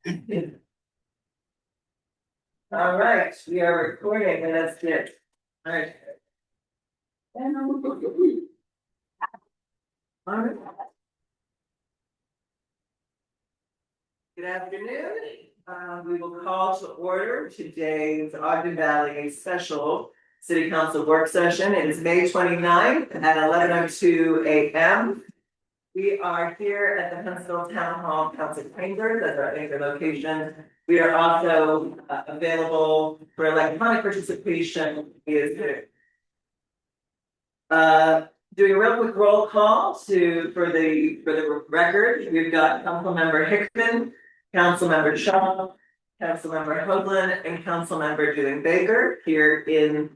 All right, we are recording and that's it. All right. All right. Good afternoon. We will call to order today's Ogden Valley Special City Council Work Session. It is May 29th at 11:02 a.m. We are here at the Huntsville Town Hall Council Chambers as our anchor location. We are also available for electronic participation via Zoom. Doing a real quick roll call for the record. We've got Councilmember Hickman, Councilmember Shaw, Councilmember Hoagland, and Councilmember Dewing Baker here in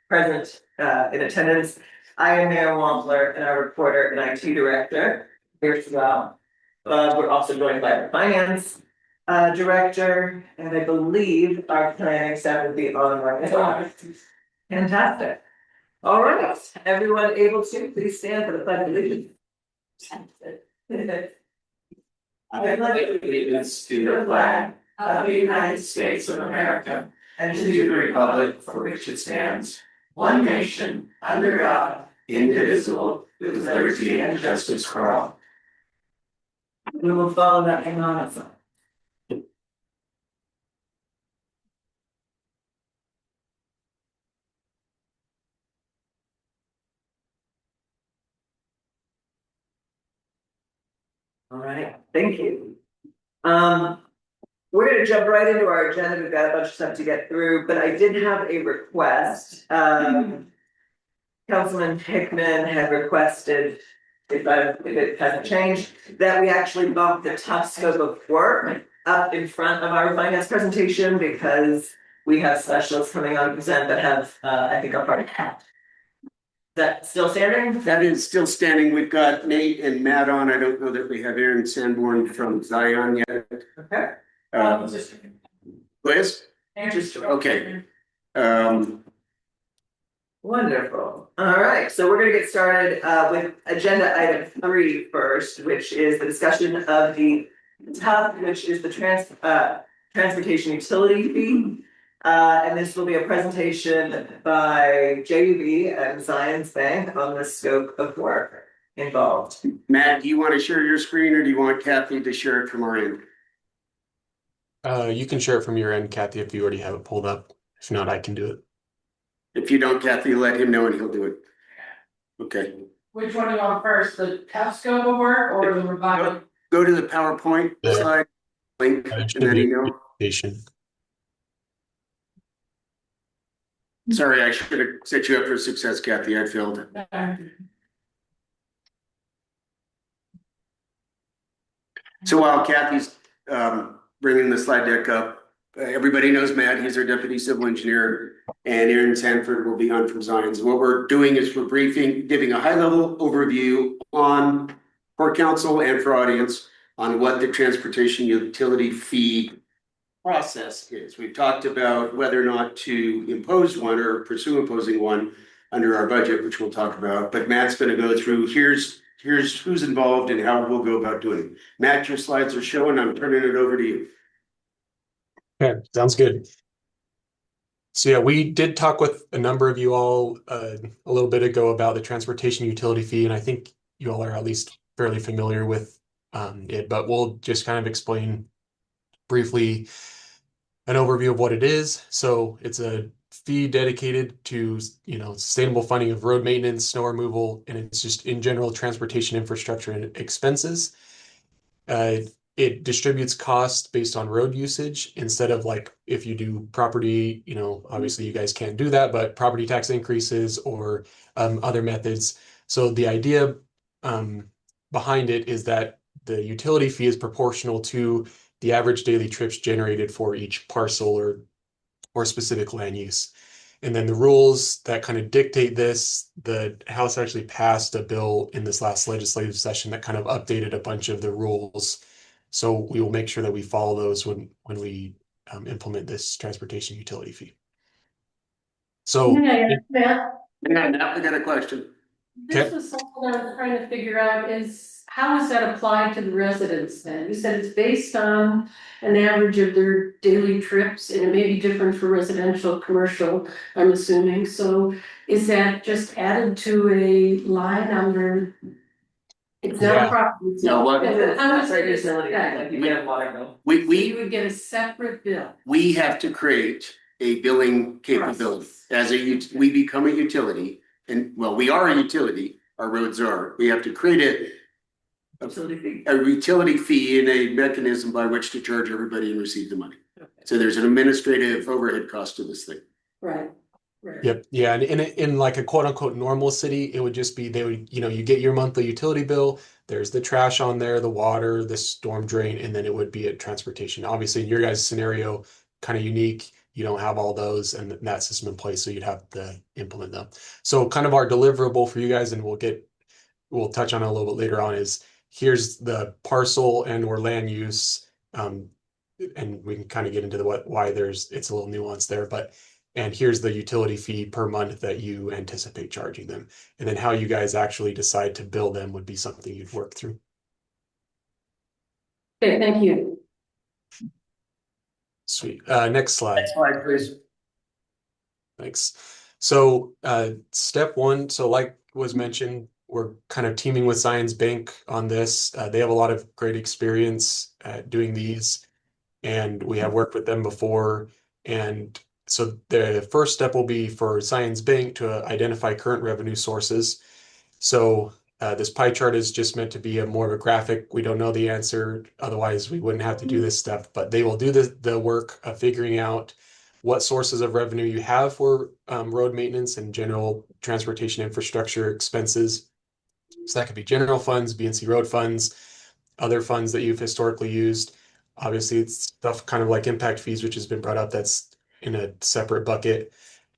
present in attendance. I am Mayor Wampler and our reporter and IT director here as well. We're also joined by our finance director, and I believe our planning staff will be online as well. Fantastic. All right, everyone able to please stand for the pledge of allegiance. I pledge allegiance to the flag of the United States of America and to the republic for which it stands, one nation, under God, indivisible, with liberty and justice for all. We will follow that anonymously. All right, thank you. We're going to jump right into our agenda. We've got a bunch of stuff to get through, but I did have a request. Councilman Hickman had requested, if it hasn't changed, that we actually bump the tough scope of work up in front of our finance presentation because we have specialists coming on to present that have, I think, a part. Is that still standing? That is still standing. We've got Nate and Matt on. I don't know that we have Aaron Sanborn from Zion yet. Okay. Liz? Interesting. Okay. Wonderful. All right, so we're going to get started with agenda item 3 first, which is the discussion of the TUF, which is the transportation utility fee. And this will be a presentation by JUB and Zions Bank on the scope of work involved. Matt, do you want to share your screen or do you want Kathy to share it from our end? You can share it from your end, Kathy, if you already have it pulled up. If not, I can do it. If you don't, Kathy, let him know and he'll do it. Okay. Which one do you want first, the tough scope of work or the revival? Go to the PowerPoint slide, link, and then email. Sorry, I should have set you up for success, Kathy. I failed. So while Kathy's bringing the slide deck up, everybody knows Matt. He's our deputy civil engineer, and Aaron Sanford will be on from Zions. What we're doing is we're giving a high-level overview for council and for audience on what the transportation utility fee process is. We've talked about whether or not to impose one or pursue imposing one under our budget, which we'll talk about. But Matt's going to go through here's who's involved and how we'll go about doing it. Matt, your slides are showing. I'm turning it over to you. Okay, sounds good. So yeah, we did talk with a number of you all a little bit ago about the transportation utility fee, and I think you all are at least fairly familiar with it, but we'll just kind of explain briefly an overview of what it is. So it's a fee dedicated to, sustainable funding of road maintenance, snow removal, and it's just in general transportation infrastructure and expenses. It distributes costs based on road usage instead of like if you do property, obviously you guys can't do that, but property tax increases or other methods. So the idea behind it is that the utility fee is proportional to the average daily trips generated for each parcel or specific land use. And then the rules that kind of dictate this, the House actually passed a bill in this last legislative session that kind of updated a bunch of the rules. So we will make sure that we follow those when we implement this transportation utility fee. So Matt, we got a question. This was something I was trying to figure out is, how is that applied to the residents then? You said it's based on an average of their daily trips, and it may be different for residential, commercial, I'm assuming. So is that just added to a line under? It's not Yeah. a property. it's No, not- what- How is That's our it? utility, like you get a water bill. We, So we, you would get a separate bill. we have to create a billing capability. As we become a utility, and well, we are a utility, our roads are, we have to create Utility fee. a utility fee and a mechanism by which to charge everybody and receive the money. So there's an administrative overhead cost to this thing. Right, right. Yep. Yeah. And in like a quote unquote normal city, it would just be they would, you get your monthly utility bill. There's the trash on there, the water, the storm drain, and then it would be a transportation. Obviously, in your guys' scenario, kind of unique. You don't have all those and that system in place, so you'd have to implement them. So kind of our deliverable for you guys, and we'll touch on it a little bit later on, is here's the parcel and or land use. And we can kind of get into why it's a little nuanced there, and here's the utility fee per month that you anticipate charging them. And then how you guys actually decide to bill them would be something you'd work through. Okay, thank you. Sweet. Next slide. Next slide, please. Thanks. So step one, so like was mentioned, we're kind of teaming with Zions Bank on this. They have a lot of great experience at doing these, and we have worked with them before. And so the first step will be for Zions Bank to identify current revenue sources. So this pie chart is just meant to be more of a graphic. We don't know the answer, otherwise we wouldn't have to do this step, but they will do the work of figuring out what sources of revenue you have for road maintenance and general transportation infrastructure expenses. So that could be general funds, BNC road funds, other funds that you've historically used. Obviously, it's stuff kind of like impact fees, which has been brought up, that's in a separate bucket.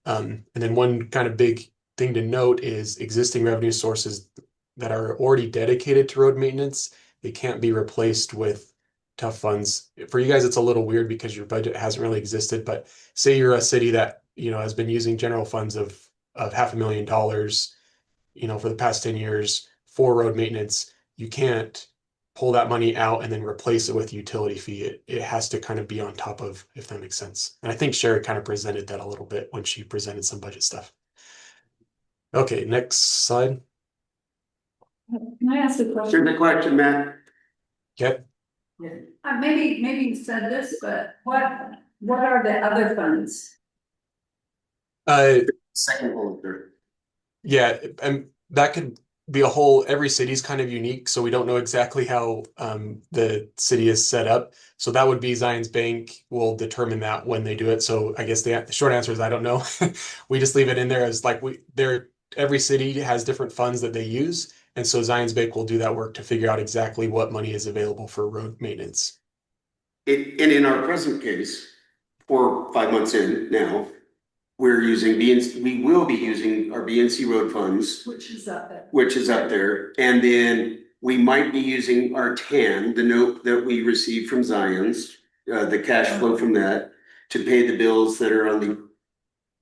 And then one kind of big thing to note is existing revenue sources that are already dedicated to road maintenance. They can't be replaced with tough funds. For you guys, it's a little weird because your budget hasn't really existed, but say you're a city that, has been using general funds of $500,000, for the past 10 years for road maintenance. You can't pull that money out and then replace it with utility fee. It has to kind of be on top of, if that makes sense. And I think Sherry kind of presented that a little bit when she presented some budget stuff. Okay, next slide. Can I ask a Here's question? the question, Matt. Okay. Maybe you said this, but what are the other funds? Second bullet there. Yeah, and that could be every city's kind of unique, so we don't know exactly how the city is set up. So that would be Zions Bank will determine that when they do it. So I guess the short answer is I don't know. We just leave it in there as like every city has different funds that they use. And so Zions Bank will do that work to figure out exactly what money is available for road maintenance. And in our present case, 4 or 5 months in now, we will be using our BNC road funds, Which is up there. which is up there. And then we might be using our TAN, the note that we received from Zions, the cash flow from that, to pay the bills that are on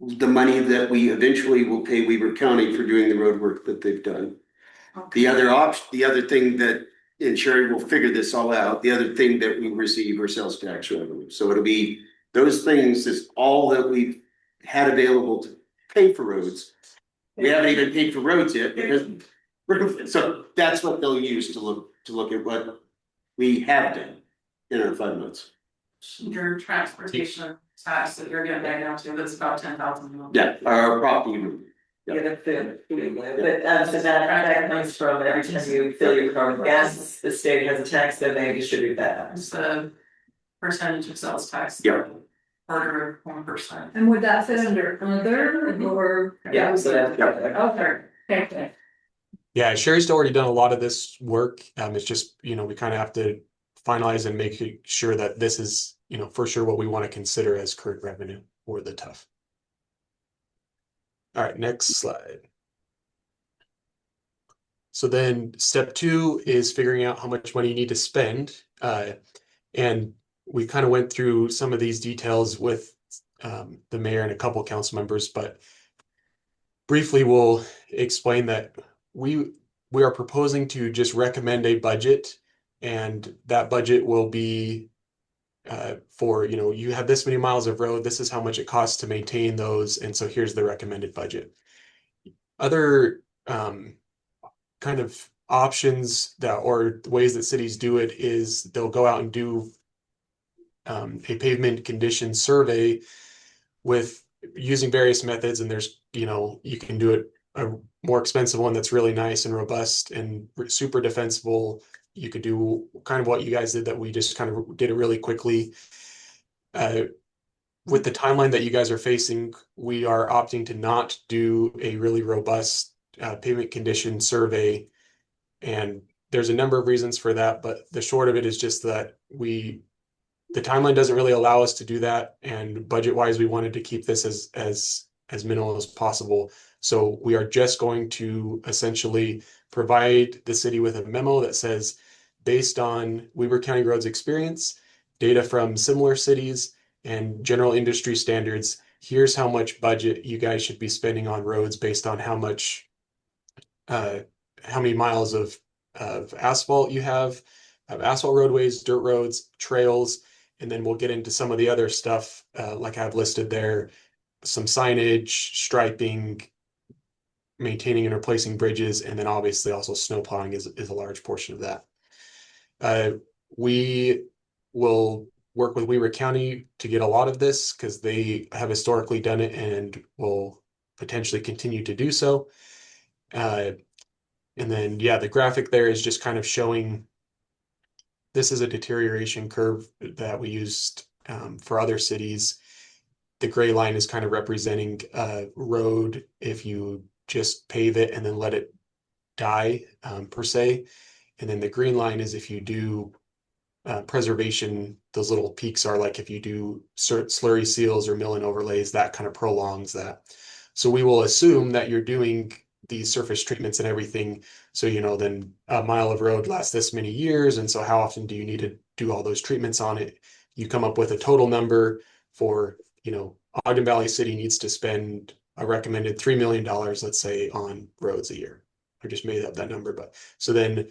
the money that we eventually will pay Weber County for doing the road work that they've done. The other thing that, and Sherry will figure this all out, the other thing that we receive are sales tax revenue. So it'll be, those things is all that we've had available to pay for roads. We haven't even paid for roads yet because, so that's what they'll use to look at what we have done in our 5 months. Your transportation tax that you're getting right now too, that's about 10,000. Yeah, our property. Get a food, but so that comes from every time you fill your car with gas, the state has a tax, then they distribute that. It's the percentage of sales tax. Yeah. Order of 1%. And would that fit under other or? Yeah, so that. Okay. Yeah, Sherry's already done a lot of this work. It's just, we kind of have to finalize and make sure that this is, for sure what we want to consider as current revenue for the TUF. All right, next slide. So then step 2 is figuring out how much money you need to spend. And we kind of went through some of these details with the mayor and a couple council members, but briefly we'll explain that we are proposing to just recommend a budget, and that budget will be for, you know, you have this many miles of road, this is how much it costs to maintain those, and so here's the recommended budget. Other kind of options that, or ways that cities do it, is they'll go out and do a pavement condition survey with using various methods, and there's, you know, you can do it a more expensive one that's really nice and robust and super defensible. You could do kind of what you guys did, that we just kind of did it really quickly. With the timeline that you guys are facing, we are opting to not do a really robust pavement condition survey. And there's a number of reasons for that, but the short of it is just that the timeline doesn't really allow us to do that. And budget wise, we wanted to keep this as minimal as possible. So we are just going to essentially provide the city with a memo that says, based on Weber County Roads experience, data from similar cities, and general industry standards, here's how much budget you guys should be spending on roads based on how many miles of asphalt you have, asphalt roadways, dirt roads, trails, and then we'll get into some of the other stuff like I've listed there, some signage, striping, maintaining and replacing bridges, and then obviously also snow plowing is a large portion of that. We will work with Weber County to get a lot of this because they have historically done it and will potentially continue to do so. And then, yeah, the graphic there is just kind of showing this is a deterioration curve that we used for other cities. The gray line is kind of representing a road if you just pave it and then let it die per se. And then the green line is if you do preservation. Those little peaks are like if you do slurry seals or mill and overlays, that kind of prolongs that. So we will assume that you're doing these surface treatments and everything. So, you know, then a mile of road lasts this many years. And so how often do you need to do all those treatments on it? You come up with a total number for, you know, Ogden Valley City needs to spend a recommended $3 million, let's say, on roads a year. I just made up that number, but so then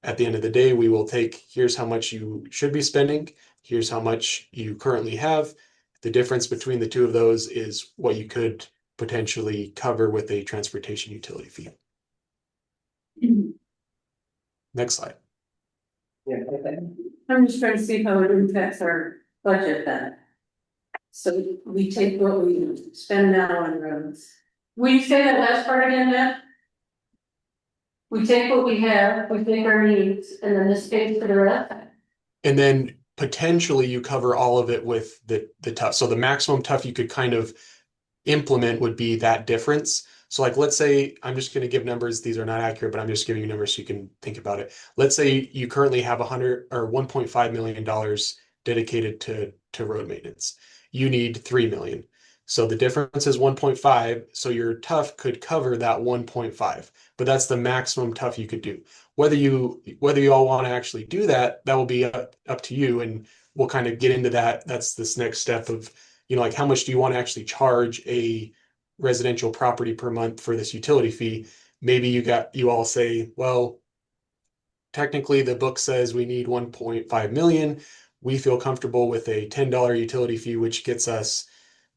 at the end of the day, we will take, here's how much you should be spending, here's how much you currently have. The difference between the two of those is what you could potentially cover with a transportation utility fee. Next slide. I'm just trying to see how it impacts our budget then. So we take what we spend now on roads. Will you say that last part again, Matt? We take what we have, we take our needs, and then this pays for the rest? And then potentially you cover all of it with the TUF. So the maximum TUF you could kind of implement would be that difference. So like, let's say, I'm just going to give numbers. These are not accurate, but I'm just giving you numbers so you can think about it. Let's say you currently have $1.5 million dedicated to road maintenance. You need 3 million. So the difference is 1.5. So your TUF could cover that 1.5, but that's the maximum TUF you could do. Whether you all want to actually do that, that will be up to you. And we'll kind of get into that. That's this next step of, you know, like how much do you want to actually charge a residential property per month for this utility fee? Maybe you all say, well, technically the book says we need 1.5 million. We feel comfortable with a $10 utility fee, which gets us,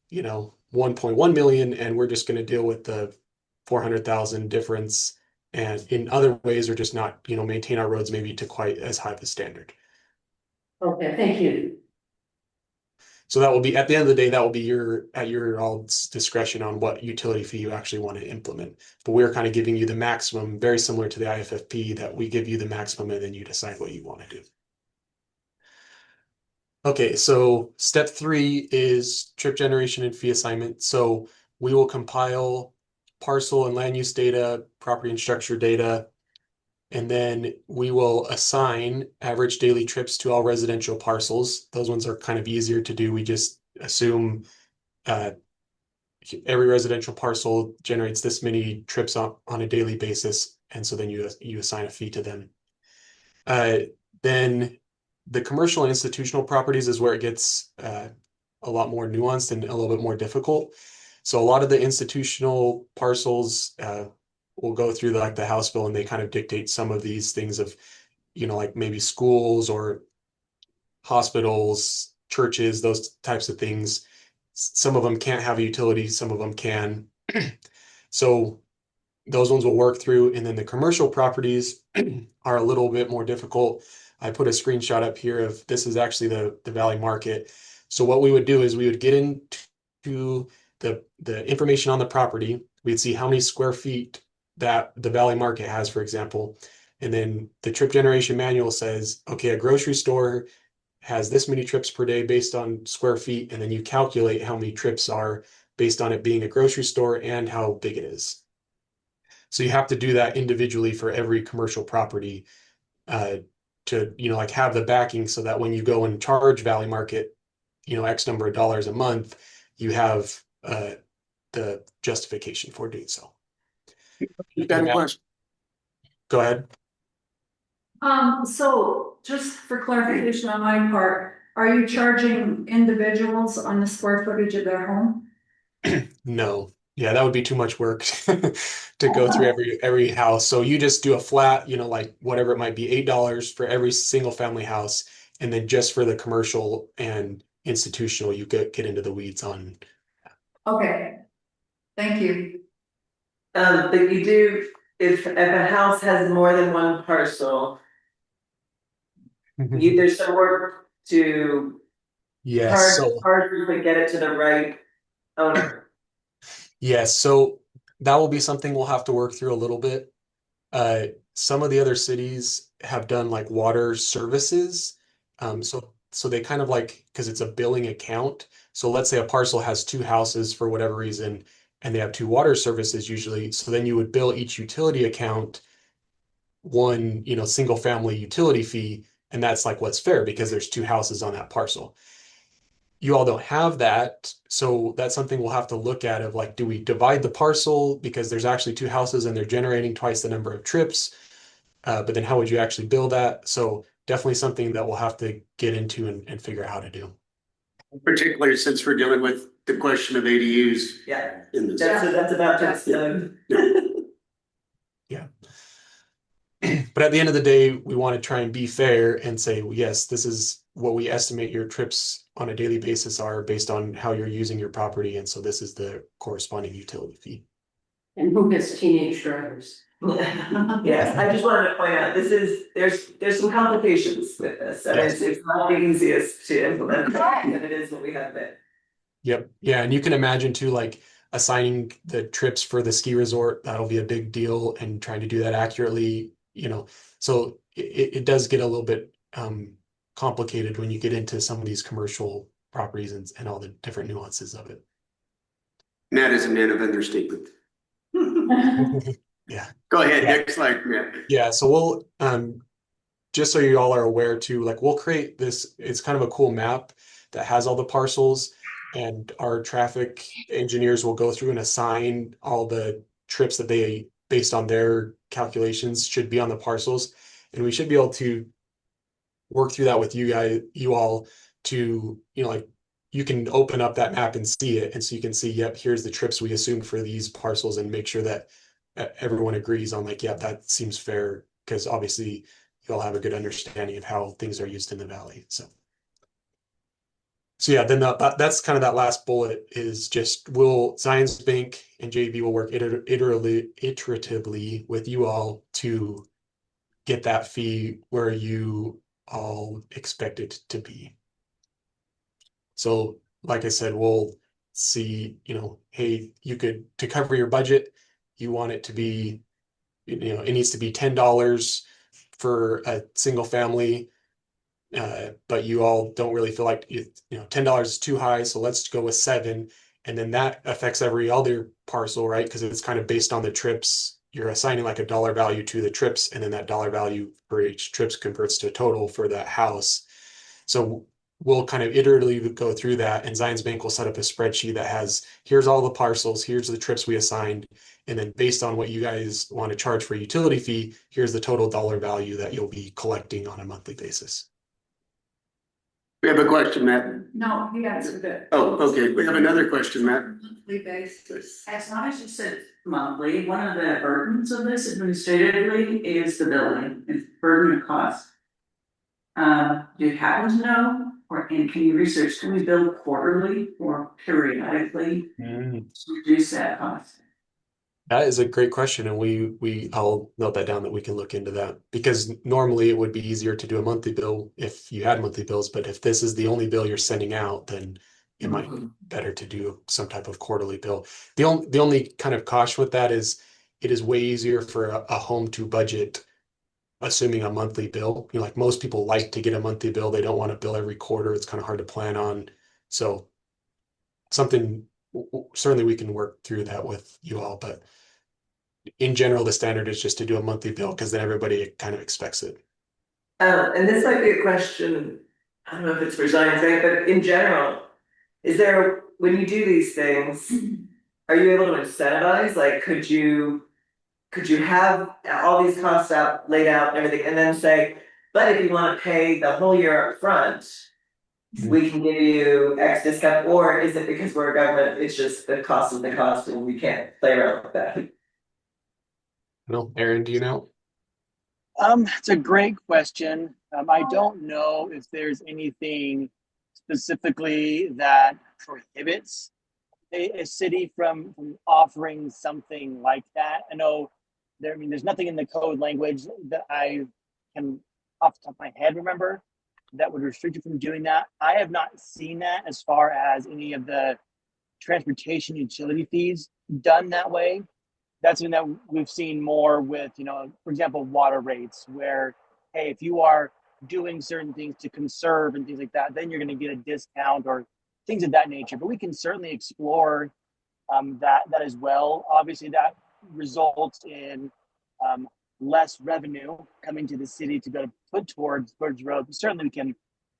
you know, 1.1 million, and we're just going to deal with the 400,000 difference. And in other ways, or just not, you know, maintain our roads maybe to quite as high of a standard. Okay, thank you. So that will be, at the end of the day, that will be at your all's discretion on what utility fee you actually want to implement. But we're kind of giving you the maximum, very similar to the IFFP, that we give you the maximum and then you decide what you want to do. Okay, so step 3 is trip generation and fee assignment. So we will compile parcel and land use data, property and structure data, and then we will assign average daily trips to all residential parcels. Those ones are kind of easier to do. We just assume every residential parcel generates this many trips on a daily basis, and so then you assign a fee to them. Then the commercial and institutional properties is where it gets a lot more nuanced and a little bit more difficult. So a lot of the institutional parcels, will go through like the House bill and they kind of dictate some of these things of, like maybe schools or hospitals, churches, those types of things. Some of them can't have a utility, some of them can. So those ones will work through, and then the commercial properties are a little bit more difficult. I put a screenshot up here of this is actually the Valley Market. So what we would do is we would get into the information on the property. We'd see how many square feet that the Valley Market has, for example. And then the trip generation manual says, okay, a grocery store has this many trips per day based on square feet, and then you calculate how many trips are based on it being a grocery store and how big it is. So you have to do that individually for every commercial property to, like have the backing so that when you go and charge Valley Market, X number of dollars a month, you have the justification for doing so. You got a question? Go ahead. So just for clarification on my part, are you charging individuals on the square footage of their home? No. Yeah, that would be too much work to go through every house. So you just do a flat, like whatever it might be, $8 for every single family house. And then just for the commercial and institutional, you get into the weeds on. Okay, thank you. But you do, if a house has more than one parcel, there's some work to Yes. charge to get it to the right owner. Yes. So that will be something we'll have to work through a little bit. Some of the other cities have done like water services. So they kind of like, because it's a billing account. So let's say a parcel has two houses for whatever reason, and they have two water services usually. So then you would bill each utility account one, single family utility fee. And that's like what's fair because there's two houses on that parcel. You all don't have that. So that's something we'll have to look at of like, do we divide the parcel because there's actually two houses and they're generating twice the number of trips? But then how would you actually bill that? So definitely something that we'll have to get into and figure out how to do. Particularly since we're dealing with the question of ADUs Yeah, in this. that's about to explode. Yeah. But at the end of the day, we want to try and be fair and say, well, yes, this is what we estimate your trips on a daily basis are based on how you're using your property. And so this is the corresponding utility fee. And who has teenage drivers? Yes, I just wanted to point out, there's some complications with this. I mean, Yes. it's not the easiest to implement, and it is what we have been. Yep. Yeah. And you can imagine too, like assigning the trips for the ski resort, that'll be a big deal, and trying to do that accurately, so it does get a little bit complicated when you get into some of these commercial properties and all the different nuances of it. Matt is a man of understatement. Yeah. Go ahead, Yeah. next slide, Matt. Yeah. So we'll, just so you all are aware too, like we'll create this, it's kind of a cool map that has all the parcels, and our traffic engineers will go through and assign all the trips that they, based on their calculations, should be on the parcels. And we should be able to work through that with you all to, like you can open up that map and see it. And so you can see, yep, here's the trips we assumed for these parcels, and make sure that everyone agrees on like, yeah, that seems fair. Because obviously you'll have a good understanding of how things are used in the valley. So yeah, then that's kind of that last bullet is just Zions Bank and JB will work iteratively with you all to get that fee where you all expect it to be. So like I said, we'll see, hey, to cover your budget, you want it to be, it needs to be $10 for a single family. But you all don't really feel like $10 is too high, so let's go with $7, and then that affects every other parcel, right? Because it's kind of based on the trips. You're assigning like a dollar value to the trips, and then that dollar value for each trips converts to a total for that house. So we'll kind of iteratively go through that, and Zions Bank will set up a spreadsheet that has, here's all the parcels, here's the trips we assigned, and then based on what you guys want to charge for a utility fee, here's the total dollar value that you'll be collecting on a monthly basis. We have a question, Matt. No, he answered it. Oh, okay. We have another question, Matt. Monthly basis. As long as you said monthly, one of the burdens of this administratively is the billing, it's burden of cost. Do you happen to know, and can you research, can we bill quarterly or periodically to reduce that cost? That is a great question, and I'll note that down that we can look into that, because normally it would be easier to do a monthly bill if you had monthly bills, but if this is the only bill you're sending out, then it might be better to do some type of quarterly bill. The only kind of caution with that is it is way easier for a home to budget assuming a monthly bill. You know, like most people like to get a monthly bill. They don't want to bill every quarter. It's kind of hard to plan on. So something certainly we can work through that with you all, but in general, the standard is just to do a monthly bill because then everybody kind of expects it. And this might be a question, I don't know if it's for Zions, right, but in general, is there, when you do these things, are you able to incentivize, like, could you have all these costs out, laid out and everything, and then say, but if you wanna pay the whole year up front, we can give you X discount, or is it because we're a government, it's just the cost of the cost and we can't play around with that? No, Aaron, do you know? It's a great question. I don't know if there's anything specifically that prohibits a city from offering something like that. I know there's nothing in the code language that I can off the top of my head remember that would restrict you from doing that. I have not seen that as far as any of the transportation utility fees done that way. That's something that we've seen more with, for example, water rates, where, hey, if you are doing certain things to conserve and things like that, then you're going to get a discount or things of that nature. But we can certainly explore that as well. Obviously, that results in less revenue coming to the city to go to put towards roads. But certainly, we can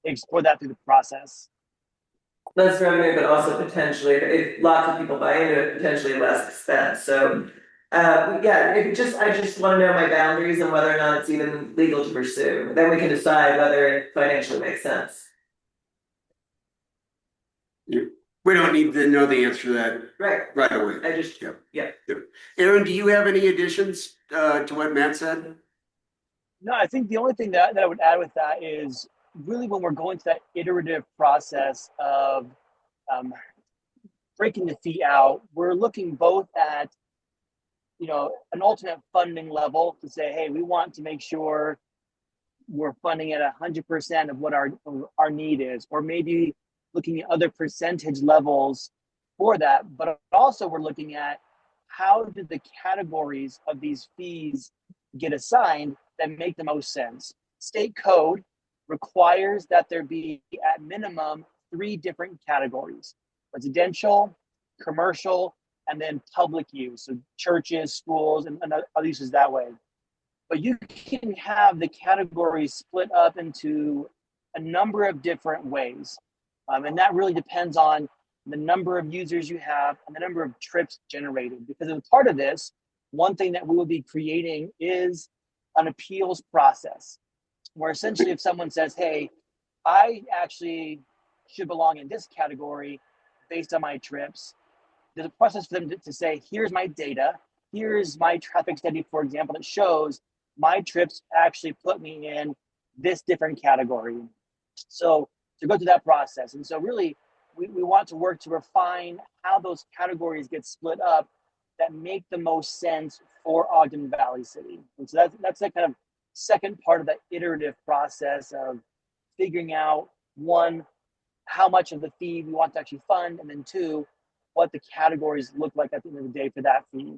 explore that through the process. Less revenue, but also potentially, if lots of people buy into it, potentially less expense, so. I just wanna know my boundaries and whether or not it's even legal to pursue, then we can decide whether it financially makes sense. We don't need to know the answer to that right away. I just, Yep. yeah. Aaron, do you have any additions to what Matt said? No, I think the only thing that I would add with that is really when we're going through that iterative process of breaking the fee out, we're looking both at an ultimate funding level to say, hey, we want to make sure we're funding at 100% of what our need is, or maybe looking at other percentage levels for that. But also we're looking at how did the categories of these fees get assigned that make the most sense. State code requires that there be at minimum 3 different categories: residential, commercial, and then public use, so churches, schools, and other uses that way. But you can have the categories split up into a number of different ways. And that really depends on the number of users you have and the number of trips generated. Because as part of this, one thing that we will be creating is an appeals process, where essentially if someone says, hey, I actually should belong in this category based on my trips, there's a process for them to say, here's my data, here's my traffic study, for example, that shows my trips actually put me in this different category. So to go through that process. And so really, we want to work to refine how those categories get split up that make the most sense for Ogden Valley City. And so that's that kind of second part of that iterative process of figuring out, 1, how much of the fee we want to actually fund, and then 2, what the categories look like at the end of the day for that fee.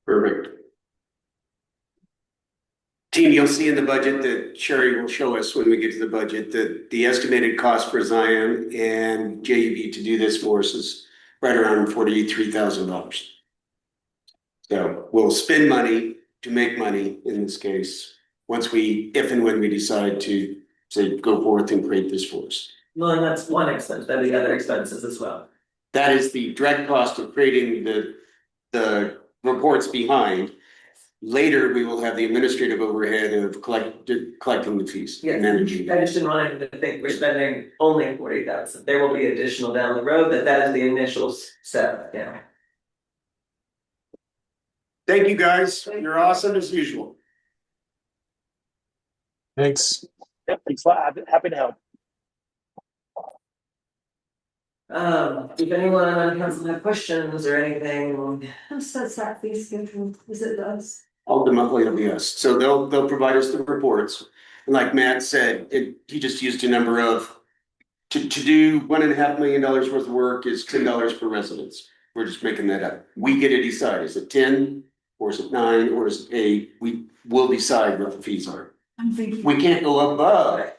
Perfect. Team, you'll see in the budget that Sherry will show us when we get to the budget that the estimated cost for Zion and JUB to do this for us is right around $43,000. So we'll spend money to make money in this case, if and when we decide to say, go forth and create this for us. Well, and that's one expense, there'll be other expenses as well. That is the direct cost of creating the reports behind. Later, we will have the administrative overhead of collecting the fees and managing. I just didn't want him to think we're spending only 40,000. There will be additional down the road, but that is the initial step, yeah. Thank you, guys. You're awesome as usual. Thanks. Yep, thanks a lot. Happy to help. If anyone on council have questions or anything, Who sets that fee schedule? Is it us? Ultimately, it'll be us. So they'll provide us the reports. And like Matt said, he just used a number of, to do $1.5 million worth of work is $10 per residence. We're just making that up. We get to decide, is it 10 or is it 9 or is it 8? We will decide what the fees are. I'm thinking. We can't go above.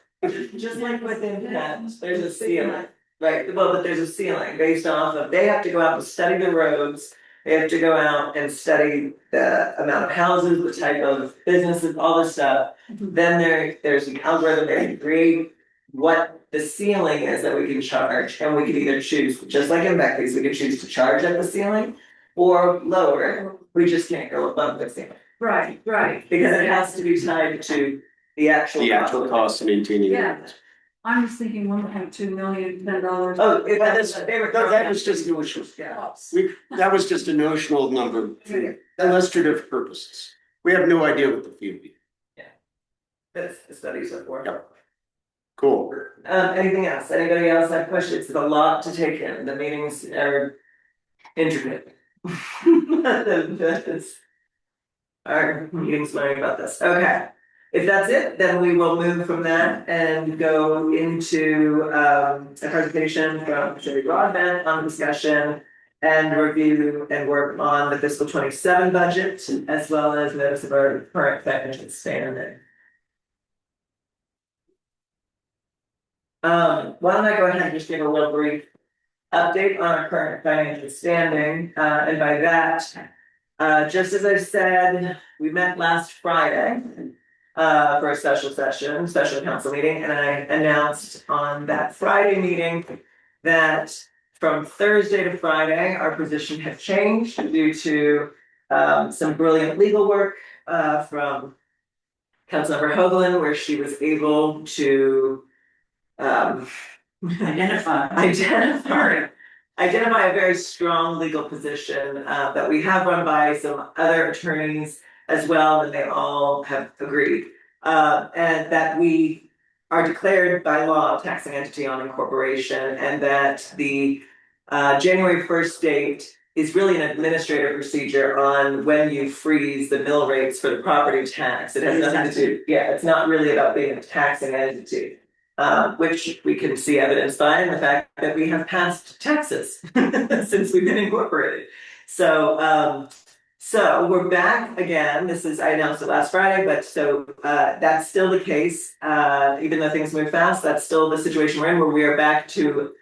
just like with impact, there's a ceiling, right? Well, but there's a ceiling based off of, they have to go out and study the roads. They have to go out and study the amount of houses, the type of businesses, all this stuff. Then there's an algorithm that can create what the ceiling is that we can charge, and we can either choose, just like in Beckley's, we can choose to charge at the ceiling or lower. We just can't go above the ceiling Right, right. because it has to be tied to the actual Cost of maintaining. Yeah. I'm just thinking $1.2 million, $10. Oh, if that's my favorite. That was just notional. Yeah. That was just a notional number for illustrative purposes. We have no idea what the fee would be. That's the studies are for. Yep. Cool. Anything else? Anybody else have questions? It's a lot to take in. The meetings are intricate. Our meetings learning about this. Okay. If that's it, then we will move from that and go into a presentation from City Broadbent on discussion and review and work on the fiscal 27 budget, as well as notice of our current financial standing. Why don't I go ahead and just give a real brief update on our current financial standing, and by that, just as I said, we met last Friday for a special council meeting, and I announced on that Friday meeting that from Thursday to Friday, our position had changed due to some brilliant legal work from Councilmember Hoagland, where she was able to identify a very strong legal position that we have run by some other attorneys as well, and they all have agreed, and that we are declared by law a taxing entity on incorporation, and that the January 1st date is really an administrative procedure on when you freeze the mill rates for the property tax. It has nothing to do, it's not really about being a taxing entity. Which we can see evidence by in the fact that we have passed taxes since we've been incorporated. So we're back again. I announced it last Friday, but that's still the case. Even though things move fast, that's still the situation we're in, where we are back to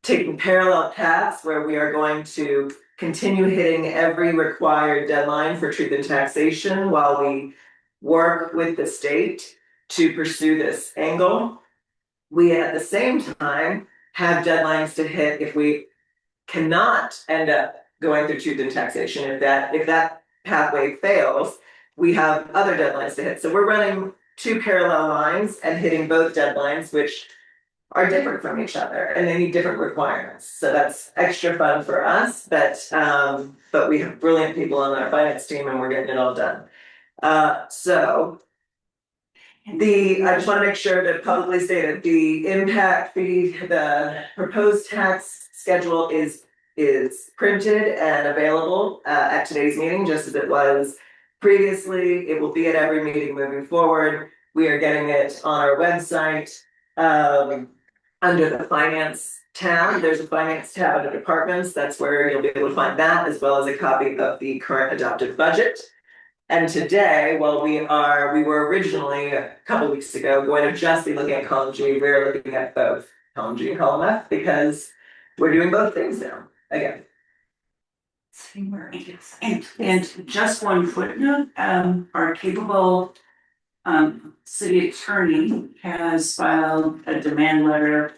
taking parallel paths, where we are going to continue hitting every required deadline for truth in taxation while we work with the state to pursue this angle. We at the same time have deadlines to hit if we cannot end up going through truth in taxation. If that pathway fails, we have other deadlines to hit. So we're running two parallel lines and hitting both deadlines, which are different from each other, and they need different requirements. So that's extra fun for us, but we have brilliant people on our finance team, and we're getting it all done. I just want to make sure to publicly state that the impact fee, the proposed tax schedule is printed and available at today's meeting, just as it was previously. It will be at every meeting moving forward. We are getting it on our website under the finance tab. There's a finance tab under departments. That's where you'll be able to find that, as well as a copy of the current adopted budget. And today, while we were originally a couple weeks ago going to just be looking at column G, we're looking at both column G and column F because we're doing both things now again. And just one footnote, our capable city attorney has filed a demand letter,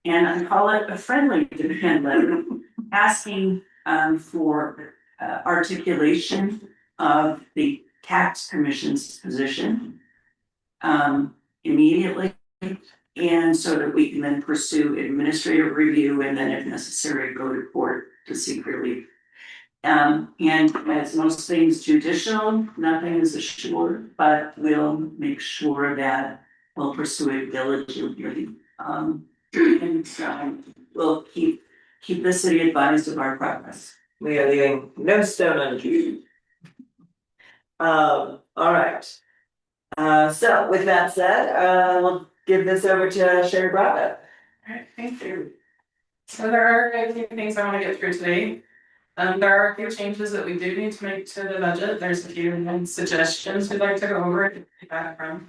and I call it a friendly demand letter, asking for articulation of the tax commission's position immediately, and so that we can then pursue administrative review and then if necessary go to court to seek relief. And as most things judicial, nothing is assured, but we'll make sure that we'll pursue it diligently. And so we'll keep the city advised of our progress. We are leaving no stone unturned. All right. So with that said, we'll give this over to Sherry Bravo. Alright, thank you. So there are a few things I wanna get through today. There are a few changes that we do need to make to the budget. There's a few suggestions we'd like to go over and get back from.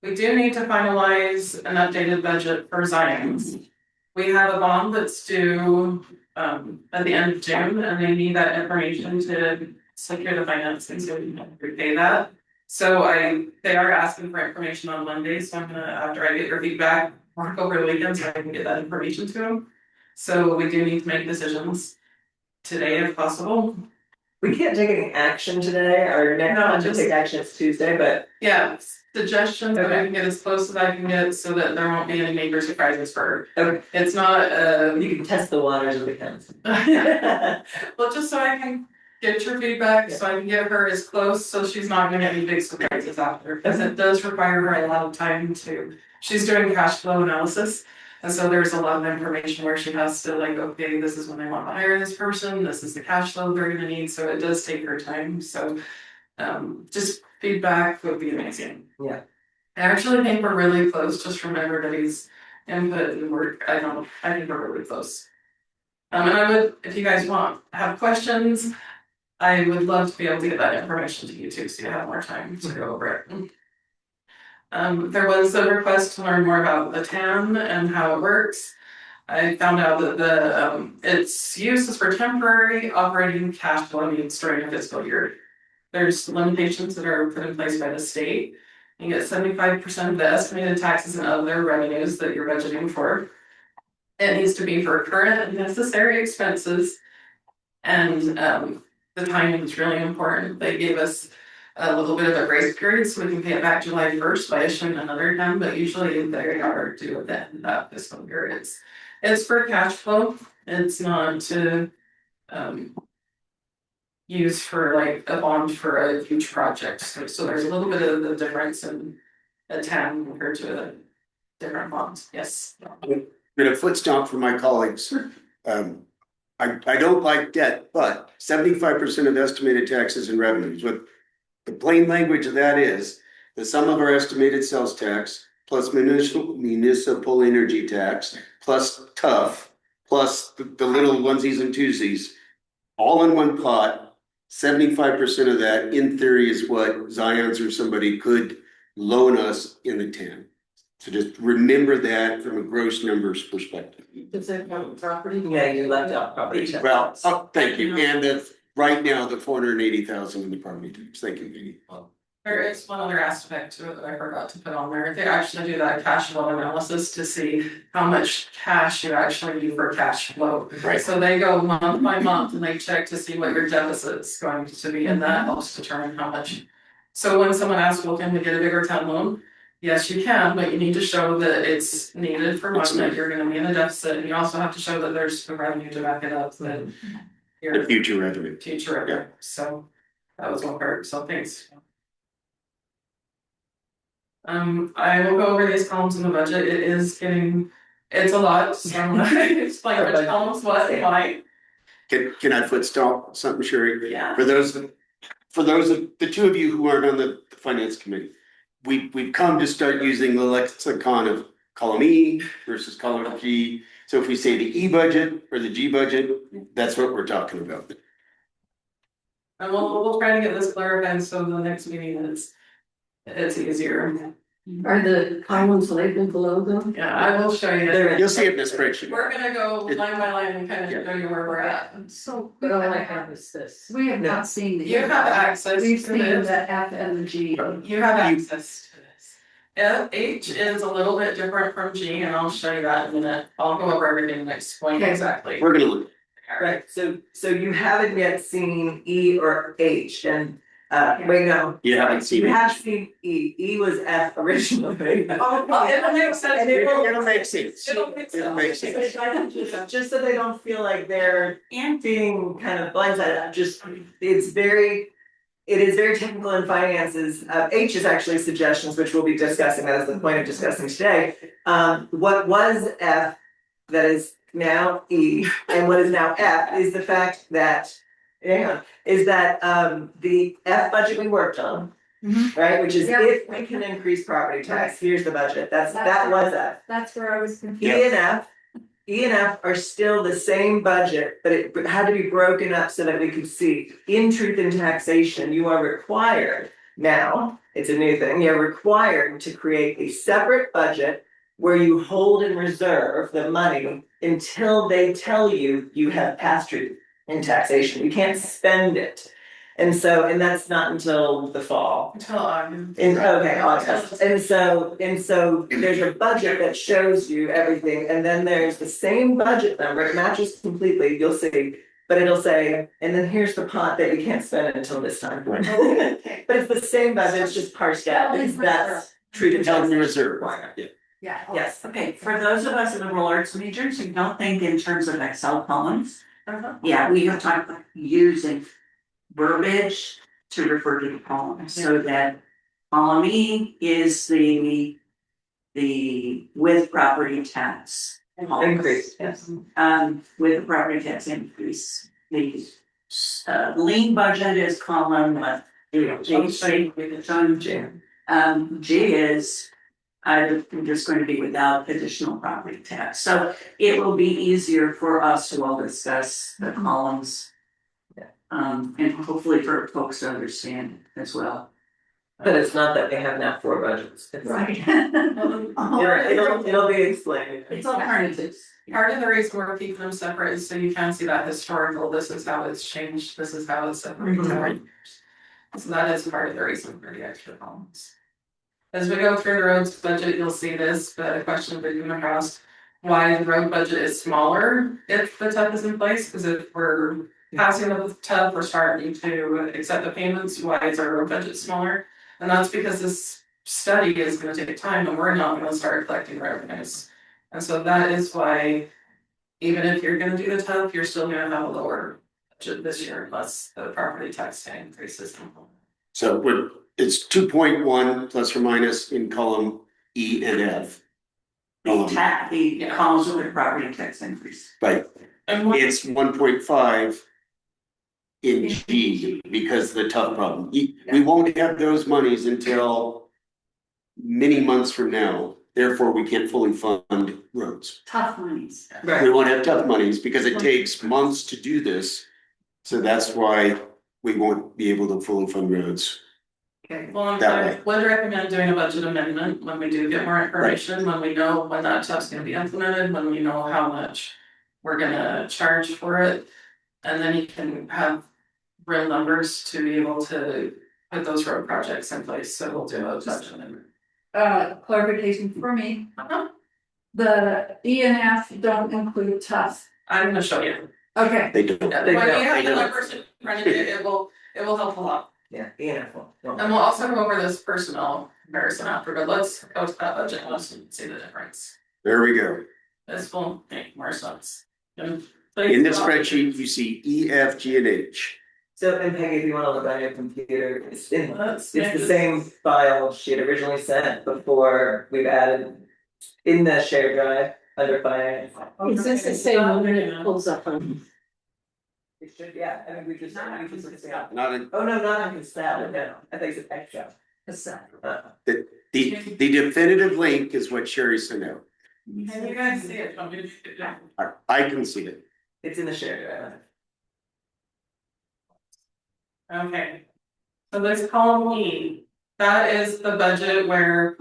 We do need to finalize an updated budget for Zions. We have a bond that's due at the end of June, and they need that information to secure the financing so we can repay that. So they are asking for information on Monday, so I'm gonna, after I get your feedback, work over the weekend so I can get that information to them. So we do need to make decisions today if possible. We can't take any action today, our next No, time to just- take action is Tuesday, but Yeah, suggestions that I Okay. can get as close as I can get so that there won't be any major surprises for. Okay. It's not you can test the waters of the council. well, just so I can get your feedback, so I can get her as close, so she's not gonna get any big surprises after, because it does require her a lot of time to. She's doing cash flow analysis, and so there's a lot of information where she has to like, okay, this is when I want to hire this person, this is the cash flow they're gonna need, so it does take her time, so. Just feedback would be amazing. Yeah. I actually think we're really close, just from everybody's input and work, I think we're really close. And I would, if you guys have questions, I would love to be able to get that information to you too, so you have more time to go over it. There was a request to learn more about the TAM and how it works. I found out that its use is for temporary operating cash flow needs during a fiscal year. There's limitations that are put in place by the state. You get 75% of the estimated taxes and other revenues that you're budgeting for. It needs to be for current and necessary expenses. And the timing is really important. They gave us a little bit of a grace period so we can pay it back July 1st by issuing another TAM, but usually they are due at the end of that fiscal year. It's for cash flow. It's not to use for like a bond for a huge project. So there's a little bit of the difference in a TAM compared to a different bond. Yes. Been a foot stomp for my colleagues. I don't like debt, but 75% of estimated taxes and revenues, what the plain language of that is, the sum of our estimated sales tax plus municipal energy tax, plus TUF, plus the little onesies and twosies, all in one pot. 75% of that, in theory, is what Zions or somebody could loan us in the TAM. So just remember that from a gross numbers perspective. Does that count property? Yeah, you left out property tax. Well, thank you, and right now, the 480,000 in the property tax, thank you, Katie. There is one other aspect to it that I forgot to put on there. They actually do that cash flow analysis to see how much cash you actually need for cash flow. Right. So they go month by month and they check to see what your deficit is going to be, and that helps determine how much. So when someone asks, well, can we get a bigger town loan? Yes, you can, but you need to show that it's needed for one, that you're gonna be in a deficit, and you also have to show that there's the revenue to back it up, that The your future revenue. future revenue. So that was one part, so thanks. I will go over these columns in the budget. It's a lot, so I'm gonna explain which columns what and why. Can I foot stomp something, Sherry? Yeah. For those of the two of you who aren't on the finance committee, we've come to start using the lexicon of column E versus column G. So if we say the E budget or the G budget, that's what we're talking about. And we'll try to get this clarified, so the next meeting it's easier. Are the columns labeled below them? Yeah, I will show you. There You'll see it in the spreadsheet. We're gonna go line by line and kind of show you where we're at. So But all I have is this. we have not seen the. You have access We've to seen this. the F and the G. You have access to this. H is a little bit different from G, and I'll show you that in a minute. I'll go over everything and explain Okay. exactly. We're gonna look. Right, so you haven't yet seen E or H, and Wait, no. You haven't seen You it. have seen E. E was F originally. It'll make sense. And it will- It'll make sense. It'll make It'll make sense. Just so they don't feel like they're being kind of blindsided, it is very technical in finances. H is actually suggestions, which we'll be discussing, that is the point of discussing today. What was F that is now E and what is now F is the fact that, the F budget we worked on, right, which is Yeah. if we can increase property tax, here's the budget, that was F. That's where I was E confused. and F are still the same budget, but it had to be broken up so that we could see. In truth and taxation, you are required now, it's a new thing, you're required to create a separate budget where you hold and reserve the money until they tell you you have passed truth in taxation. You can't spend it. And that's not until the fall. Until August. August. And so there's a budget that shows you everything, and then there's the same budget number, it matches completely, you'll see. But it'll say, and then here's the pot that you can't spend until this time. But it's the same budget, it's just parsed out, because that's treated Tell as them a reserve. requirement. Yeah. Yes. Okay, for those of us liberal arts majors who don't think in terms of Excel columns, yeah, we have talked about using verbiage to refer to the column, so that column E is the with property tax. Increase, yes. With the property tax increase, the lean budget is column, G is I'm just going to be without additional property tax, so it will be easier for us to all discuss the columns. And hopefully for folks to understand as well. But it's not that we have now 4 budgets. It's- It'll be explained. It's alternatives. Part of the reason we're keeping them separate is so you can see that historical, this is how it's changed, this is how it's separated. So that is part of the reason for the extra columns. As we go through the roads budget, you'll see this, but a question that you asked, why the road budget is smaller if the TUF is in place, because if we're passing the TUF, we're starting to accept the payments, why is our road budget smaller? And that's because this study is gonna take time and we're not gonna start collecting revenues. And so that is why, even if you're gonna do the TUF, you're still gonna have a lower budget this year unless the property tax increases. So it's 2.1 plus or minus in column E and F. The columns with the property tax increase. Right, And what, it's 1.5 in G because of the tough problem. We won't have those monies until many months from now. Therefore, we can't fully fund roads. Tough monies. We won't have tough monies because it takes months to do this. So that's why we won't be able to fully fund roads. well, That I way. would recommend doing a budget amendment when we do get more information, when we know when that TUF's gonna be implemented, when we know how much we're gonna charge for it. And then you can have real numbers to be able to put those road projects in place, so we'll do a budget amendment. Clarification for me, Uh-huh. the E and F don't include TUF. I'm gonna show you. Okay, They don't. Yeah, They when don't, you have they the don't. numbers in front of you, it will help a lot. Yeah, yeah. And we'll also go over this personnel comparison after, but let's go to that budget and see the difference. There we go. This will make more sense. In this spreadsheet, you see E, F, G, and H. So, and Peggy, if you wanna look on your computer, it's Let's it's make the this- same file she had originally sent before we've added in the shared drive under finance. Is this the same one when it pulls up on? It should, yeah, I mean, we just look it up. Not in, Oh, no, not in Excel, no, I think it's Excel. the definitive link is what Sherry sent out. Can you guys see it? Want me to do it now? I can see it. It's in the shared drive. Okay. So this column E, that is the budget where,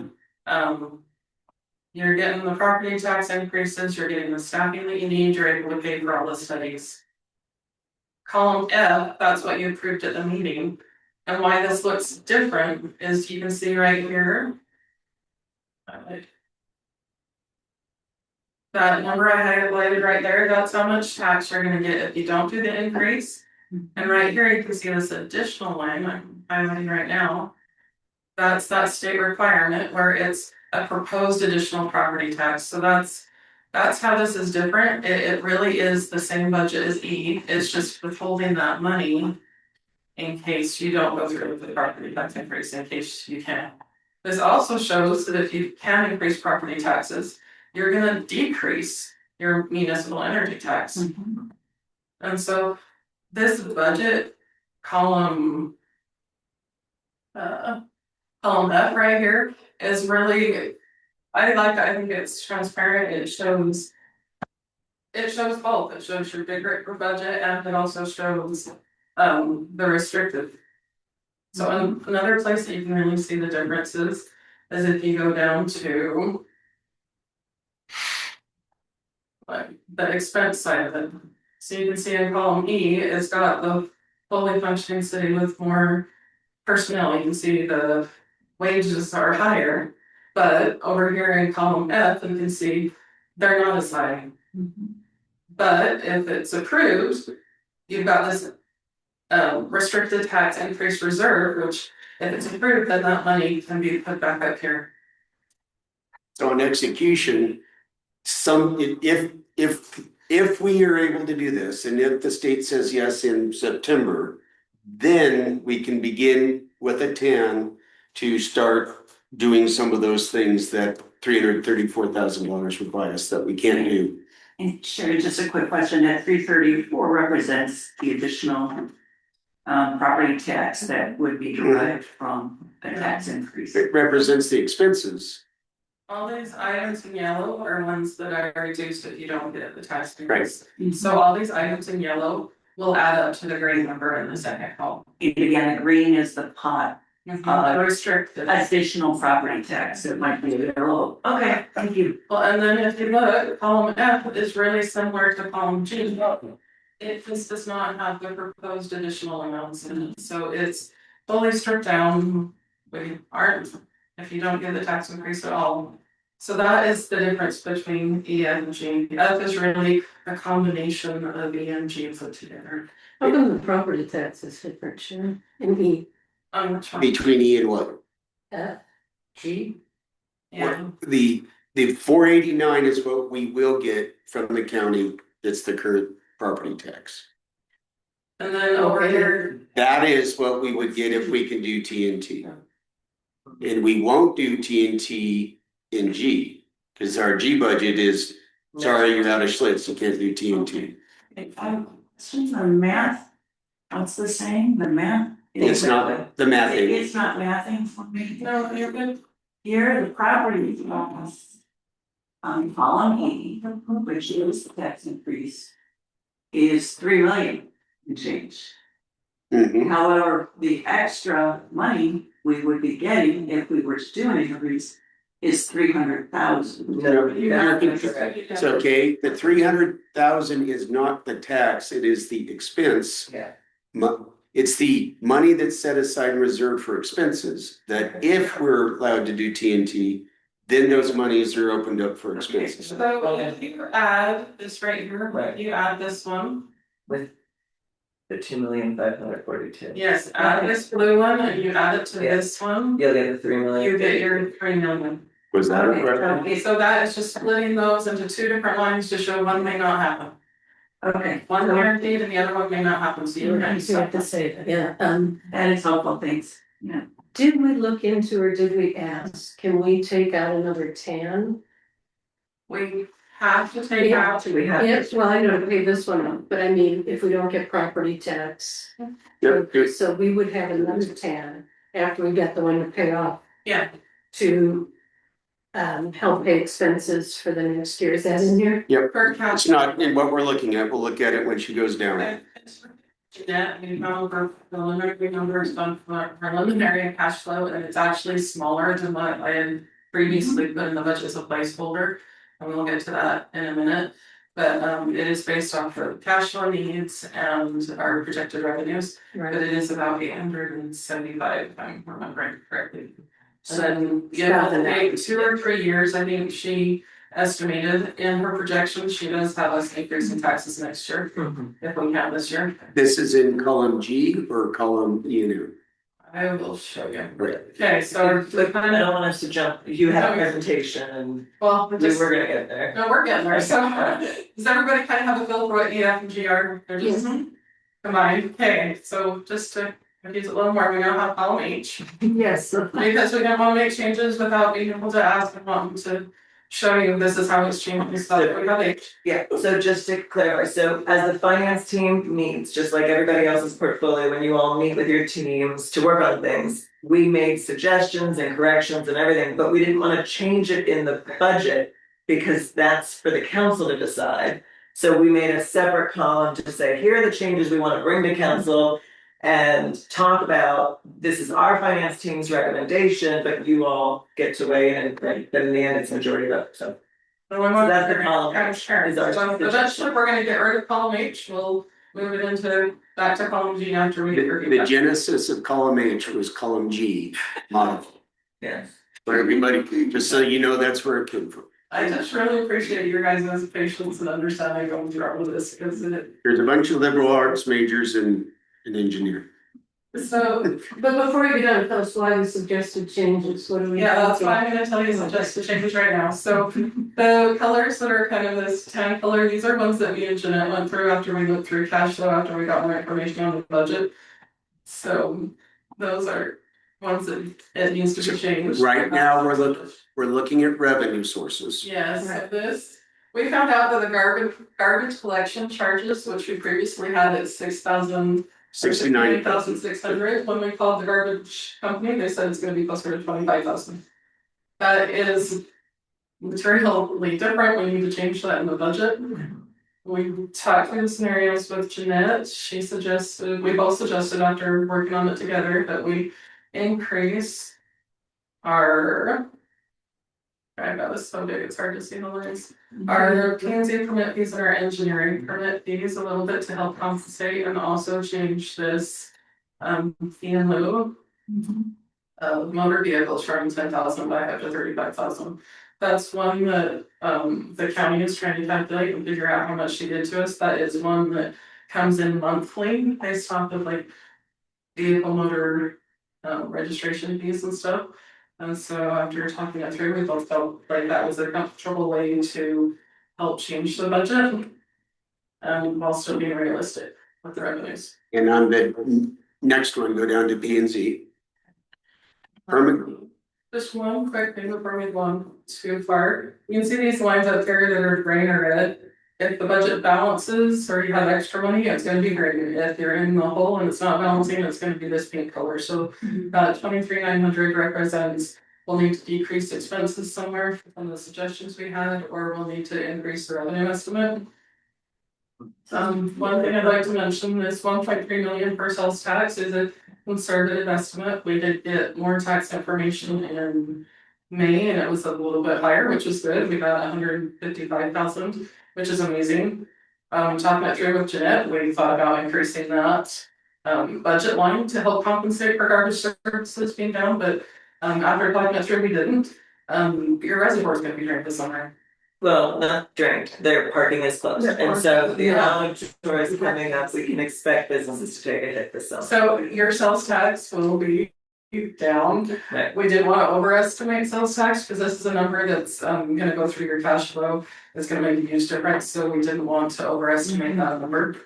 you're getting the property tax increases, you're getting the staffing that you need, you're able to pay for all the studies. Column F, that's what you approved at the meeting, and why this looks different is you can see right here. That number I highlighted right there, that's how much tax you're gonna get if you don't do the increase. And right here, you can see this additional line I'm highlighting right now. That's that state requirement where it's a proposed additional property tax, so that's how this is different. It really is the same budget as E, it's just withholding that money. In case you don't go through with the property tax increase, in case you can. This also shows that if you can increase property taxes, you're gonna decrease your municipal energy tax. And so this budget column. Column F right here is really, I think it's transparent, it shows. It shows both, it shows your big budget and it also shows the restricted. So another place that you can really see the differences is if you go down to. Like the expense side of it, so you can see in column E, it's got the fully functioning city with more personnel, you can see the wages are higher. But over here in column F, you can see they're not as high. But if it's approved, you've got this restricted tax increase reserve, which if it's approved, then that money can be put back up here. So on execution, if we are able to do this, and if the state says yes in September, then we can begin with a 10 to start doing some of those things that $334,000 would buy us that we can't do. And Sherry, just a quick question, that 334 represents the additional property tax that would be derived from a tax increase. It represents the expenses. All these items in yellow are ones that are reduced if you don't get the tax increase. So all these items in yellow will add up to the green number in the second column. Again, the green is the pot, Restricted. additional property tax that might be available. Okay, thank you. Well, and then if you look, column F is really similar to column G. It just does not have the proposed additional amounts in it, so it's fully stripped down. We aren't, if you don't get the tax increase at all. So that is the difference between E and G. F is really a combination of E and G put together. How come the property tax is different, Sharon, in E, Which one? Between E and what? F, G? Yeah, The 489 is what we will get from the county. That's the current property tax. and then over here, That is what we would get if we can do TNT. And we won't do TNT in G, because our G budget is, sorry, you're out of Schlitz, you can't do TNT. See the math, what's the saying, the math? It's not the mathing. It's not mathing for me. no, you're good. Here, the property tax on column E, which is the tax increase, is 3 million and change. Mhm. However, the extra money we would be getting if we were to do an increase is 300,000. No, It's okay, the 300,000 is not the tax, it is the expense. Yeah. It's the money that's set aside and reserved for expenses, that if we're allowed to do TNT, then those monies are opened up for expenses. So if you add this right here, Right. you add this one, With the 2,542,000. yes, add this blue one and you add it to this one, You'll get the 3 million. you get your 3 million. Was that Okay, correct? Okay, so that is just splitting those into two different lines to show one may not happen. Okay, One guaranteed and the other one may not happen, so you You can have to say that, yeah, that is helpful, thanks. Yeah. did we look into or did we ask, can we take out another 10? We have to take Yeah. out. We have. Yes, well, I know to pay this one off, but I mean, if we don't get property tax. Yep, good. So we would have another 10 after we get the one to pay off Yeah, to help pay expenses for the next year, is that in here? per cap. It's not in what we're looking at, we'll look at it when she goes down. Yeah, we found for preliminary numbers on preliminary cash flow, and it's actually smaller than what I had previously put in the budget as a placeholder. And we'll get to that in a minute, but it is based off of cash flow needs and our projected revenues, but it is about 875, if I'm remembering correctly. So, yeah, it'll take 2 or 3 years, I think she estimated in her projections. She does have us increasing taxes next year, if we can this year. This is in column G or column E and M? I will show you. Right. Okay, so But I don't want us to jump, you had a presentation and well, we just, were gonna get there. no, we're getting there, so does everybody kind of have a feel for what EF and GR? They're just combined, okay, so just to confuse it a little more, we now have column H. Yes. Because we don't wanna make changes without being able to ask and wanting to show you this is how it's changed and stuff, we have H. Yeah, so just to clarify, so as the finance team meets, just like everybody else's portfolio, when you all meet with your teams to work on things. We made suggestions and corrections and everything, but we didn't wanna change it in the budget. Because that's for the council to decide. So we made a separate column to say, here are the changes we wanna bring to council. And talk about, this is our finance team's recommendation, but you all get to weigh in, and then in the end, it's majority vote, so. So one more. that's the column H, Sure, is our so eventually we're gonna get rid of column H, we'll move it into, back to column G after we. The genesis of column H was column G modified. Yes. For everybody, just so you know, that's where it came from. I just really appreciate your guys' patience and understanding going through all of this, because There's a bunch of liberal arts majors and an engineer. so, But before you get done, tell us why we suggested changes, what do we? yeah, that's why I'm gonna tell you just the changes right now, so. The colors that are kind of this tan color, these are ones that me and Jeanette went through after we looked through cash flow, after we got more information on the budget. So, those are ones that it needs to be changed. Right now, we're looking at revenue sources. Yes, so this, we found out that the garbage collection charges, which we previously had at 6,000. 69. 600, when we called the garbage company, they said it's gonna be closer to 25,000. That is materially different, we need to change that in the budget. We talked through the scenarios with Jeanette, she suggested, we both suggested after working on it together, that we increase our. I got this so big, it's hard to see the lines. Our P and Z permit fees and our engineering permit fees a little bit to help compensate and also change this. Fee in lieu. Of motor vehicles from 10,000 back up to 35,000. That's one that the county is trying to calculate and figure out how much she did to us. That is one that comes in monthly based off of like. Vehicle motor registration fees and stuff. And so after talking it through, we both felt like that was a comfortable way to help change the budget. While still being realistic with the revenues. And on the next one, go down to P and Z. Permit, Just one quick thing before we go on too far. You can see these lines up there that are green or red. If the budget balances or you have extra money, it's gonna be green. If you're in the hole and it's not balancing, it's gonna be this pink color. So that 23,900 represents we'll need to decrease expenses somewhere from the suggestions we had, or we'll need to increase the revenue estimate. One thing I'd like to mention is 1.3 million for sales tax is a conservative estimate. We did get more tax information in May and it was a little bit higher, which is good. We got 155,000, which is amazing. Talking it through with Jeanette, we thought about increasing that budget line to help compensate for garbage services being down, but after talking it through, we didn't. Your reservoir is gonna be drained this summer. Well, not drained, their parking is closed, and so the amount of tourists coming up, we can expect businesses to take a hit this summer. So your sales tax will be down. Right. We didn't wanna overestimate sales tax, because this is a number that's gonna go through your cash flow. It's gonna make a huge difference, so we didn't want to overestimate that number.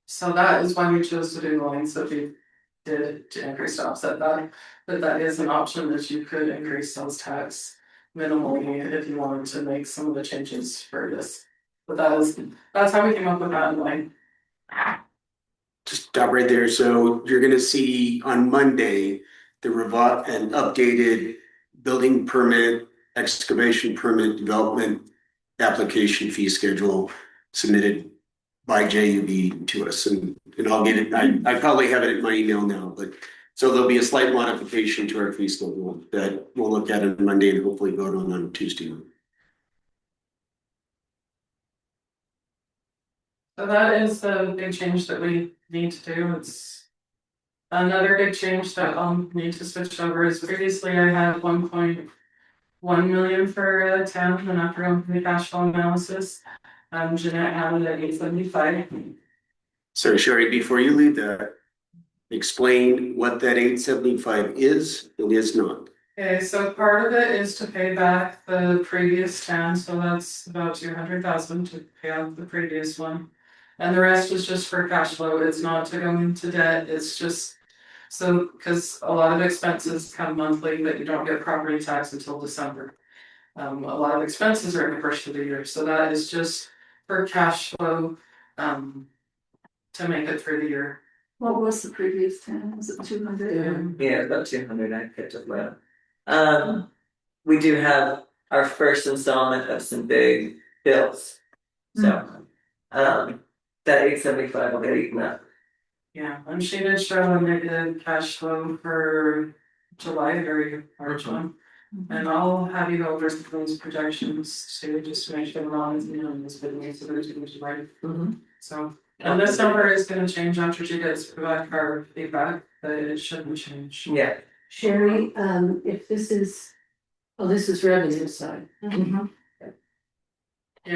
So that is why we chose to do the lines that we did to increase to offset that. But that is an option that you could increase sales tax minimally if you wanted to make some of the changes for this. But that's how we came up with that line. just stop right there. So you're gonna see on Monday, the an updated building permit, excavation permit, development application fee schedule submitted by JUB to us, and I'll get it, I probably have it in my email now, but. So there'll be a slight modification to our fee schedule that we'll look at on Monday and hopefully vote on Tuesday. So that is the big change that we need to do. It's another big change that I'll need to switch over is previously I had 1.3 1 million for town, and after going through the cash flow analysis, Jeanette had it at 875. So Sherry, before you leave that, explain what that 875 is and is not. Okay, so part of it is to pay back the previous town, so that's about 200,000 to pay off the previous one. And the rest is just for cash flow, it's not to go into debt, it's just so, cause a lot of expenses come monthly, but you don't get property tax until December. A lot of expenses are in the first of the year, so that is just for cash flow, to make it through the year. What was the previous ten? Was it 200? Yeah, about 200, I picked up that. We do have our first installment of some big bills. So, that 875 will get eaten up. Yeah, and she did show a negative cash flow for July, a very large one. And I'll have you go over those projections too, just to make sure we're on, this business, so there's going to be right. So, and this number is gonna change after she gets back our feedback, but it shouldn't change. Yeah. Sherry, if this is, this is revenue side. Yeah,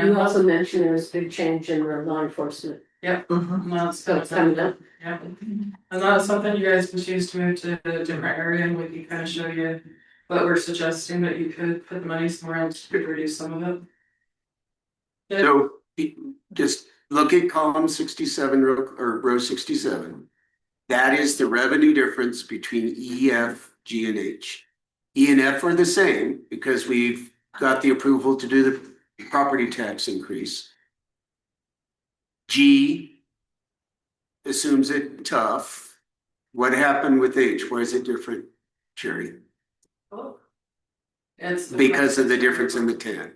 You also mentioned there was a big change in the law enforcement, Mm-hmm. and that's so it's coming up. Yeah, and that's something you guys can choose to move to a different area, and we can kind of show you what we're suggesting, that you could put the money somewhere else to reduce some of it. So just look at column 67 or row 67. That is the revenue difference between E, F, G, and H. E and F are the same because we've got the approval to do the property tax increase. G assumes it tough. What happened with H? Why is it different, Sherry? It's Because of the difference in the 10.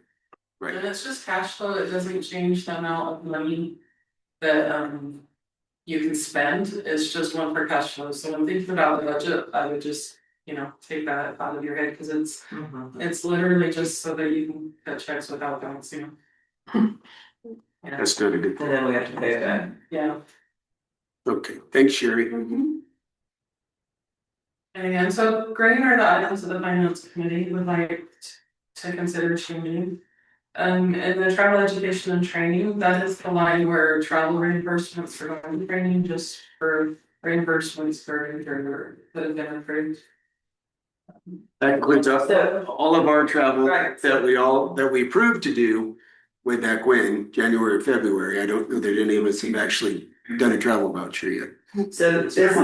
Right. And it's just cash flow, it doesn't change the amount of money that you can spend, it's just one for cash flow, so when thinking about the budget, I would just, take that out of your head, cause it's literally just so that you can cut checks without bouncing. That's not a good And thing. then we have to pay it back. Yeah, Okay, thanks, Sherry. and again, so grading are the items that the finance committee would like to consider changing. In the travel education and training, that is the line where travel reimbursements for going to training, just for reimbursements for that have been approved. That includes all of our travel Right. that we approved to do way back when, January or February. I don't know that any of us have actually done a travel voucher yet. So this is,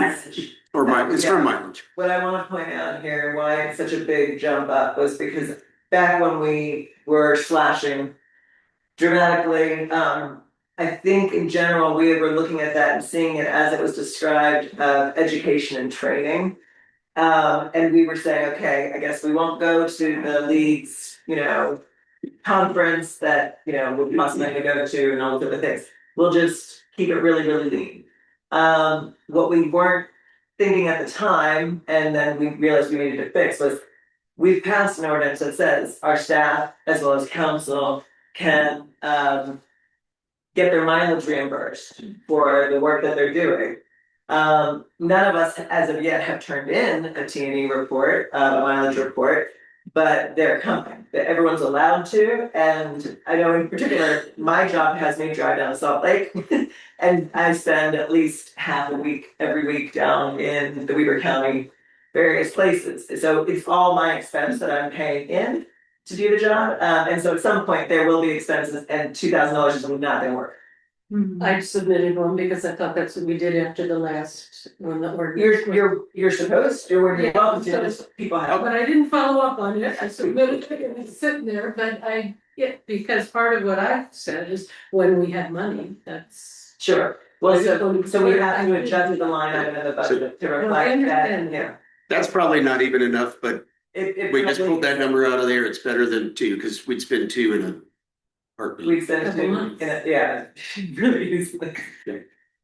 Or it's for mileage. what I wanna point out here, why it's such a big jump up was because back when we were slashing dramatically, I think in general, we were looking at that and seeing it as it was described, education and training. And we were saying, okay, I guess we won't go to the league's, conference that, would cost money to go to and all the other things. We'll just keep it really, really lean. What we weren't thinking at the time, and then we realized we needed to fix, was we've passed an ordinance that says our staff as well as council can get their mileage reimbursed for the work that they're doing. None of us as of yet have turned in a T&E report, a mileage report, but they're coming. Everyone's allowed to, and I know in particular, my job has me drive down to Salt Lake. And I spend at least half a week every week down in the Weber County various places. So it's all my expense that I'm paying in to do the job. And so at some point there will be expenses, and $2,000 is not gonna work. I submitted one because I thought that's what we did after the last one that were. You're supposed to, or you're Yeah, welcome to, so- just people have. But I didn't follow up on it, I submitted it and it's sitting there, but because part of what I said is when we have money, that's. Sure, well, so we have to adjust the line item in the budget to reflect that, understand. That's probably not even enough, but It we just probably- pulled that number out of there. It's better than 2 because we'd spend 2 in a heartbeat. We've sent it to, yeah, really easily.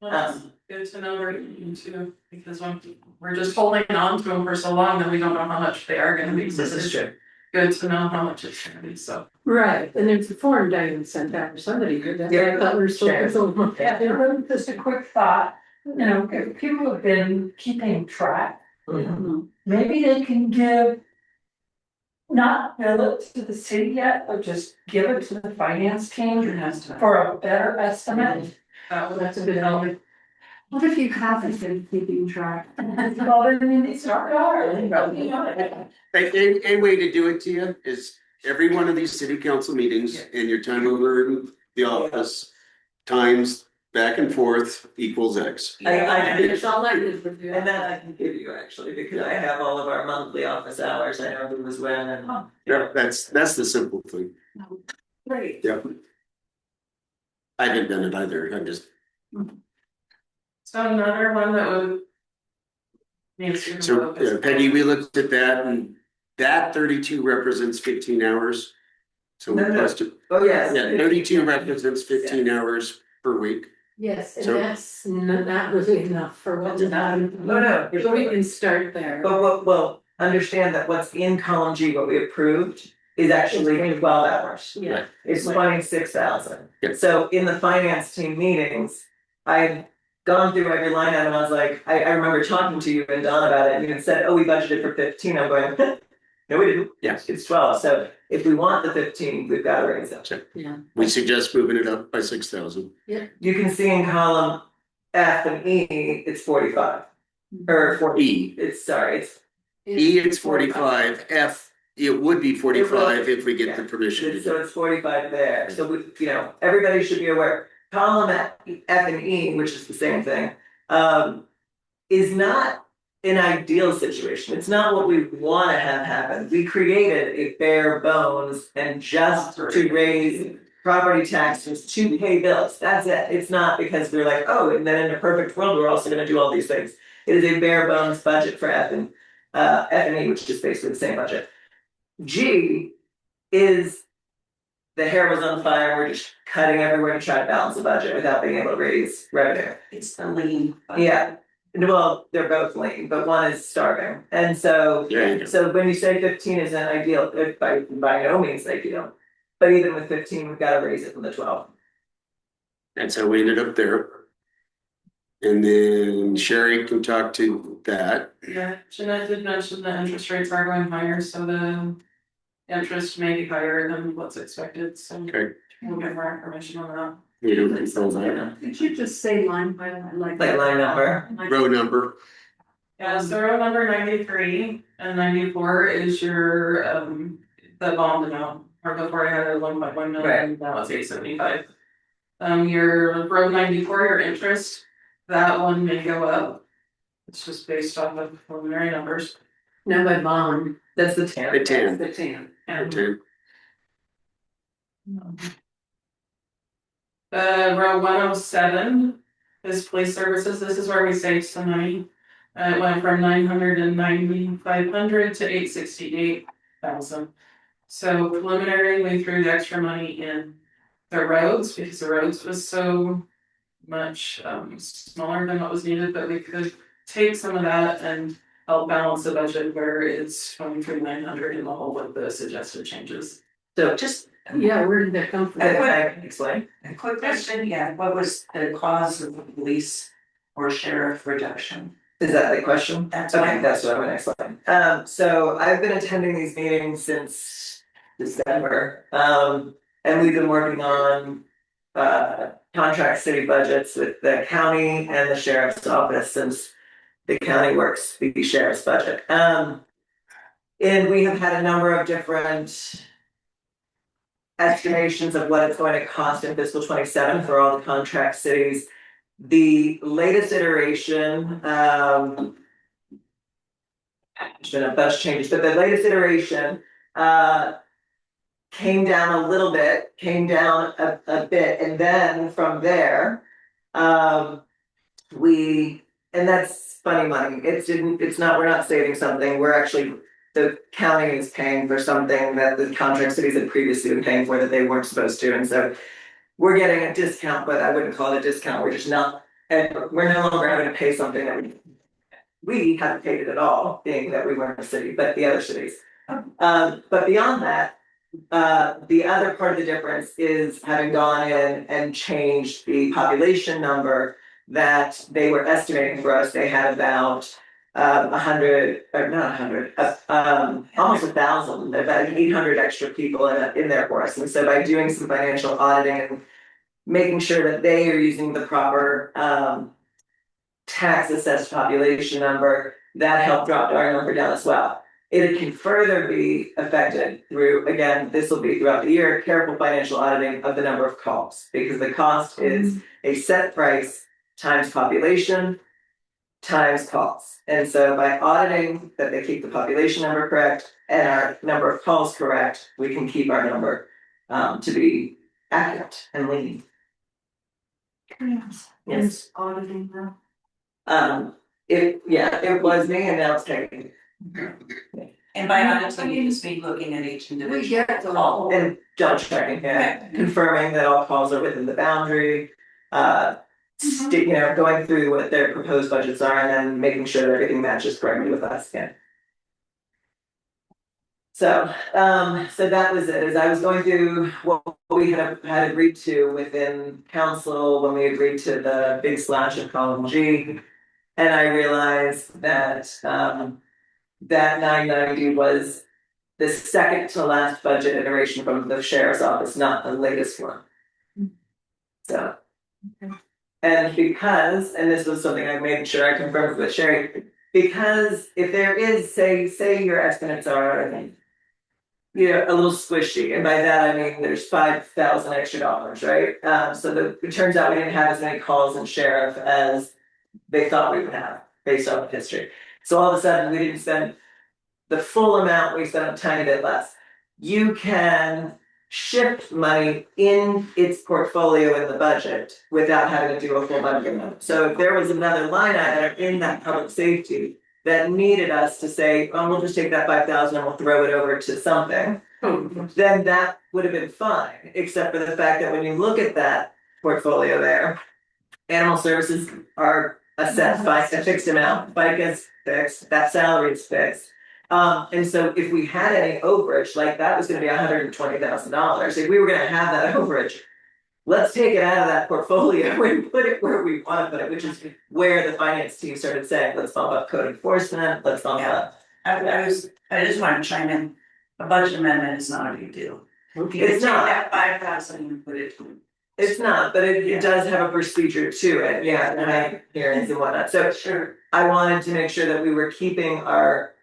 Well, it's good to know we're going to, because when we're just holding on to them for so long that we don't know how much they are gonna be, so This is it's true. good to know how much it's gonna be, so. Right, and there's a form Diane sent out, or somebody did that, I thought we were supposed to. Yeah, just a quick thought, if people have been keeping track, maybe they can give not bill it to the city yet, but just give it to the finance team for a better estimate? That's a good idea. What if you haven't been keeping track? Well, then you need to start. A way to do it to you is every one of these city council meetings and your time over in the office times back and forth equals X. It's all I did for you. And that I can give you actually, because I have all of our monthly office hours, I know who was when and. Yeah, that's the simple thing. Great. Yeah. I haven't done it either. I'm just, So another one that would. Needs to be so focused. Peggy, we looked at that and that 32 represents 15 hours. So we No, no. plus two, Oh, yes. yeah, 32 represents 15 hours per week. Yes, and So- that's not really enough for what we're on. No, So we can start there. But well, understand that what's in column G, what we approved, is actually 12 hours. Yeah. It's 26,000. Yeah. So in the finance team meetings, I've gone through every line item, and I was like, I remember talking to you and Don about it, and you had said, oh, we budgeted for 15, I'm going, no, we didn't. Yes. It's 12, so if we want the 15, we've got to raise it. Yeah. We suggest moving it up by 6,000. You can see in column F and E, it's 45. Or 40, E, it's it's 45, F, it would be 45 if we get the permission. to So do it's 45 there, so we, everybody should be aware, column F and E, which is the same thing. Is not an ideal situation, it's not what we wanna have happen, we created a bare bones and just to raise property taxes to pay bills, that's it, it's not because we're like, oh, and then in a perfect world, we're also gonna do all these things. It is a bare bones budget for F and E, which is basically the same budget. G is the hair was on fire, we're just cutting everywhere to try to balance the budget without being able to raise revenue. It's the lean. Yeah, well, they're both lean, but one is starving, and so. it. There you go. So when you say 15 is an ideal, by no means ideal, but even with 15, we've got to raise it from the 12. That's how we ended up there. And then Sherry can talk to that. Yeah, Jeanette did mention the interest rates are going higher, so the interest may be higher than what's expected, so. Okay. We'll get more information on that. We don't control that. Could you just say line by line, like? Like line number. Row number, Yeah, so row number 93 and 94 is your the bond amount, or before I had a 1.1 million, Right. now it's 875. Your row 94, your interest, that one may go up. It's just based off of preliminary numbers. Now by bond. That's the 10. the 10. The 10. And Okay. row 107 is police services, this is where we saved some money. It went from 995 to 868,000. So preliminary, we threw the extra money in the roads, because the roads was so much smaller than what was needed, but we could take some of that and help balance the budget where it's 23,900 in the hole with the suggested changes. So just, Yeah, where did that come from? I can explain. A quick question, yeah, what was the cause of the police or sheriff reduction? Is that the question? That's Okay, fine. that's what I'm gonna explain. So I've been attending these meetings since December. And we've been working on contract city budgets with the county and the sheriff's office since the county works the sheriff's budget. And we have had a number of different estimations of what it's going to cost in fiscal 27 for all the contract cities. The latest iteration, there's been a bunch of changes, but the latest iteration, came down a little bit, came down a bit, and then from there, and that's funny money, it's not, we're not saving something, we're actually, the county is paying for something that the contract cities had previously been paying for that they weren't supposed to, and so we're getting a discount, but I wouldn't call it a discount, we're just not, and we're no longer having to pay something that we haven't paid it at all, being that we weren't a city, but the other cities. But beyond that, the other part of the difference is having gone in and changed the population number that they were estimating for us, they had about 100, or not 100, almost 1,000, about 800 extra people in there for us. And so by doing some financial auditing and making sure that they are using the proper tax assessed population number, that helped drop our number down as well. It can further be affected through, again, this will be throughout the year, careful financial auditing of the number of calls, because the cost is a set price times population times calls. And so by auditing that they keep the population number correct and our number of calls correct, we can keep our number to be accurate and lean. Yes. Auditing now. It was me and now it's taken. And by auditing, you just be looking at each individual. We get the call. And double checking, confirming that all calls are within the boundary. Going through what their proposed budgets are and then making sure that everything matches correctly with us again. So that was it, as I was going through what we had agreed to within council when we agreed to the big slash of column G. And I realized that that 990 was the second to last budget iteration from the sheriff's office, not the latest one. So. Okay. And because, and this was something I made sure I confirmed with Sherry, because if there is, say your estimates are, a little squishy, and by that I mean there's $5,000 extra, right? So it turns out we didn't have as many calls in sheriff as they thought we would have, based on history. So all of a sudden, we didn't spend the full amount, we spent a tiny bit less. You can shift money in its portfolio in the budget without having to do a full budget amendment. So if there was another line item in that public safety that needed us to say, oh, we'll just take that 5,000 and we'll throw it over to something, then that would have been fine, except for the fact that when you look at that portfolio there, animal services are assessed by a fixed amount, FICA's fixed, that salary is fixed. And so if we had any overage, like that was gonna be $120,000, if we were gonna have that overage, let's take it out of that portfolio and put it where we wanna put it, which is where the finance team started saying, let's bump up code enforcement, let's bump up. I just want to chime in, a budget amendment is not a big deal. It's not. Take that 5,000 and put it. It's not, but it does have a procedure to it, and I have hearings and whatnot, so Sure. I wanted to make sure that we were keeping our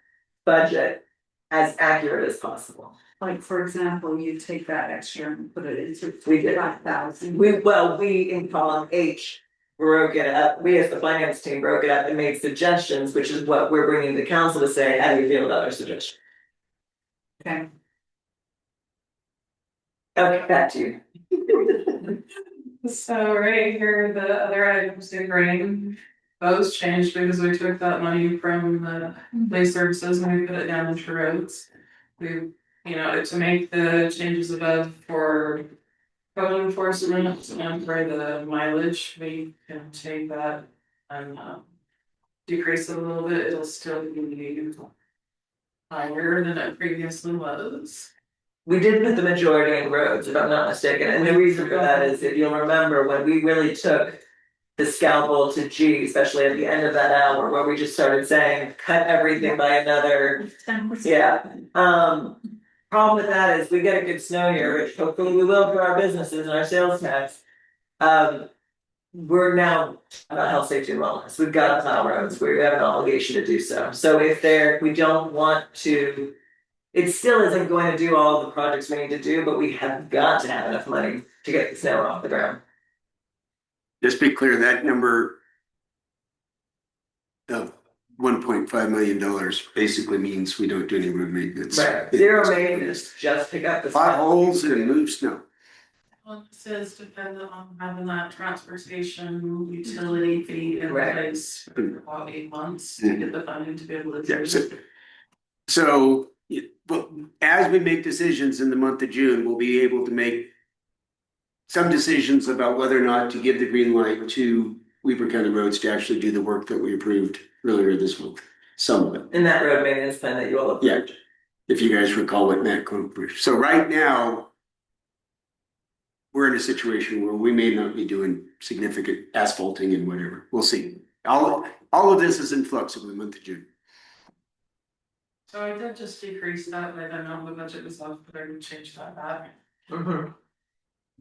budget as accurate as possible. Like, for example, you take that extra and put it into We did. 5,000. We in column H broke it up, we as the finance team broke it up and made suggestions, which is what we're bringing to council to say, how do you feel about our suggestion? Okay. Okay, back to you. So right here, the other items in green, those changed because we took that money from the police services and we put it down into roads. We, to make the changes above for code enforcement and for the mileage, we can take that and decrease it a little bit. It'll still be higher than it previously was. We did put the majority in roads, if I'm not mistaken, and the reason for that is if you'll remember when we really took the scalpel to G, especially at the end of that hour, where we just started saying, cut everything by another. 10%. Yeah, problem with that is we get a good snow year, which hopefully we will for our businesses and our sales tax. We're now about health, safety and wellness, we've got to plow roads, we have an obligation to do so. So if we don't want to. It still isn't going to do all the projects we need to do, but we have got to have enough money to get the snow off the ground. Just be clear, that number of $1.5 million basically means we don't do any road maintenance. Right, zero maintenance, just pick up the. Potholes and move snow. Well, it says dependent on having that transportation utility fee in Right. place for about 8 months to get the funding to be able to do Yeah, it. so, but as we make decisions in the month of June, we'll be able to make some decisions about whether or not to give the green light to Weber County Roads to actually do the work that we approved earlier this month. Some of it, In that road maintenance plan that you all approved. if you guys recall what Matt approved. So right now, we're in a situation where we may not be doing significant asphalting and whatever. We'll see. All of this is in flux in the month of June. So I did just decrease that, but I don't know the budget was off, but I can change that back. Mhm.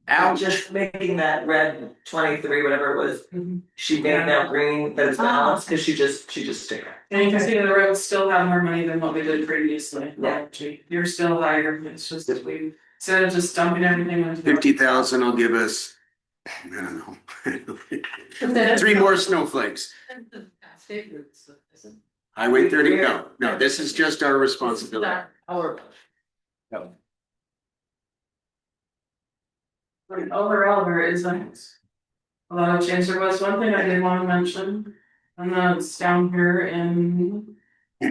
I'm just making that red 23, whatever it was, she made now green, that is balanced, cause she just took it. And you can see the roads still have more money than what we did previously. Yeah. You're still higher, it's just that we, instead of just dumping everything into. 50,000 will give us, I don't know, But that- 3 more snowflakes. State routes, isn't Highway 30, no, this is just our it? responsibility. Not our. But overall, there is a lot of change. There was one thing I did want to mention, and that's down here in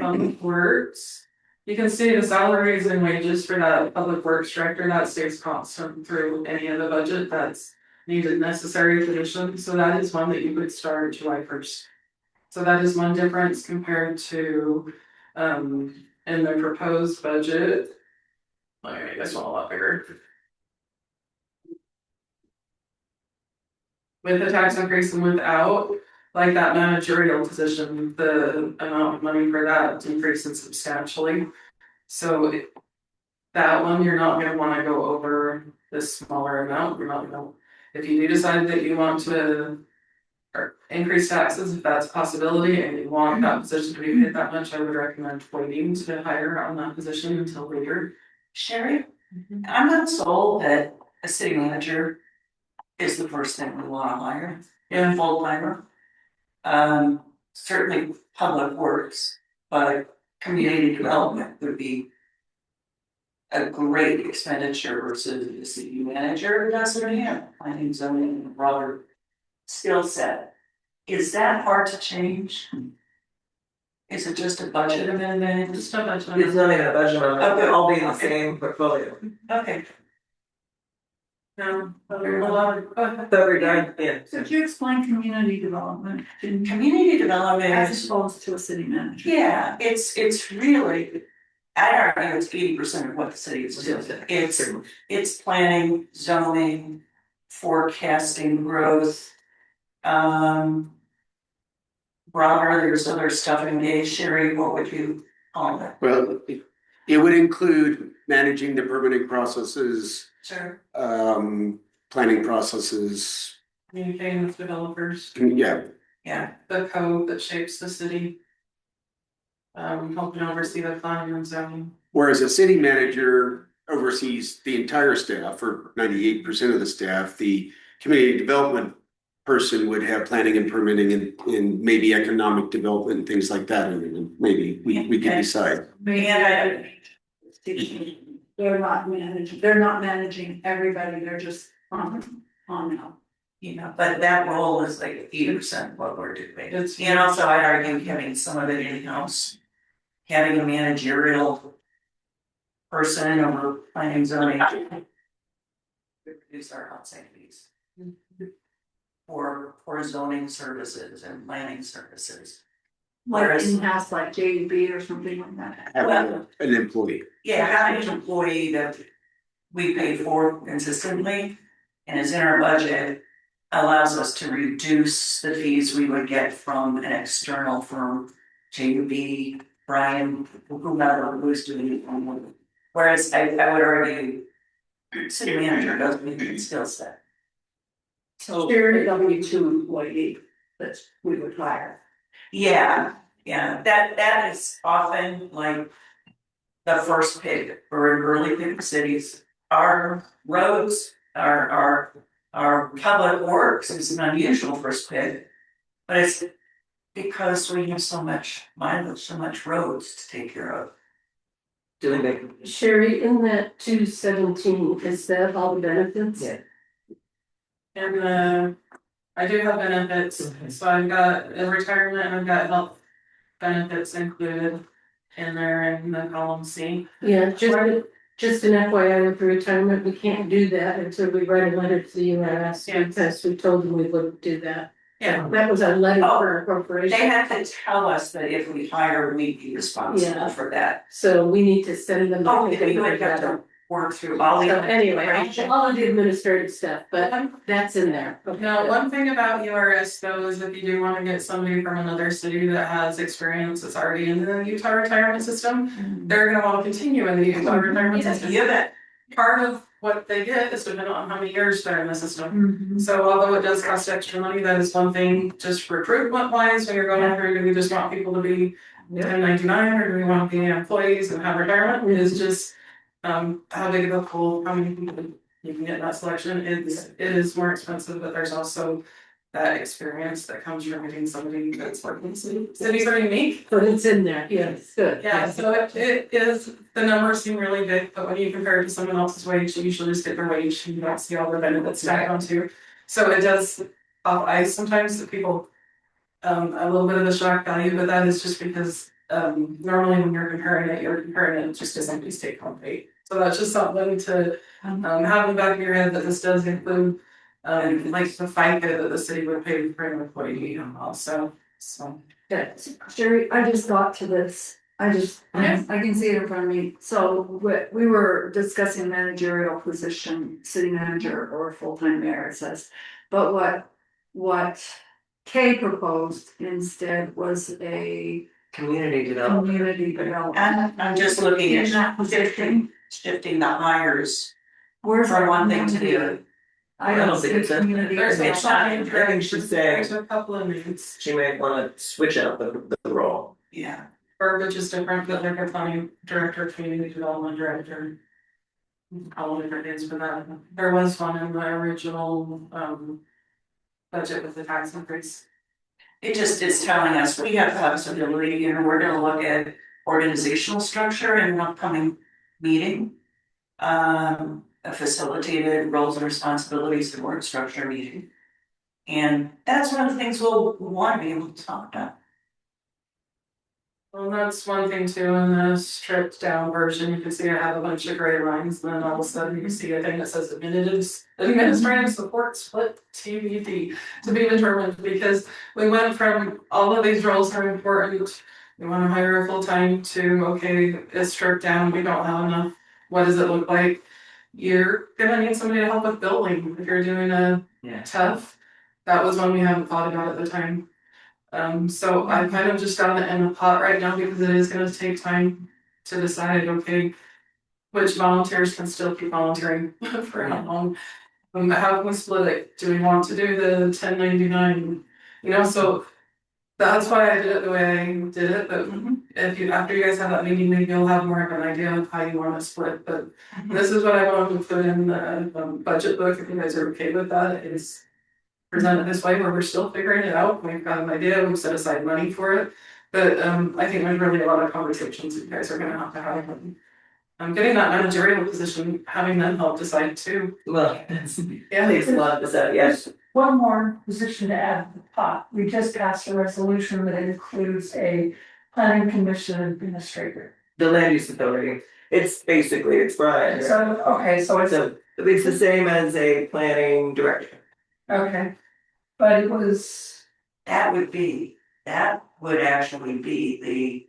Public Works. You can see the salaries and wages for that Public Works Director, that stays constant through any of the budget that's needed necessary position, so that is one that you could start July 1st. So that is one difference compared to in the proposed budget. Let me make this one a lot bigger. With the tax increase and without, like that managerial position, the amount of money for that decreases substantially. So that one, you're not gonna wanna go over this smaller amount, you're not gonna, if you do decide that you want to or increase taxes, if that's a possibility, and you want that position to be paid that much, I would recommend waiting to hire on that position until later. Sherry, I'm not sold that a city manager is the first thing we wanna hire, Yeah. full timer. Certainly public works, but community development would be a great expenditure versus the city manager who doesn't have planning, zoning, and broader skill set. Is that hard to change? Is it just a budget amendment? Just a bunch of. It's not even a budget amendment, Okay. they'll all be in the same portfolio. Okay. No, but there's a lot of, But regard, yeah. So could you explain community development in- Community development as is, opposed to a city manager? yeah, it's really, I'd argue it's 80% of what the city is doing. It's planning, zoning, forecasting growth. Broader, there's other stuff engaged. Sherry, what would you call it? Well, it would include managing the permitting processes, Sure. planning processes, communicating with developers, yeah. Yeah, the code that shapes the city. Helping oversee the planning and zoning. Whereas a city manager oversees the entire staff or 98% of the staff, the community development person would have planning and permitting and maybe economic development and things like that. And maybe we can decide. and They're not managing everybody, they're just on now. but that role is like 80% of what we're doing. It's- And also I'd argue having some of it in-house, having a managerial person over planning zoning. We reduce our outside fees. For zoning services and planning services. Like Whereas- in-house, like JUB or something like that. Have an employee. Yeah, having an employee that we pay for consistently and is in our budget allows us to reduce the fees we would get from an external firm, JUB, Brian, whomever who's doing it. Whereas I would argue city manager doesn't need the skill set. So they're a W-2 employee that we would hire. Yeah, that is often like the first pick for really big cities. Our roads, our public works is an unusual first pick. But it's because we have so much mileage, so much roads to take care of. Do they make? Sherry, in that 217, is that all the benefits? Yeah. And I do have benefits, so I've got a retirement, I've got health benefits included in there in the column C. Yeah, just an FYI with the retirement, we can't do that until we write a letter to the URS, Yeah. because we told them we wouldn't do that. Yeah, That was a letter Oh, for appropriation. They have to tell us that if we hire, we'd be responsible Yeah. for that. So we need to send them. Oh, they we can would write have that to up. work through all the. So anyway, all of the administrative stuff, but that's in there. Okay, Now, good. one thing about URS though is if you do wanna get somebody from another city that has experience that's already in the Utah retirement system, they're gonna wanna continue in the Utah retirement system. You bet. Part of what they get is dependent on how many years they're in the system. So although it does cost extra money, that is one thing, just recruitment wise, when you're going through, do we just want people to be 1099 or do we want to be employees and have retirement? It is just how big of a pool, how many people you can get in that selection. It is more expensive, but there's also that experience that comes from getting somebody that's working in the city. Cities are unique. But it's in there, yes, good. Yeah, so it is, the numbers seem really big, but when you compare it to someone else's wage, you usually just get their wage, and you don't see all their benefits stacked onto. So it does off ice sometimes to people, a little bit of a shock value, but that is just because, normally when you're comparing it just as somebody's take home pay. So that's just something to, have in the back of your head that this does include, like the FICA that the city would pay for an employee also, so. Good. Sherry, I just got to this. I can see it in front of me. So we were discussing managerial position, city manager or full-time mayor, it says. But what Kay proposed instead was a Community development. community development. And I'm just looking In that at position, shifting the hires where's from our one thing to the community? other. I don't see it's a- community. There's It's a not- change, I think she's saying- there's a couple of needs. She may wanna switch out the role. Yeah. Verbiage is different, but like a planning director, community development director. All different names for that. There was one in the original budget with the tax increase. It just is telling us we have flexibility and we're gonna look at organizational structure in an upcoming meeting. A facilitated roles and responsibilities and work structure meeting. And that's one of the things we'll want to be able to talk about. Well, that's one thing too, in the stripped down version, you can see I have a bunch of gray lines, and then all of a sudden you see a thing that says administrative support split TBD to be determined, because we went from all of these roles are important. We wanna hire a full-time to, okay, it's stripped down, we don't have enough, what does it look like? You're gonna need somebody to help with building, if you're doing a Yeah. tough, that was one we hadn't thought about at the time. So I kind of just got it in a pot right now because it is gonna take time to decide, okay. Which volunteers can still keep volunteering for how long? How can we split it? Do we want to do the 1099? You know, so that's why I did it the way I did it, but if you, after you guys have that meeting, maybe you'll have more of an idea of how you wanna split, but. This is what I wanted to put in the budget book, if you guys are okay with that, is. Presented this way where we're still figuring it out, we've got an idea, we've set aside money for it, but I think there's really a lot of conversations you guys are gonna have to have. I'm getting that managerial position, having them help decide too. Well, that's, Yeah, takes a lot of that, yes. One more position to add to the pot. We just passed a resolution that includes a planning commission administrator. The land use authority, it's basically, it's Brian. So, okay, so it's, So it's the same as a planning director. okay. But it was, That would actually be the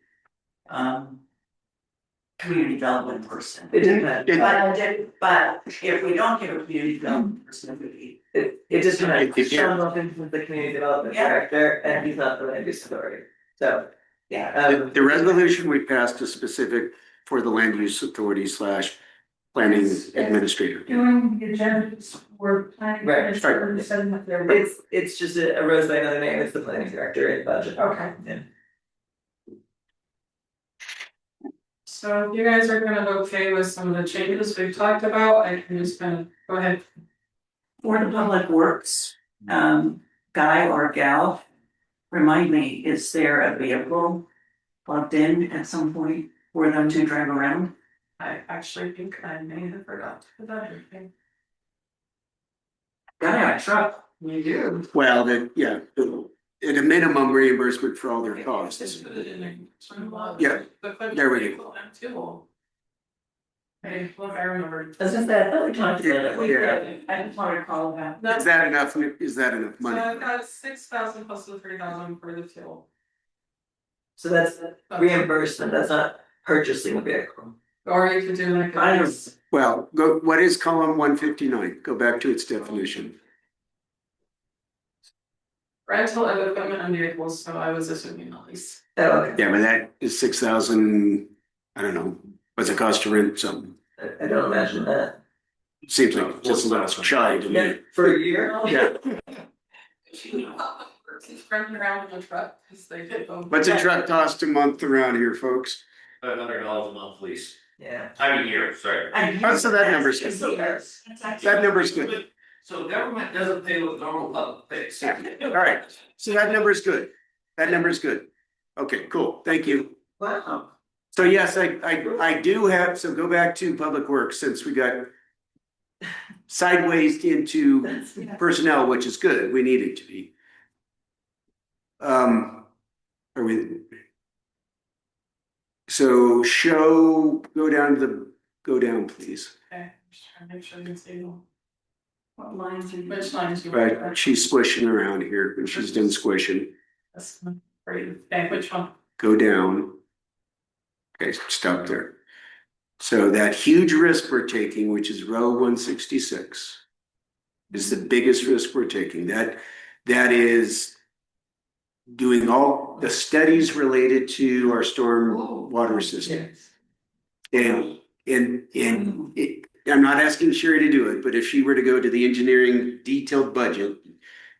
community development person. It depends. But if we don't get a community development person, it would be. It just depends. If you're- Sean Wilkins is the community development Yeah. director and he's not the land use authority. So, yeah, The resolution we passed is specific for the land use authority slash planning administrator. doing the agendas for planning Right. commission and setting up their. it's just a rose by another name, it's the planning director in budget. Okay. Yeah. so if you guys are kind of okay with some of the changes we've talked about, I can just kind of, go ahead. For the public works, guy or gal, remind me, is there a vehicle plugged in at some point for them to drive around? I actually think I may have forgot to put that in. Gotta have a truck. You do. Well, at a minimum reimbursement for all their costs. Just put it in there. Yeah, there we go. Hey, look, I remember. That's just that, I thought we talked about it. Yeah. I just want to call that. Is that enough So money? I've got 6,000 plus the 3,000 for the fuel. So that's reimbursement, that's not purchasing a vehicle. Or you could do like I a don't- Well, go, what is column 159? Go back to its definition. rental of equipment and vehicles, so I was assuming a lease. Oh, okay. Yeah, but that is 6,000, I don't know, what's it cost to rent something? I don't imagine that. Seems like just a little shy to Yeah, me. for a year? Yeah, Running around in a truck, because they did go. what's a truck cost a month around here, folks? $500 a month lease. Yeah. I mean, year, sorry. Oh, so that number's good. That number's good. So government doesn't pay what normal public pays. All right, so that number's good. That number's good. Okay, cool, thank you. Wow. So yes, I do have, so go back to Public Works, since we got sideways into That's- personnel, which is good, we need it to be. Are we? So go down, please. Okay, just trying to make sure you can see them. What lines are you? Which lines you Right, want? she's squishing around here, and she's done squishing. That's great. Okay, which one? Go down. Okay, stop there. So that huge risk we're taking, which is row 166, is the biggest risk we're taking. That is doing all the studies related to our storm water system. And I'm not asking Sherry to do it, but if she were to go to the engineering detailed budget,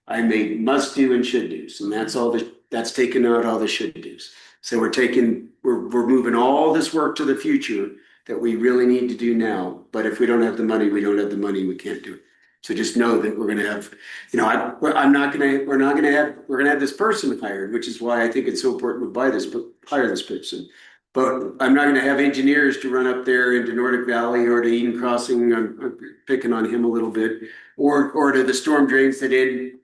I made must do and should do's, and that's taking out all the should do's. So we're moving all this work to the future that we really need to do now, but if we don't have the money, we don't have the money, we can't do it. So just know that we're gonna have, we're gonna have this person hired, which is why I think it's so important to hire this person. But I'm not gonna have engineers to run up there into Nordic Valley or to Eden Crossing, I'm picking on him a little bit, or to the storm drains that end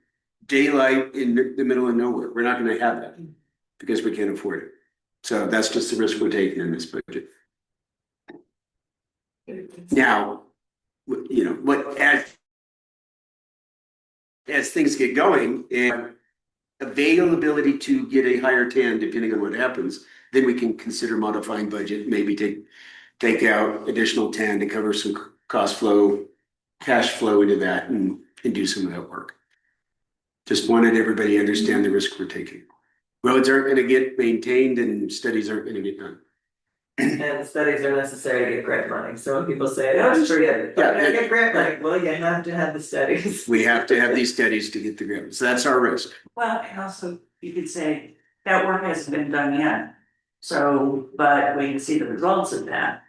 daylight in the middle of nowhere. We're not gonna have that because we can't afford it. So that's just the risk we're taking in this budget. Now, as things get going and availability to get a higher TAN, depending on what happens, then we can consider modifying budget, maybe take out additional TAN to cover some cash flow into that and do some of that work. Just wanted everybody to understand the risk we're taking. Roads aren't gonna get maintained and studies aren't gonna get done. And studies are necessary to get grant money, so when people say, oh, forget it, Yeah. I'm gonna get grant money, well, you have to have the studies. We have to have these studies to get the grant, so that's our risk. Well, and also you could say that work hasn't been done yet. So, but we can see the results of that.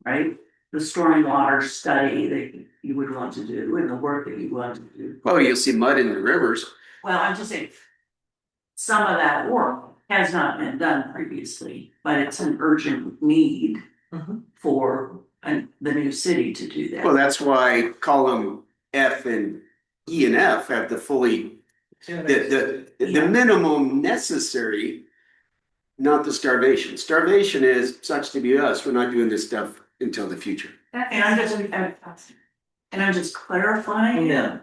Right? The stormwater study that you would want to do and the work that you want to do. Oh, you'll see mud in the rivers. Well, I'm just saying. Some of that work has not been done previously, but it's an urgent need Mhm. for the new city to do that. Well, that's why column F and E and F have the fully, the minimum necessary, not the starvation. Starvation is such to be us, we're not doing this stuff until the future. And I'm just clarifying. No,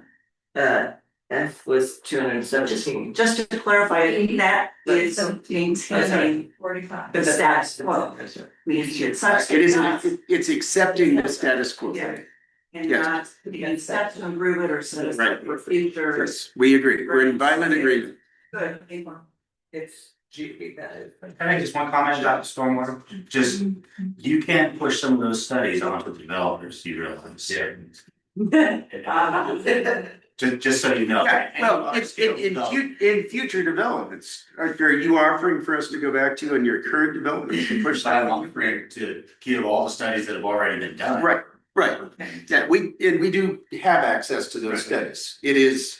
F was 217. Just to clarify, that is maintaining 45. the status quo. It's such. It isn't, it's accepting the status quo. Yeah. And Yes. not the steps to improve it or set us up for future. Yes, we agree. We're in violent agreement. Good. It's G, that is. Can I make just one comment about stormwater? Just, you can't push some of those studies onto the developers, you realize. Just so you know. Yeah, well, in future developments, are you offering for us to go back to in your current development to push that I'm along? offering to give all the studies that have already been done. Right, yeah, we do have access to those studies. It is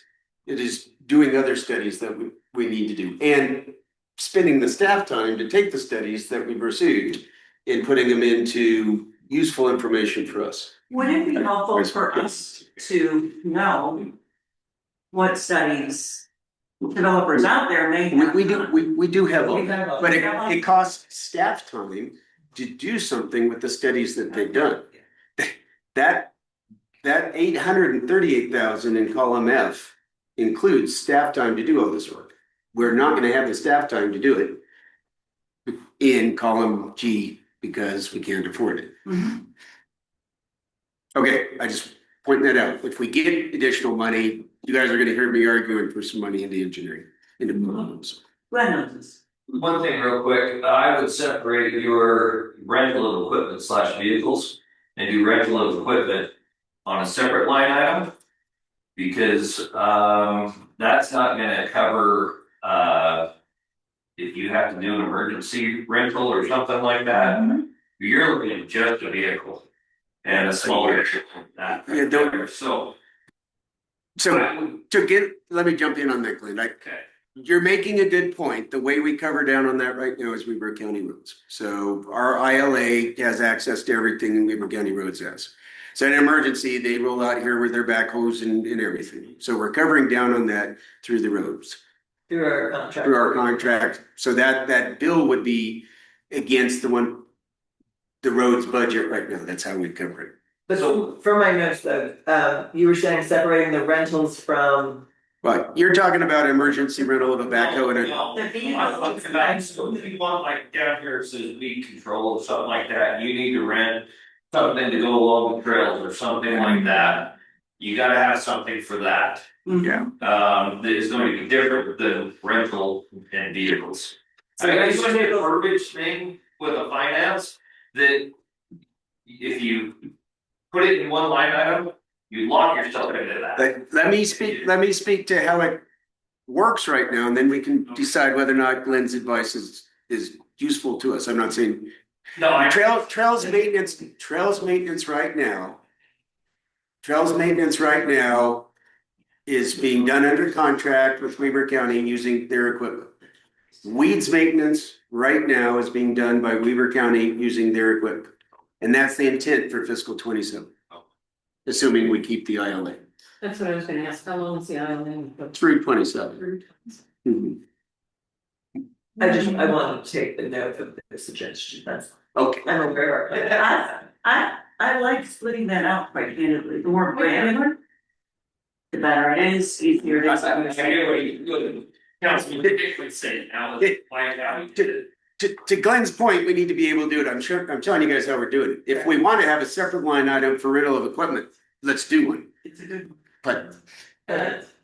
doing other studies that we need to do and spending the staff time to take the studies that we pursued and putting them into useful information for us. Would it be helpful for us to know what studies developers out there may have? We do have all that, But but it costs staff time to do something with the studies that they've done. That 838,000 in column F includes staff time to do all this work. We're not gonna have the staff time to do it in column G because we can't afford it. Okay, I just pointing that out. If we get additional money, you guys are gonna hear me arguing for some money into engineering, into programs. Glenn knows this. One thing real quick, I would separate your rental of equipment slash vehicles and do rental of equipment on a separate line item. Because that's not gonna cover if you have to do an emergency rental or something like that. You're looking at just a vehicle and a smaller vehicle. Yeah, don't- So. So let me jump in on that, Glenn. Okay. You're making a good point. The way we cover down on that right now is Weber County roads. So our ILA has access to everything Weber County roads has. So in an emergency, they roll out here with their backhoes and everything. So we're covering down on that through the roads, Through our contract. through our contract. So that bill would be against the roads budget right now. That's how we cover it. But for my notes though, you were saying separating the rentals from, But you're talking about emergency rental of a backhoe and a. If you want like down here, it says weed control or something like that, you need to rent something to go along the trails or something like that. You gotta have something for that. Yeah. That is going to be different than rental and vehicles. I mean, I just want to make a verbiage thing with a finance that if you put it in one line item, you lock yourself into that. Let me speak to how it works right now, and then we can decide whether or not Glenn's advice is useful to us. I'm not saying. No, I. Trails maintenance right now. Trails maintenance right now is being done under contract with Weber County using their equipment. Weeds maintenance right now is being done by Weber County using their equipment. And that's the intent for fiscal 27. Assuming we keep the ILA That's what I was gonna ask, how long is the island? through 27. Mhm. I wanted to take the note of the suggestion, that's, Okay, I'm aware of it. I like splitting that out quite candidly, the more granular. The better it is, easier it is. Councilman Dick say now, like how we did it. to Glenn's point, we need to be able to do it. I'm telling you guys how we're doing it. If we want to have a separate line item for rental of equipment, let's do one. It's a good. But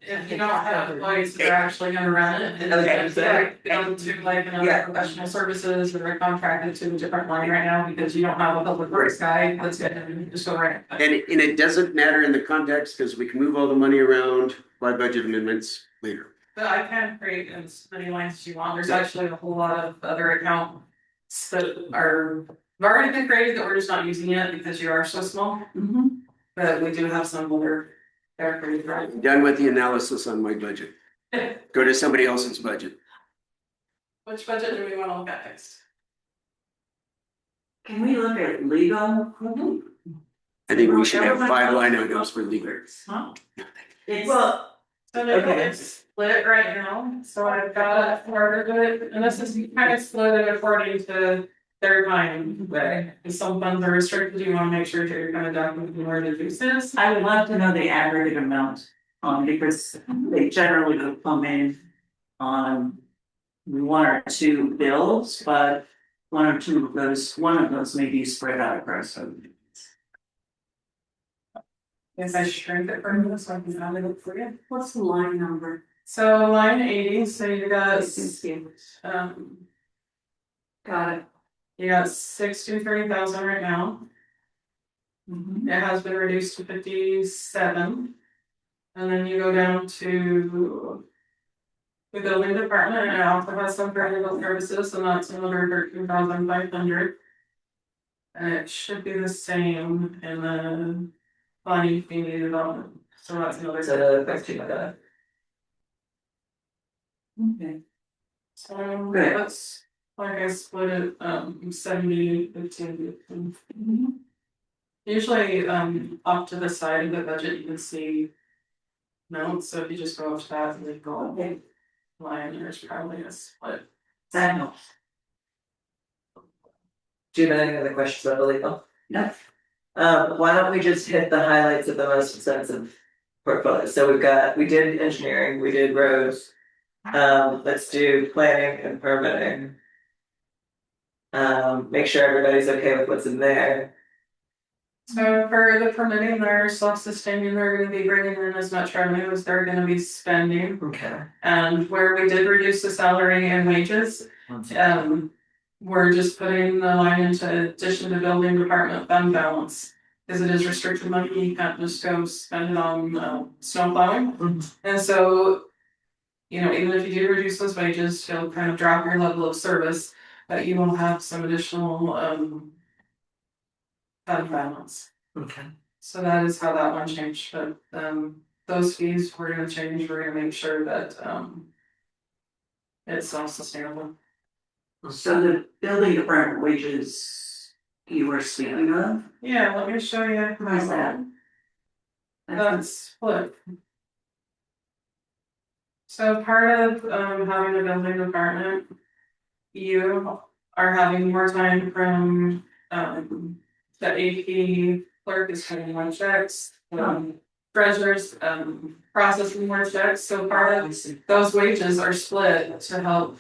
If you don't have employees that are actually gonna run it, and Okay, it's so- going to like another Yeah. professional services, or they're contracted to a different line right now, because you don't have a public works guy, that's gonna just go right. and it doesn't matter in the context because we can move all the money around by budget amendments later. But I can create as many lines as you want, there's actually a whole lot of other accounts that have already been created that we're just not using yet because you are so small, but we do have some other. They're pretty right. I'm done with the analysis on my budget. Go to somebody else's budget. Which budget do we wanna look at next? Can we look at legal? I think we should have 5 line items for legal. It's, Well, So maybe Okay. it's split right now, so I've got part of it, and this is kind of split it according to their time, but if some funds are restricted, you wanna make sure that you're kind of documenting where the use is. I would love to know the aggregate amount, because they generally will come in on one or two bills, but one of those may be spread out across some. Yes, I shrink it for you, so I can have it look for you. What's the line number? So line 80, so you got, Got it. you got 63,000 right now. It has been reduced to 57. And then you go down to the building department, and it also has some for legal services, and that's another 13,500. And it should be the same in the planning community development, so that's another. so the question I got. Okay. So Good. that's, like I split it, 70, 15, 15. Usually, off to the side of the budget, you can see notes, so if you just go off to that and then go, Okay. line, there's probably a split. That helps. Do you have any other questions about the legal? No. Why don't we just hit the highlights of the most expensive portfolios? So we did engineering, we did roads. Let's do planning and permitting. Make sure everybody's okay with what's in there. So for the permitting, they're self-sustaining, they're gonna be bringing in as much revenue as they're gonna be spending. Okay. And where we did reduce the salary and wages, we're just putting the line into addition to building department fund balance. Cause it is restricted money, you can't just go spend it on snow plowing. Mhm. And so, you know, even if you do reduce those wages, you'll kind of drop your level of service, but you will have some additional fund balance. Okay. So that is how that one changed, but those fees we're gonna change, we're gonna make sure that it's self-sustainable. So the building department wages you were speaking of, Yeah, let me show you. how's that? That's split. So part of having a building department, you are having more time from the AP clerk is cutting more checks, treasurers processing more checks, so part of those wages are split to help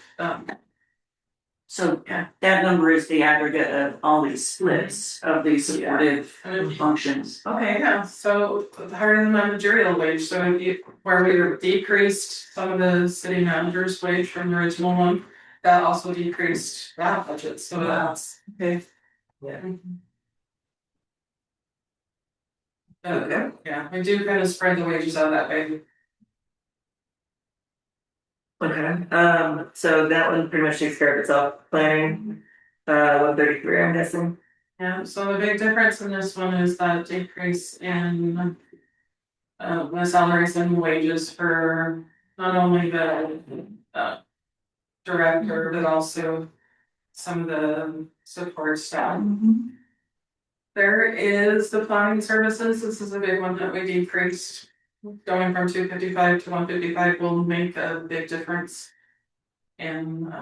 So that number is the aggregate of all these splits of these supportive functions. Okay. yeah, so the part of the managerial wage, so if you, where we decreased some of the city manager's wage from the original one, that also decreased that budget, so that's. Okay. Yeah. Okay. Yeah, we do kind of spread the wages out that way. Okay, so that one pretty much takes care of itself, planning, 133, I'm guessing. Yeah, so the big difference in this one is that decrease in the salaries and wages for not only the director, but also some of the support staff. There is the planning services, this is a big one that we decreased. Going from 255 to 155 will make a big difference in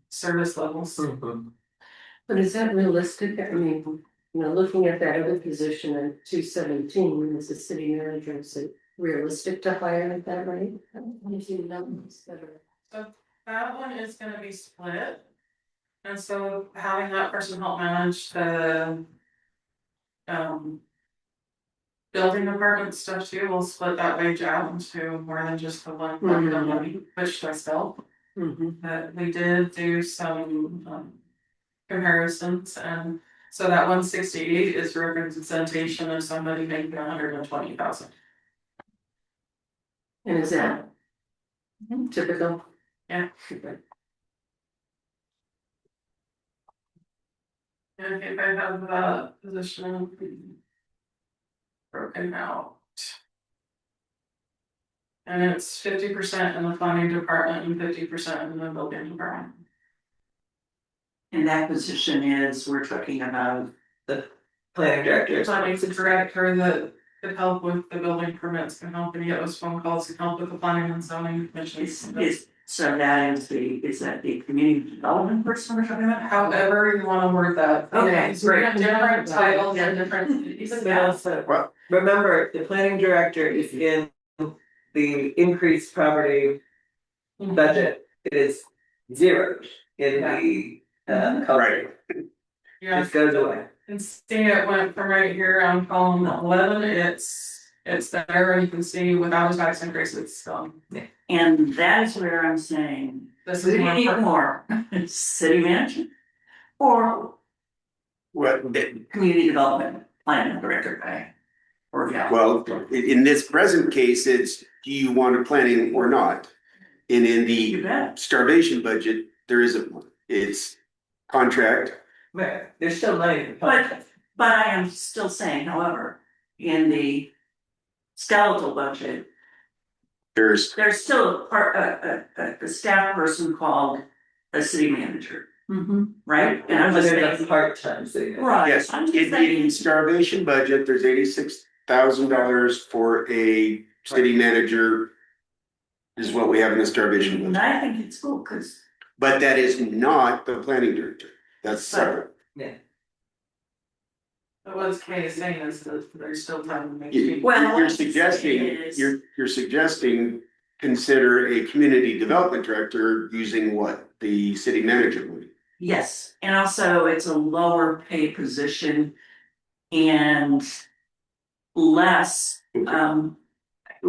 service levels. But is that realistic? I mean, you know, looking at that other position in 217 as a city manager, is it realistic to hire at that rate? So that one is gonna be split. And so having that person help manage the building department stuff too, we'll split that wage out into more than just the one money, which does help. But we did do some comparisons, and so that 168 is representation of somebody making 120,000. And is that typical? Yeah. And if I have the position broken out. And it's 50% in the planning department and 50% in the building department. And that position is, we're talking about The planning director. Planning director that could help with the building permits, can help and get those phone calls, can help with the planning and zoning commissions. So that is that the community development person we're talking about? However you wanna word that. Okay, So we have great. different titles and different. But also, remember, the planning director is in the increased property budget, it is zero in the color. Yeah, Just goes away. and see it went from right here on column 11, it's there, and you can see without a tax increase, it's gone. And that is where I'm saying, This we is need more city management or What, community development planning director guy. Or yeah. well, in this present case, it's, do you want a planning or not? And in You the bet. starvation budget, there isn't one, it's contract. Right, there's still money. But I am still saying, however, in the skeletal budget, There's, there's still a staff person called a city manager. Right? And I'm just There's a saying, part-time city. right, yes, I'm in just the saying, starvation budget, there's $86,000 for a city manager. Is what we have in the starvation and budget, I think it's cool, cause but that is not the planning director, that's separate. But what's Kay is saying is that there's still time to make You- changes. Well, You're what I'm suggesting, saying is- you're suggesting, consider a community development director using what the city manager would. Yes, and also it's a lower paid position and less, we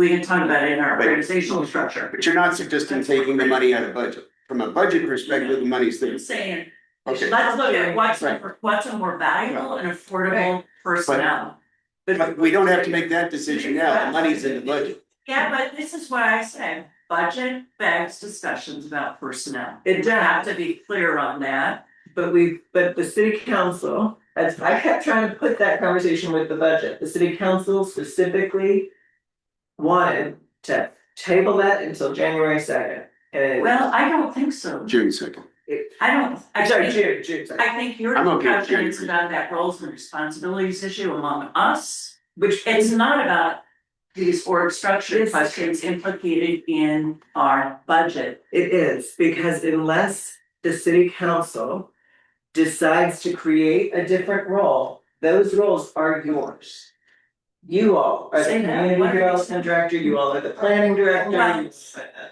can talk about it in our organizational structure. But you're not suggesting taking the money out of budget. From a budget perspective, the money's there. I'm saying, Okay. let's look at Right. what's a more valuable and affordable personnel. But we don't have to make that decision now. The money's in the budget. Yeah, but this is why I say budget begs discussions about personnel. It You have to be clear on that. But the city council, as I kept trying to put that conversation with the budget, the city council specifically wanted to table that until January 2nd. And Well, I don't think so. June 2nd. I don't, I I'm sorry, think, June 2nd, I think your I'm okay with discussion is June. about that roles and responsibilities issue among us. which It's not about these org structure Yes. questions implicated in our budget. it is, because unless the city council decides to create a different role, those roles are yours. You all are the Say that. community development director, you all are the planning director. Right.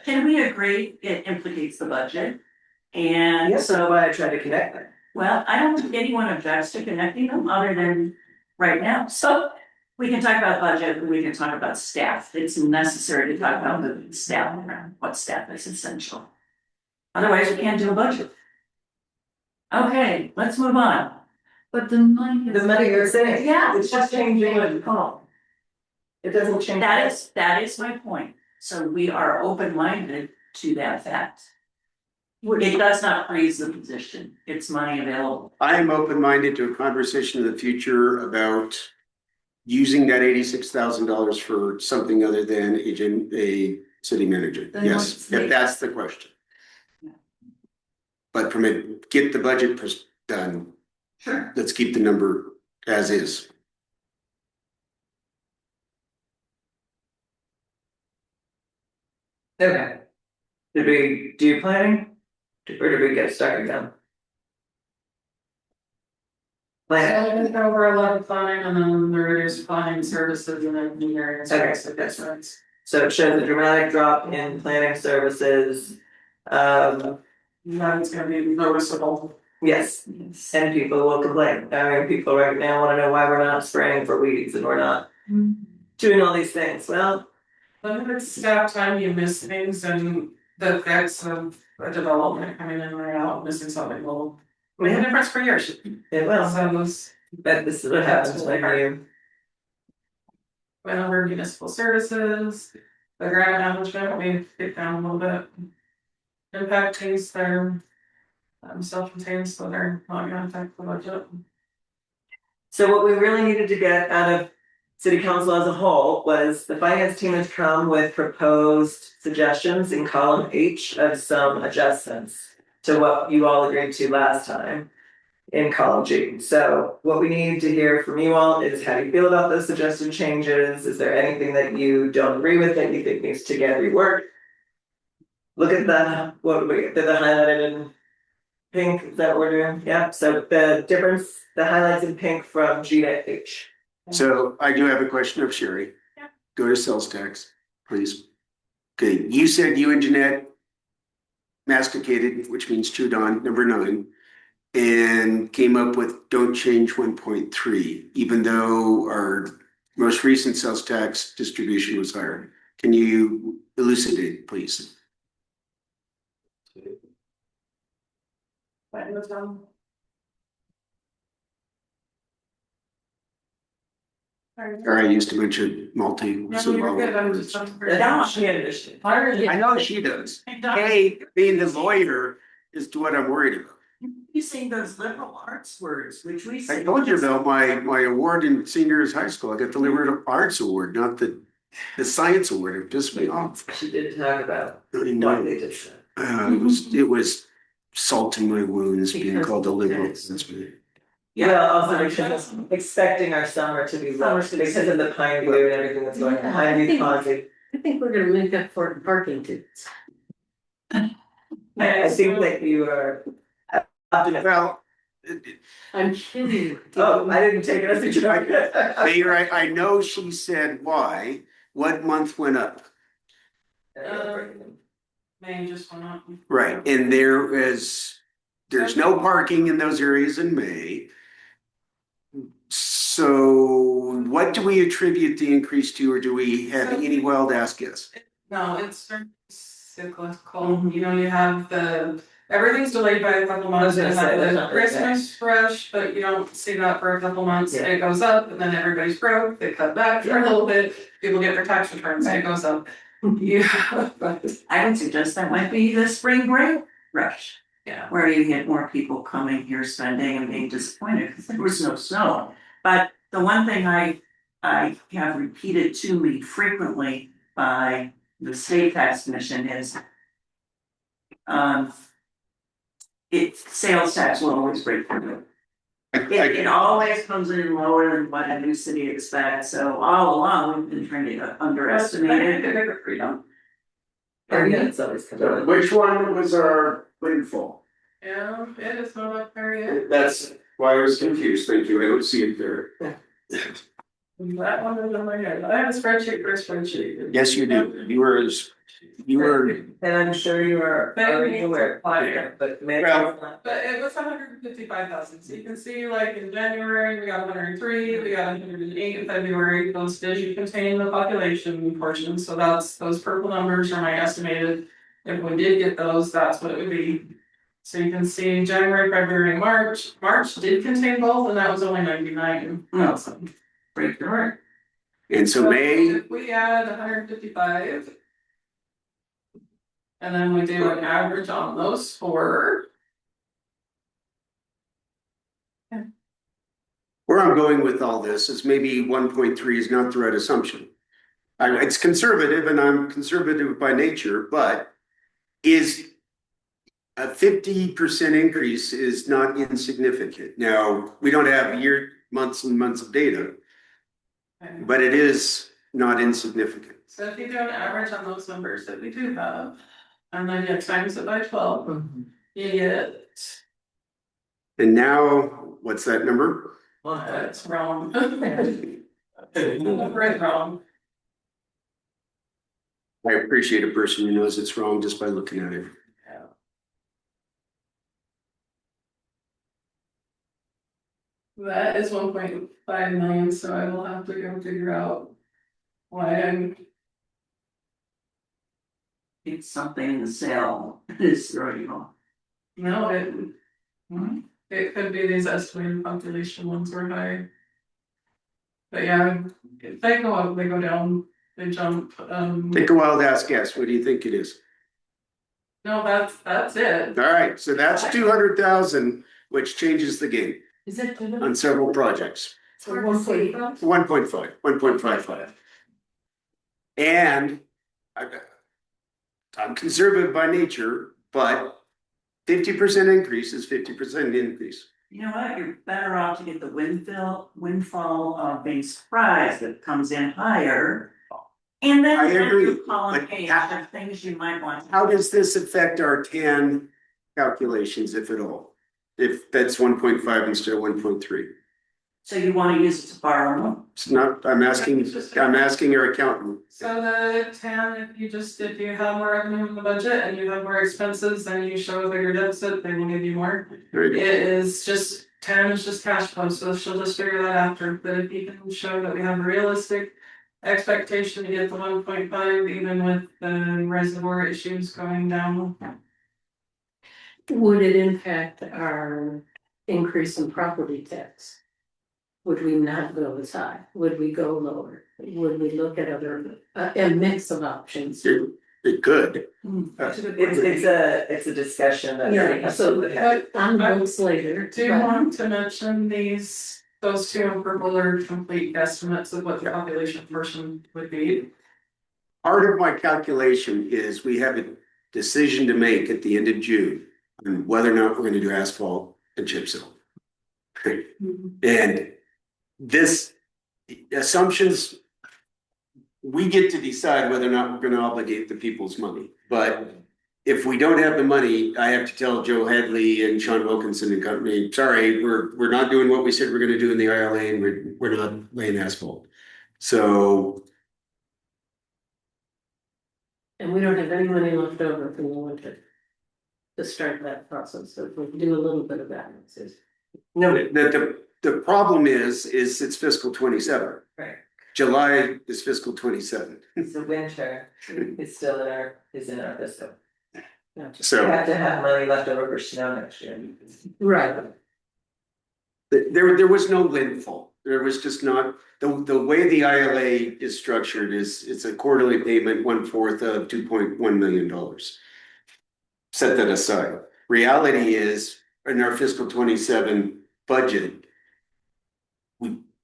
Can we agree it implicates the budget? And Yes, so why I tried to connect them. well, I don't think anyone objects to connecting them other than right now. So we can talk about budget, and we can talk about staff. It's necessary to talk about moving staff around, what staff is essential. Otherwise, we can't do a budget. Okay, let's move on. But the money is. The money you're saying, Yeah. it's just changing what you call. It doesn't change. That is my point. So we are open-minded to that fact. It does not freeze the position. It's money available. I am open-minded to a conversation in the future about using that $86,000 for something other than a city manager. Then Yes, what's the- if that's the question. But from it, get the budget done, Sure. let's keep the number as is. Okay. Did we do planning? Or did we get stuck again? So Planning, I'm gonna go over a lot of planning and then the reduced planning services and engineering and Okay. stuff, that's right. so it shows a dramatic drop in planning services. That's gonna be noticeable. Yes, and people will complain. I mean, people right now wanna know why we're not spraying for weeds and we're not doing all these things. Well, Limited staff time, you miss things and the effects of a development coming in or out, missing something will make a difference for years. it will, So those but this is what happens when you. went over municipal services, the grant management, we get down a little bit. Impact fees, they're self-contained, so they're not gonna affect the budget. So what we really needed to get out of city council as a whole was the finance team has come with proposed suggestions in column H of some adjustments to what you all agreed to last time in column G. So what we need to hear from you all is how do you feel about those suggested changes? Is there anything that you don't agree with that you think needs to get reworked? Look at the, what we, they're highlighted in pink, is that what we're doing? Yeah, so the difference, the highlights in pink from G to H. So I do have a question of Sherry. Yeah. Go to sales tax, please. Okay, you said you and Jeanette masticated, which means chewed on, number 9, and came up with don't change 1.3, even though our most recent sales tax distribution was higher. Can you elucidate, please? Or I used a bunch of multi. Yeah, you're good, I'm just. Yeah, she understood. I know she does. Hey, being the lawyer is what I'm worried about. Using those liberal arts words, which we I say. told you about my award in seniors high school. I got the liberal arts award, not the science award. It pissed me off. She did talk about I why know. they did that. It was salt in my wounds being Because called a liberal. it's- That's me. Yeah, also because expecting our summer to be rough because of the pine blue and everything that's going on. Pine blue causing. I think we're gonna make up for parking tickets. I think that you are optimistic. Well, I'm kidding. Oh, I didn't take it as a joke. Mayor, I know she said why. What month went up? May just went up. Right, and there is There's no parking in those areas in May. So what do we attribute the increase to, or do we have any wild ass guess? No, it's very cyclical, you know, you have everything's delayed by a couple months, you I was have gonna say, that's the not very bad. Christmas rush, but you don't see that for a couple months, Yeah. it goes up, and then everybody's broke, they cut back for a little bit, people get their tax returns, it goes up. Yeah, but, I would suggest that might be the spring break rush, yeah. where you get more people coming here spending and being disappointed because there was no snow. But the one thing I have repeated to me frequently by the state tax commission is sales tax will always break through. It always comes in lower than what a new city expects, so all along, we've been trying to underestimate it. Freedom. Oh, yeah, it's always coming So up. which one was our windfall? Yeah, it is not up there yet. That's why I was confused, thank you, I don't see it there. That one is on my head, I have a spreadsheet for a spreadsheet. Yes, you do, you were, And I'm sure you are Maybe already it's aware, applied. but maybe. Well- it's not. But it was 155,000, so you can see like in January, we got 103, we got 108 in February, those did contain the population portion, so those purple numbers are my estimated. If we did get those, that's what it would be. So you can see January, February, March did contain both, and that was only 99,000. Break the heart. and so May, If we add 155. And then we do an average on those four. where I'm going with all this is maybe 1.3 is not the right assumption. It's conservative and I'm conservative by nature, but is a 50% increase is not insignificant. Now, we don't have months and months of data, but it is not insignificant. So if you do an average on those numbers that we do have, and then you times it by 12, you get, And now, what's that number? that's wrong. Right, wrong. I appreciate a person who knows it's wrong just by looking at it. That is 1.5 million, so I will have to go figure out why I'm, It's something in the sale is throwing you off. no, it could be these estimated population ones were high. But yeah, if they go up, they go down, they jump, Take a wild ass guess. What do you think it is? no, that's it. All right, so that's 200,000, which changes the game Is it? on several projects. It's hard to see. 1.5. And I'm conservative by nature, but 50% increase is 50% increase. You know what, you're better off to get the windfall of being surprised that comes in higher. And then I agree, you column but page how- of things you might want. How does this affect our TAN calculations, if at all? If that's 1.5 instead of 1.3? So you wanna use it to borrow more? It's not, I'm asking our accountant. So the TAN, if you have more revenue in the budget and you have more expenses and you show a bigger deficit, they will give you more. There you It go. is just, TAN is just cash flow, so she'll just figure that after, but if you can show that we have a realistic expectation to get the 1.5, even with the reservoir issues going down. Would it impact our increase in property tax? Would we not go as high? Would we go lower? Would we look at a mix of options? It could. It's a discussion that. Yeah, so Yeah. on votes later. Do you want to mention those two in purple are complete estimates of what the population portion would be? Part of my calculation is we have a decision to make at the end of June on whether or not we're gonna do asphalt and chip seal. And this assumptions, we get to decide whether or not we're gonna obligate the people's money. But if we don't have the money, I have to tell Joe Hadley and Sean Wilkinson and company, sorry, we're not doing what we said we're gonna do in the ILA and we're not laying asphalt. So And we don't have any money left over from the winter. to start that process, so if we can do a little bit of that. No, The problem is it's fiscal 27. right, July is fiscal 27. the winter is still in our fiscal. We So have to have money left over for snow next year. Right. there was no windfall. There was just not, the way the ILA is structured is it's a quarterly payment, 1/4 of $2.1 million. Set that aside. Reality is, in our fiscal 27 budget,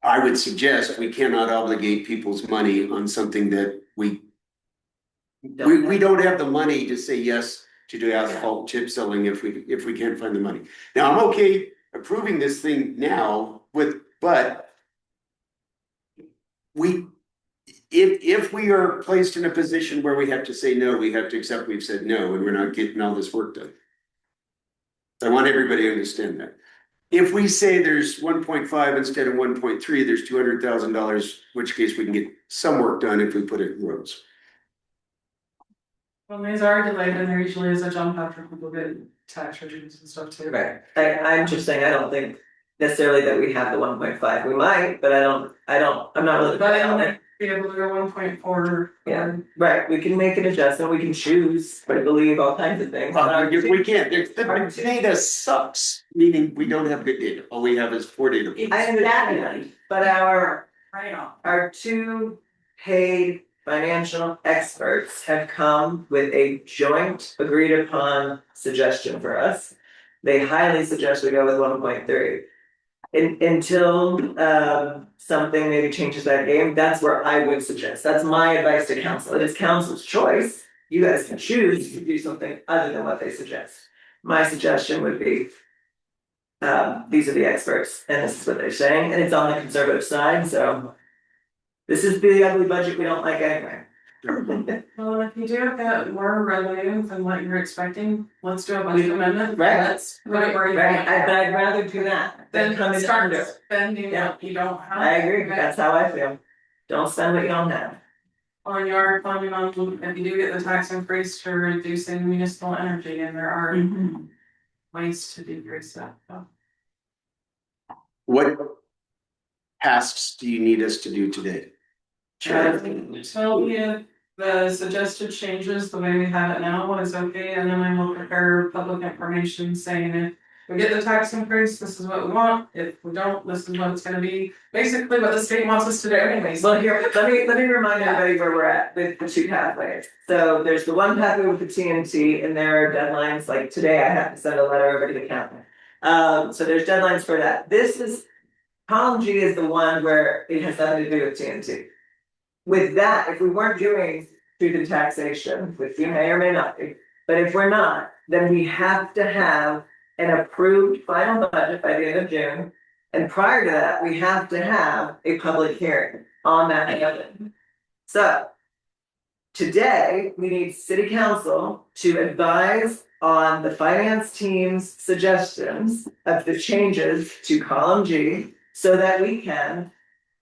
I would suggest we cannot obligate people's money on something that we don't have the money to say yes to do asphalt chip selling if we can't find the money. Now, I'm okay approving this thing now but if we are placed in a position where we have to say no, we have to accept we've said no and we're not getting all this work done. I want everybody to understand that. If we say there's 1.5 instead of 1.3, there's $200,000, which case we can get some work done if we put it in roads. When these are delayed, and there usually is a jump after people get tax returns and stuff too. Right, I'm just saying, I don't think necessarily that we have the 1.5, we might, but I'm not really. But I might be able to go 1.4. Yeah, right, we can make an adjustment, we can choose, I believe, all kinds of things. We can't, the data sucks, meaning we don't have good data, all we have is poor data. I understand, but Right on. our two paid financial experts have come with a joint agreed upon suggestion for us. They highly suggest we go with 1.3. Until something maybe changes that game, that's where I would suggest, that's my advice to council, it is council's choice. You guys can choose to do something other than what they suggest. My suggestion would be, these are the experts, and this is what they're saying, and it's on the conservative side, so. This is the ugly budget we don't like anyway. Well, if you do get more revenue than what you're expecting, let's do a budget amendment. Right. Let's put it where you Right, want. but I'd rather do that than come in start under. spending Yeah. what you don't have. I agree, that's how I feel. Don't spend what you don't have. On your planning on, if you do get the tax increase to reducing municipal energy, and there are ways to decrease that. So. What tasks do you need us to do today? Tell me if the suggested changes, the way we have it now is okay, and then I will prepare public information saying if we get the tax increase, this is what we want, if we don't, this is what it's gonna be. Basically what the state wants us to do anyways. Well, here, let me remind everybody where we're at with the two pathways. So there's the one pathway with the TNT, and there are deadlines, like today I have to send a letter over to the county. So there's deadlines for that. This is, column G is the one where it has nothing to do with TNT. With that, if we weren't doing truth and taxation, which we may or may not be, but if we're not, then we have to have an approved final budget by the end of June. And prior to that, we have to have a public hearing on that budget. So today, we need city council to advise on the finance team's suggestions of the changes to column G so that we can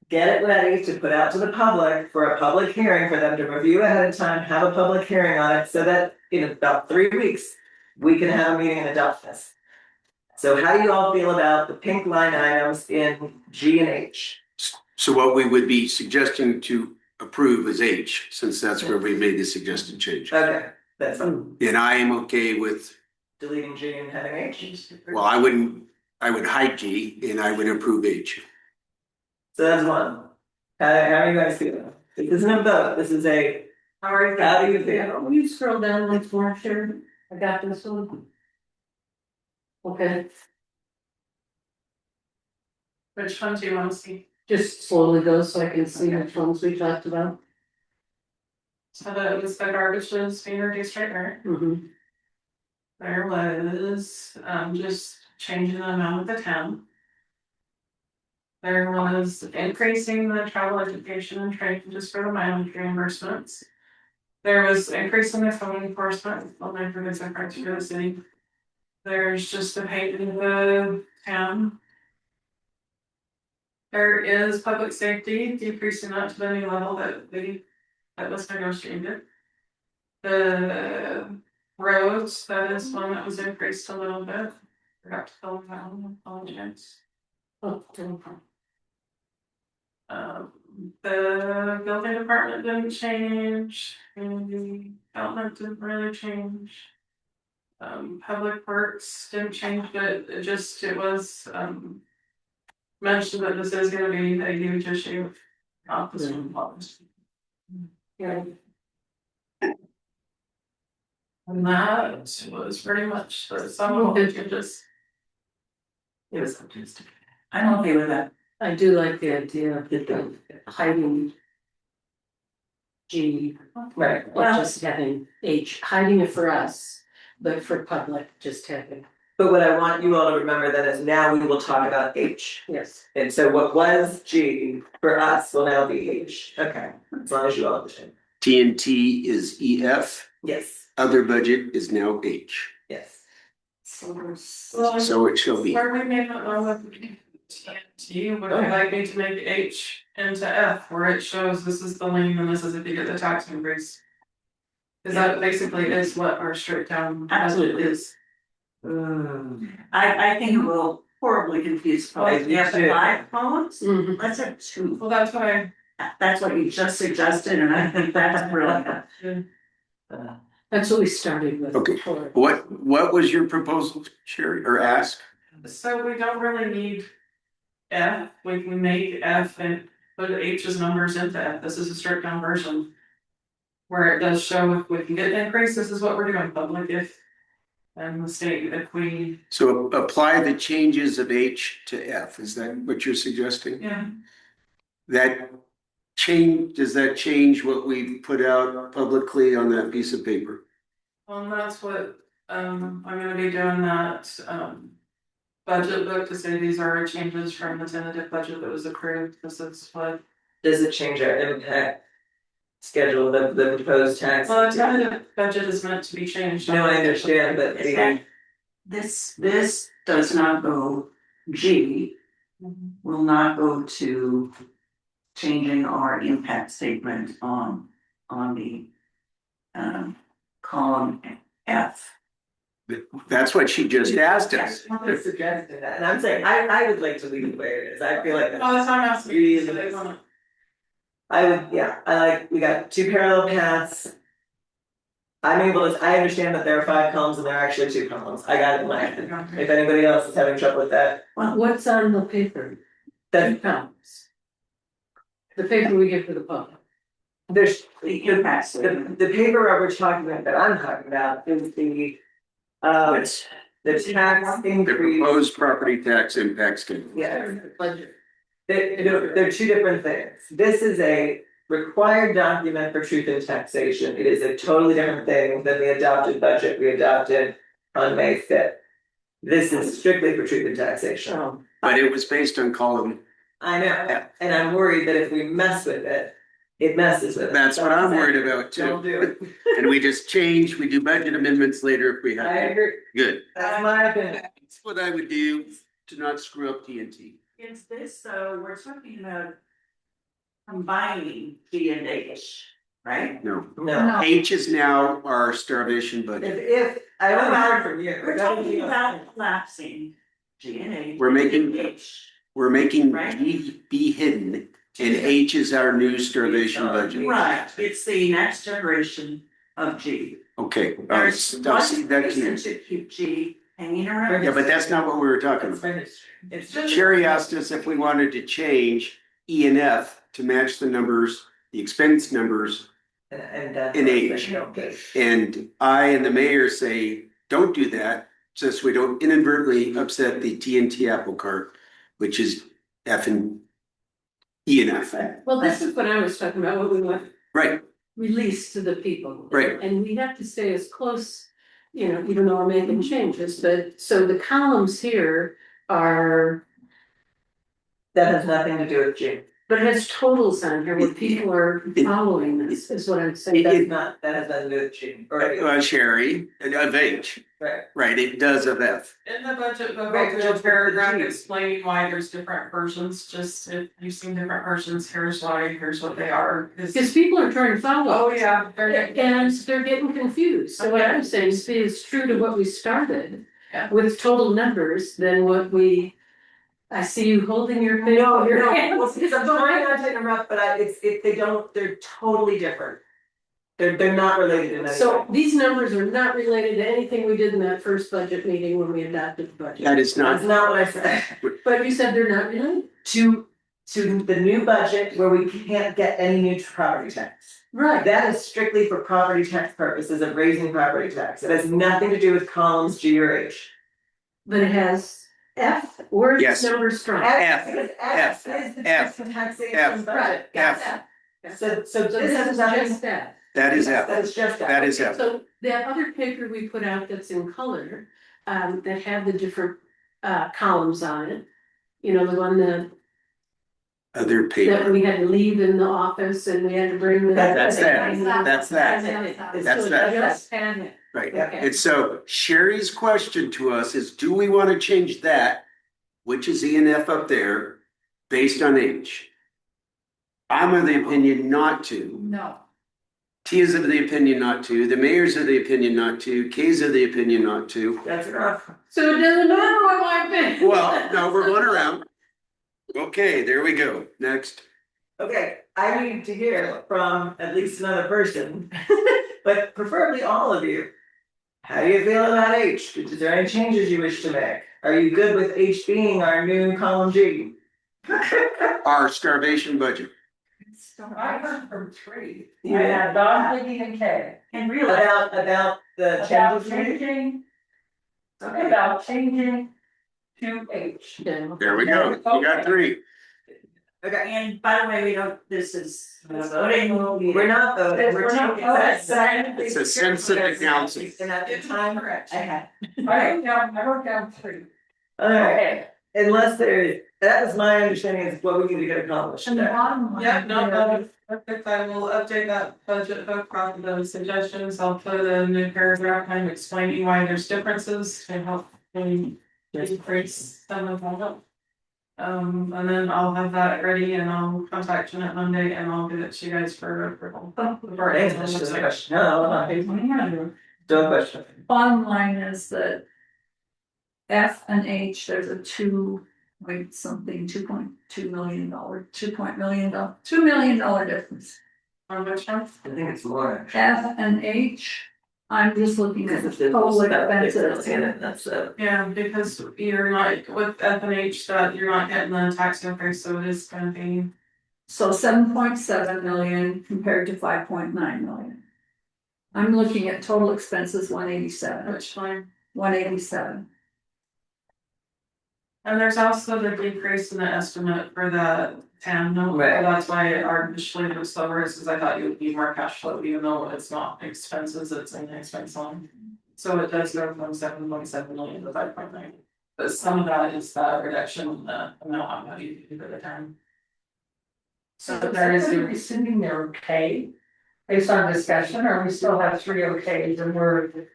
get it ready to put out to the public for a public hearing for them to review ahead of time, have a public hearing on it, so that in about 3 weeks, we can have a meeting and adopt this. So how do you all feel about the pink line items in G and H? So what we would be suggesting to approve is H, since that's where we made the suggested change. Okay, that's fine. And I am okay with, Deleting G and having H. well, I would hide G and I would approve H. So that's one. How are you guys feeling? This isn't a vote, this is a, how do you feel? Will you scroll down like more, sure? I got this one. Okay, Which one do you want to see? just slowly go so I can see which ones we talked about. So that was the garbage being reduced right there. There was just changing the amount of the town. There was increasing the travel education and training just for the mileage reimbursements. There was increasing the phone enforcement, only for different parts of the city. There's just a paint in the town. There is public safety, decreasing that to the new level that was negotiated. The Roads, that is one that was increased a little bit. Forgot to fill that one, apologize. The building department didn't change, and development didn't really change. Public works didn't change, but it was, mentioned that this is gonna be a huge issue. Not this one, policy. Yeah. And that was pretty much the sum of the changes. It was fantastic. I'm okay with that. I do like the idea of the hiding. G, Right, or Well- just having H, hiding it for us, but for public, just having, but what I want you all to remember then is now we will talk about H. yes. And so what was G for us will now be H, okay, as long as you all understand. TNT is EF, Yes, other budget is now H, yes. so it shall be. Where we made that one with TNT, would I like me to make H into F, where it shows this is the lien and this is if you get the tax increase? Cause that basically is what our straight down budget Absolutely. is. I think it will horribly confuse I folks. do You have too. 5 phones, Mhm. let's have 2. Well, that's why, That's what you just suggested, and I think that's brilliant. That's what we started with Okay. before. What was your proposal, Sherry, or ask? so we don't really need F, we can make F and put H's numbers into F, this is a stripped down version. Where it does show if we can get the increase, this is what we're doing, public if. And the state, if we, So apply the changes of H to F, is that what you're suggesting? yeah, That does that change what we put out publicly on that piece of paper? well, that's what, I'm gonna be doing that, budget book to say these are changes from the tentative budget that was approved, this is what. Does it change our impact schedule, the proposed tax? Well, the tentative budget is meant to be changed. No, I understand, but the, This does not go, G will not go to changing our impact statement on the column F. That's what she just asked us. I'm suggesting that, and I'm saying, I would like to leave it where it is, I feel like Oh, that's. that's why I'm asking. Really So they nice. wanna- I would, yeah, we got 2 parallel paths. I understand that there are 5 columns and there are actually 2 columns, I got it in my head. If anybody else is having trouble with that, What's on the paper? then Counts. The paper we give to the public. there's, The impact statement. the paper we're talking about, that I'm talking about is the tax The increase. proposed property tax impact statement. Yeah, Budget. they're 2 different things. This is a required document for truth in taxation. It is a totally different thing than the adopted budget we adopted on May 5th. This is strictly for truth in taxation. But it was based on column, I know, Yeah. and I'm worried that if we mess with it, it messes with it. that's what I'm worried about Don't too. do it. And we just change, we do budget amendments later if we I have to. agree, Good. that's my opinion. That's what I would do to not screw up TNT. Is this, so we're talking about combining G and H, right? No, No, H is now our starvation budget. if, I don't heard from you. We're talking about collapsing G and H. We're making- H. We're making Right. G be hidden and H is our new starvation budget. Right, it's the next generation of G. Okay, There's I'll see one that reason here. to keep G hanging around. Yeah, but that's not what we were talking It's about. finished. It's just. Sherry asked us if we wanted to change E and F to match the numbers, the expense numbers. And In age. And I and the mayor say, don't do that, just so we don't inadvertently upset the TNT apple cart, which is F and E and F. Well, this is what I was talking about, what we want Right, released to the people. Right. And we have to stay as close, even though we're making changes, but so the columns here are, That has nothing to do with G. But it has totals on here where people are following this, is what I'm saying. It's not, that has nothing to do with cheating, or, Sherry, of H, right, right, it does of F. In the budget, book, Right, there's just a paragraph the G. explaining why there's different versions, just if you've seen different versions, here's why, here's what they are. Because people are trying to follow. Oh, yeah, And they're getting confused, so what I'm saying is true to what we started. Yeah. With total numbers than what we, I see you holding your finger. no, well, because I'm trying not to interrupt, but they're totally different. They're not related in any So way. these numbers are not related to anything we did in that first budget meeting when we adopted the budget. That is That's not, not what I said. But you said they're not related? To the new budget where we can't get any new property tax. Right. That is strictly for property tax purposes of raising property tax. It has nothing to do with columns G or H. But it has F, where's Yes. the number strong? Because F, is the F, taxation budget. Right, got that. So So this this has is nothing. just that. that is F, That is just that. that is F. So that other paper we put out that's in color, that have the different columns on it. You know, the one Other that paper, we had to leave in the office and we had to bring. That's that. That's that. That's So that. just had it. right, Okay. and so Sherry's question to us is, do we wanna change that, which is E and F up there, based on H? I'm of the opinion not to. No. T is of the opinion not to, the mayor's of the opinion not to, K's of the opinion not to. That's enough. So it doesn't matter what my opinion. Well, no, we're going around. Okay, there we go, next. Okay, I need to hear from at least another person, but preferably all of you. How do you feel about H? Is there any changes you wish to make? Are you good with H being our new column G? Our starvation budget. I heard from three. I Yeah. had Don, Peggy, and Kay. And really, About the About changes we made? changing, about changing to H. There we go, you got three. Okay, and by the way, we don't, this is voting. we're not voting, We're not taking voting. It's a sensitive council. And at the time, Correct. I had. I wrote down three. Alright, unless there, that was my understanding is what we need to get accomplished And the there. bottom line. Yeah, no, that is perfect, I will update that budget book, from those suggestions, I'll put a new paragraph kind of explaining why there's differences to help increase some of that. And then I'll have that ready and I'll contact Jeanette Monday and I'll get it to you guys for approval. Thanks, that's just a question. No, don't question. Bottom line is that F and H, there's a $2 million difference. On which one? I think it's more. F and H, I'm just looking at Because the of the total stuff that's expenses. in it, that's Yeah, because you're not, with F and H, that you're not getting the tax increase, so it is gonna be. So 7.7 million compared to 5.9 million. I'm looking at total expenses 187. Which line? 187. And there's also the decrease in the estimate for the town note, so Right. that's why our initially was lower, is because I thought you would need more cash flow, even though it's not expenses, it's an expense line. So it does go from 7.7 million to 5.9, but some of that is the reduction in the amount of money you for the town. So there is a rescinding their okay based on discussion, or we still have three okays and we're,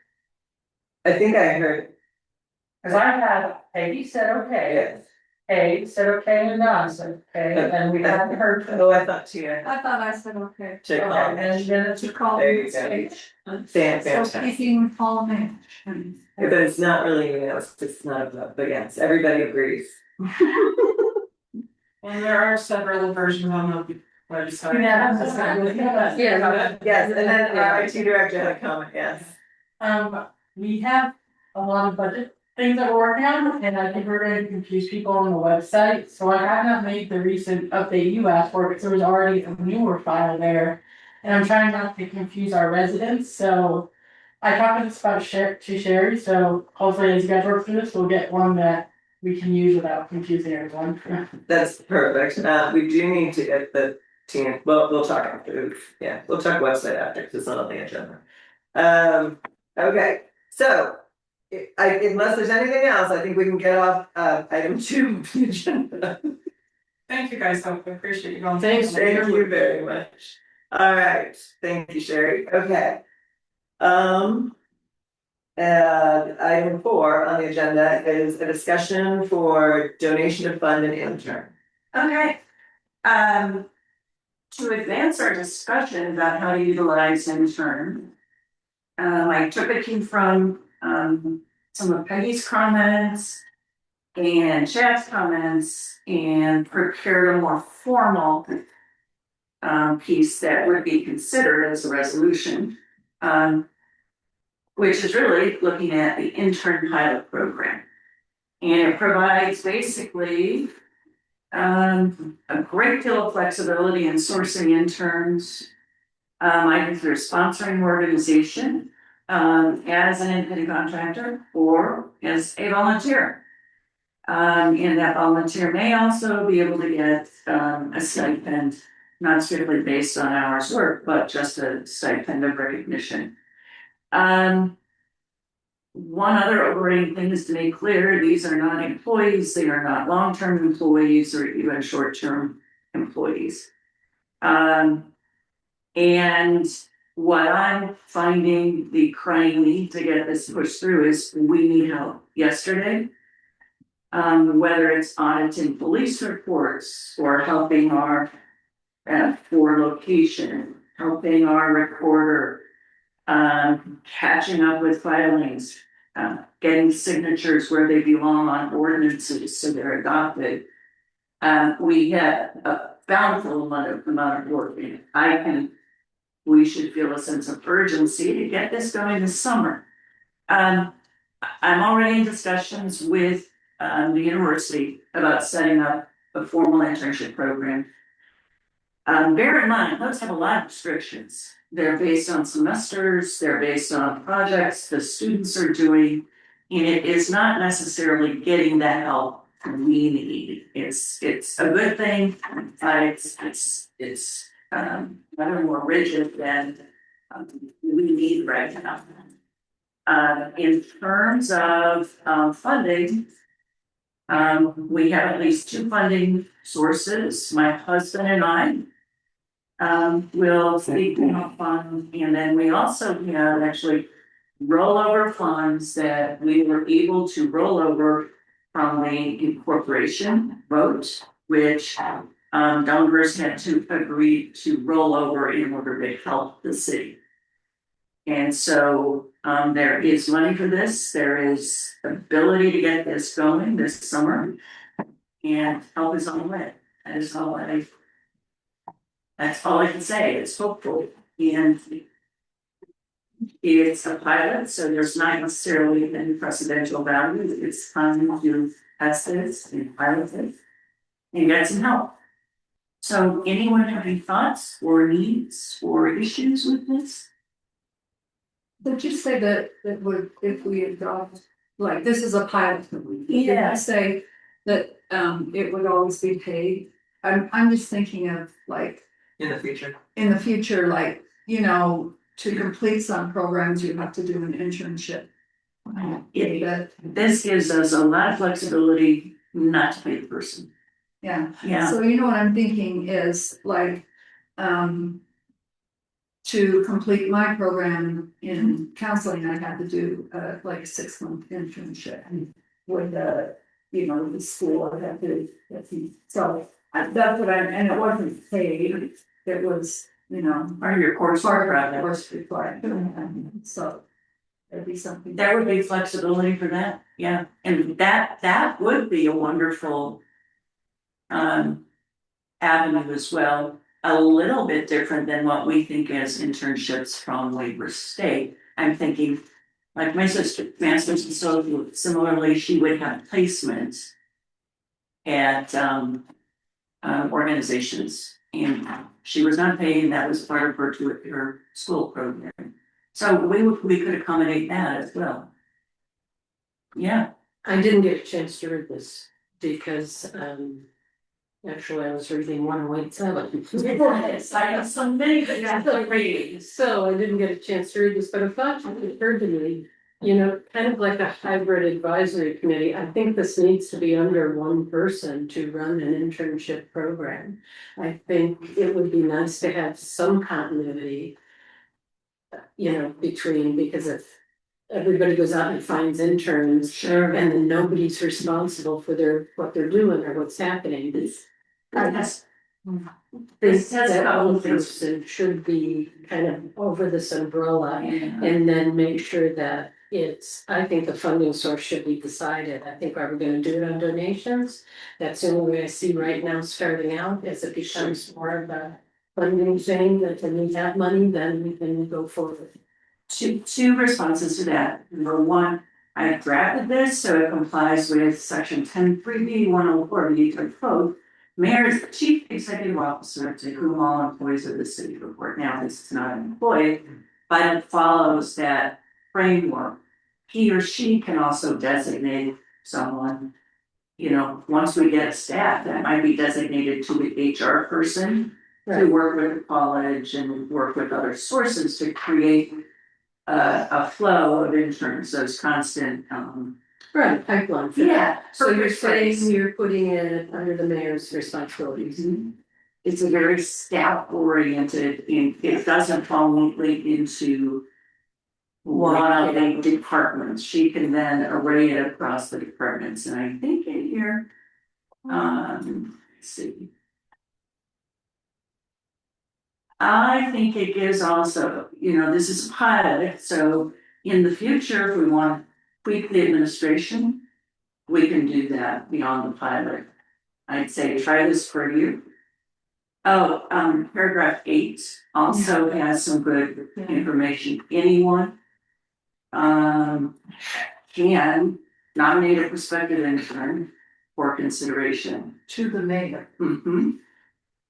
I think I heard, cause I had Peggy said okay, yes. Kay said okay, and Don said okay, and we haven't heard from. Oh, I thought Tia. I thought I said okay. Check Okay, on. and then it's To call There you it go. H. So Fantastic. speaking with column H. But it's not really, it's not a vote, but yes, everybody agrees. And there are several versions on the website. Yeah, that's fine. Yeah. Yes, and then our IT director had a comment, yes. We have a lot of budget things that we're working on, and I think we're gonna confuse people on the website, so I have not made the recent update you asked for, because there was already a newer file there. And I'm trying not to confuse our residents, so I talked about to Sherry, so hopefully as you guys work through this, we'll get one that we can use without confusing everyone. That's perfect. We do need to get the team, well, we'll talk after, yeah, we'll talk website after, because it's not on the agenda. Okay, so. Unless there's anything else, I think we can get off item 2 of the agenda. Thank you guys, I appreciate you going. Thanks, Thank you very much. All right, thank you, Sherry. Okay. Item 4 on the agenda is a discussion for donation to fund an intern. Okay. To advance our discussion about how to utilize intern. I took a cue from, some of Peggy's comments. And Chad's comments and prepared a more formal. Piece that would be considered as a resolution. Which is really looking at the intern pilot program. And it provides basically a great deal of flexibility in sourcing interns. Either through a sponsoring organization, as an independent contractor or as a volunteer. And that volunteer may also be able to get a stipend, not strictly based on hours worked, but just a stipend of recognition. One other overriding thing is to make clear, these are not employees, they are not long-term employees or even short-term employees. And what I'm finding the crying need to get this pushed through is we need help yesterday. Whether it's auditing police reports or helping our for location, helping our recorder, catching up with filings, getting signatures where they belong on ordinances so they're adopted. We have a bountiful amount of work in it. We should feel a sense of urgency to get this going this summer. I'm already in discussions with the university about setting up a formal internship program. Bear in mind, those have a lot of restrictions. They're based on semesters, they're based on projects the students are doing, and it is not necessarily getting that help we need. It's a good thing, but it's rather more rigid than we need right now. In terms of funding, we have at least 2 funding sources. My husband and I will speak to fund, and then we also have actually rollover funds that we were able to roll over from the incorporation vote, which donors had to agree to roll over in order to help the city. And so there is money for this, there is ability to get this going this summer. And help is on the way. That's all I can say, it's hopeful. And it's a pilot, so there's not necessarily any precedential value. It's time to test this and pilot it and get some help. So anyone have any thoughts or needs or issues with this? Did you say that would, if we adopt, like, this is a pilot? Yeah. Did you say that it would always be paid? I'm just thinking of like, In the future, like, you know, to complete some programs, you have to do an internship. This gives us a lot of flexibility not to pay the person. Yeah. Yeah. So you know what I'm thinking is like, to complete my program in counseling, I had to do like a 6-month internship with you know, the school. I had to, so that's what and it wasn't paid, it was, you know, Part of your course. part of the course required. So it'd be something. There would be flexibility for that, yeah, and that would be a wonderful avenue as well. A little bit different than what we think as internships from Labor State. I'm thinking, like my sister, Masters and so similarly, she would have placements at organizations, and she was not paid, that was part of her school program. So we could accommodate that as well. Yeah. I didn't get a chance to read this because actually I was reading 1.7. I have so many that you have to read. So I didn't get a chance to read this, but I thought it occurred to me you know, kind of like a hybrid advisory committee, I think this needs to be under one person to run an internship program. I think it would be nice to have some continuity. You know, between, because if everybody goes out and finds interns. Sure. And then nobody's responsible for what they're doing or what's happening, this. Yes. This has that all one of those- person should be kind of over this umbrella and then make sure that I think the funding source should be decided. I think, are we gonna do it on donations? That's the only way I see right now starting out, as it becomes more of a funding thing, that when we have money, then we can go forward. Two responses to that. Number one, I drafted this so it complies with section 10(3)B 104 of the Utah Code. Mayor is the chief executive officer to whom all employees of the city report. Now, this is not an employee, but it follows that framework. He or she can also designate someone. You know, once we get staff, that might be designated to the HR person to work with the college and work with other sources to create a flow of interns, those constant, Right, pipeline. yeah. So you're perfect saying phrase. you're putting it under the mayor's responsibilities. It's a very staff oriented, and it doesn't fall neatly into one of the departments. She can then array it across the departments, and I think in here, let's see. I think it gives also, you know, this is a pilot, so in the future, if we want to tweak the administration, we can do that beyond the pilot. I'd say try this for you. Oh, paragraph 8 also has some good information. Anyone can nominate a prospective intern for consideration. To the mayor.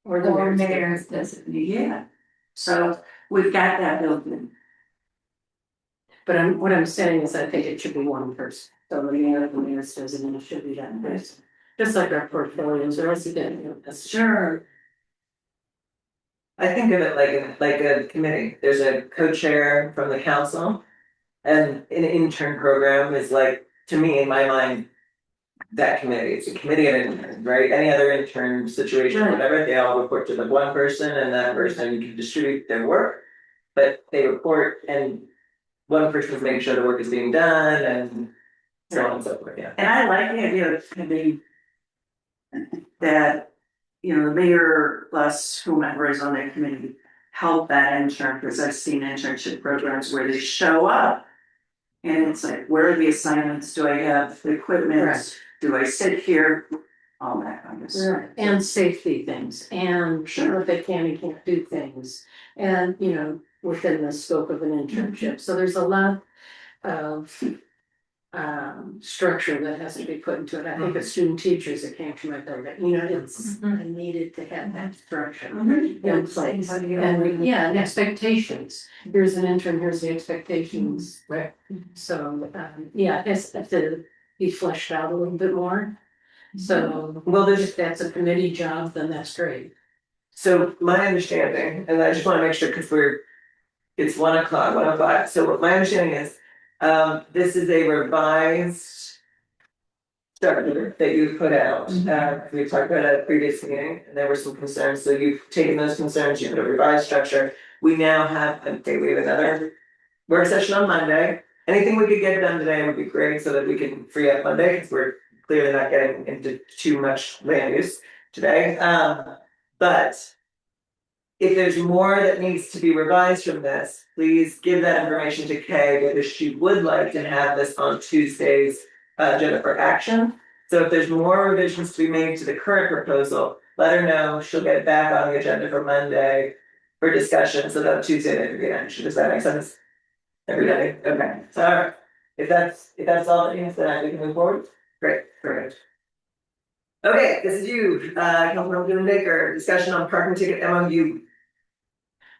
Or the Or mayor's mayor's designee. Yeah, so we've got that built in. But what I'm saying is I think it should be one person, so the mayor's designee should be that person. Just like our portfolios, or else you get, that's Sure. I think of it like a committee, there's a co-chair from the council. And an intern program is like, to me, in my mind, that committee, it's a committee of interns, right? Any other intern situation, Right. whatever, they all report to the one person and that person can distribute their work. But they report and one person's making sure the work is being done and so on and so forth, yeah. And I like the idea of committee that, you know, the mayor plus whomever is on that committee help that intern, because I've seen internship programs where they show up. And it's like, where are the assignments? Do I have the equipment? Right. Do I sit here? All that kind of stuff. Right, and safety things, and what they can and can't do things, and, you know, within the scope of an internship, so there's a lot of. Structure that has to be put into it, I think as student teachers that came to my building, you know, it's, I needed to have that structure in place. And yeah, and expectations, here's an intern, here's the expectations. Right. So, yeah, it has to be fleshed out a little bit more. So, Well, there's, if that's a committee job, then that's great. so my understanding, and I just wanna make sure, cause it's 1:00, 1:05, so what my understanding is, this is a revised structure that you put out, we talked about it at a previous meeting, and there were some concerns, so you've taken those concerns, you put a revised structure. We now have, we have another work session on Monday, anything we could get done today would be great, so that we can free up Monday, because we're clearly not getting into too much land use today, but if there's more that needs to be revised from this, please give that information to Kay, because she would like to have this on Tuesday's agenda for action. So if there's more revisions to be made to the current proposal, let her know, she'll get it back on the agenda for Monday for discussion, so that Tuesday there can be an action, does that make sense? Everybody, okay, so alright, if that's all that you have, then we can move forward, great, perfect. Okay, this is you, Councilmember Dylan Baker, discussion on parking ticket MOU.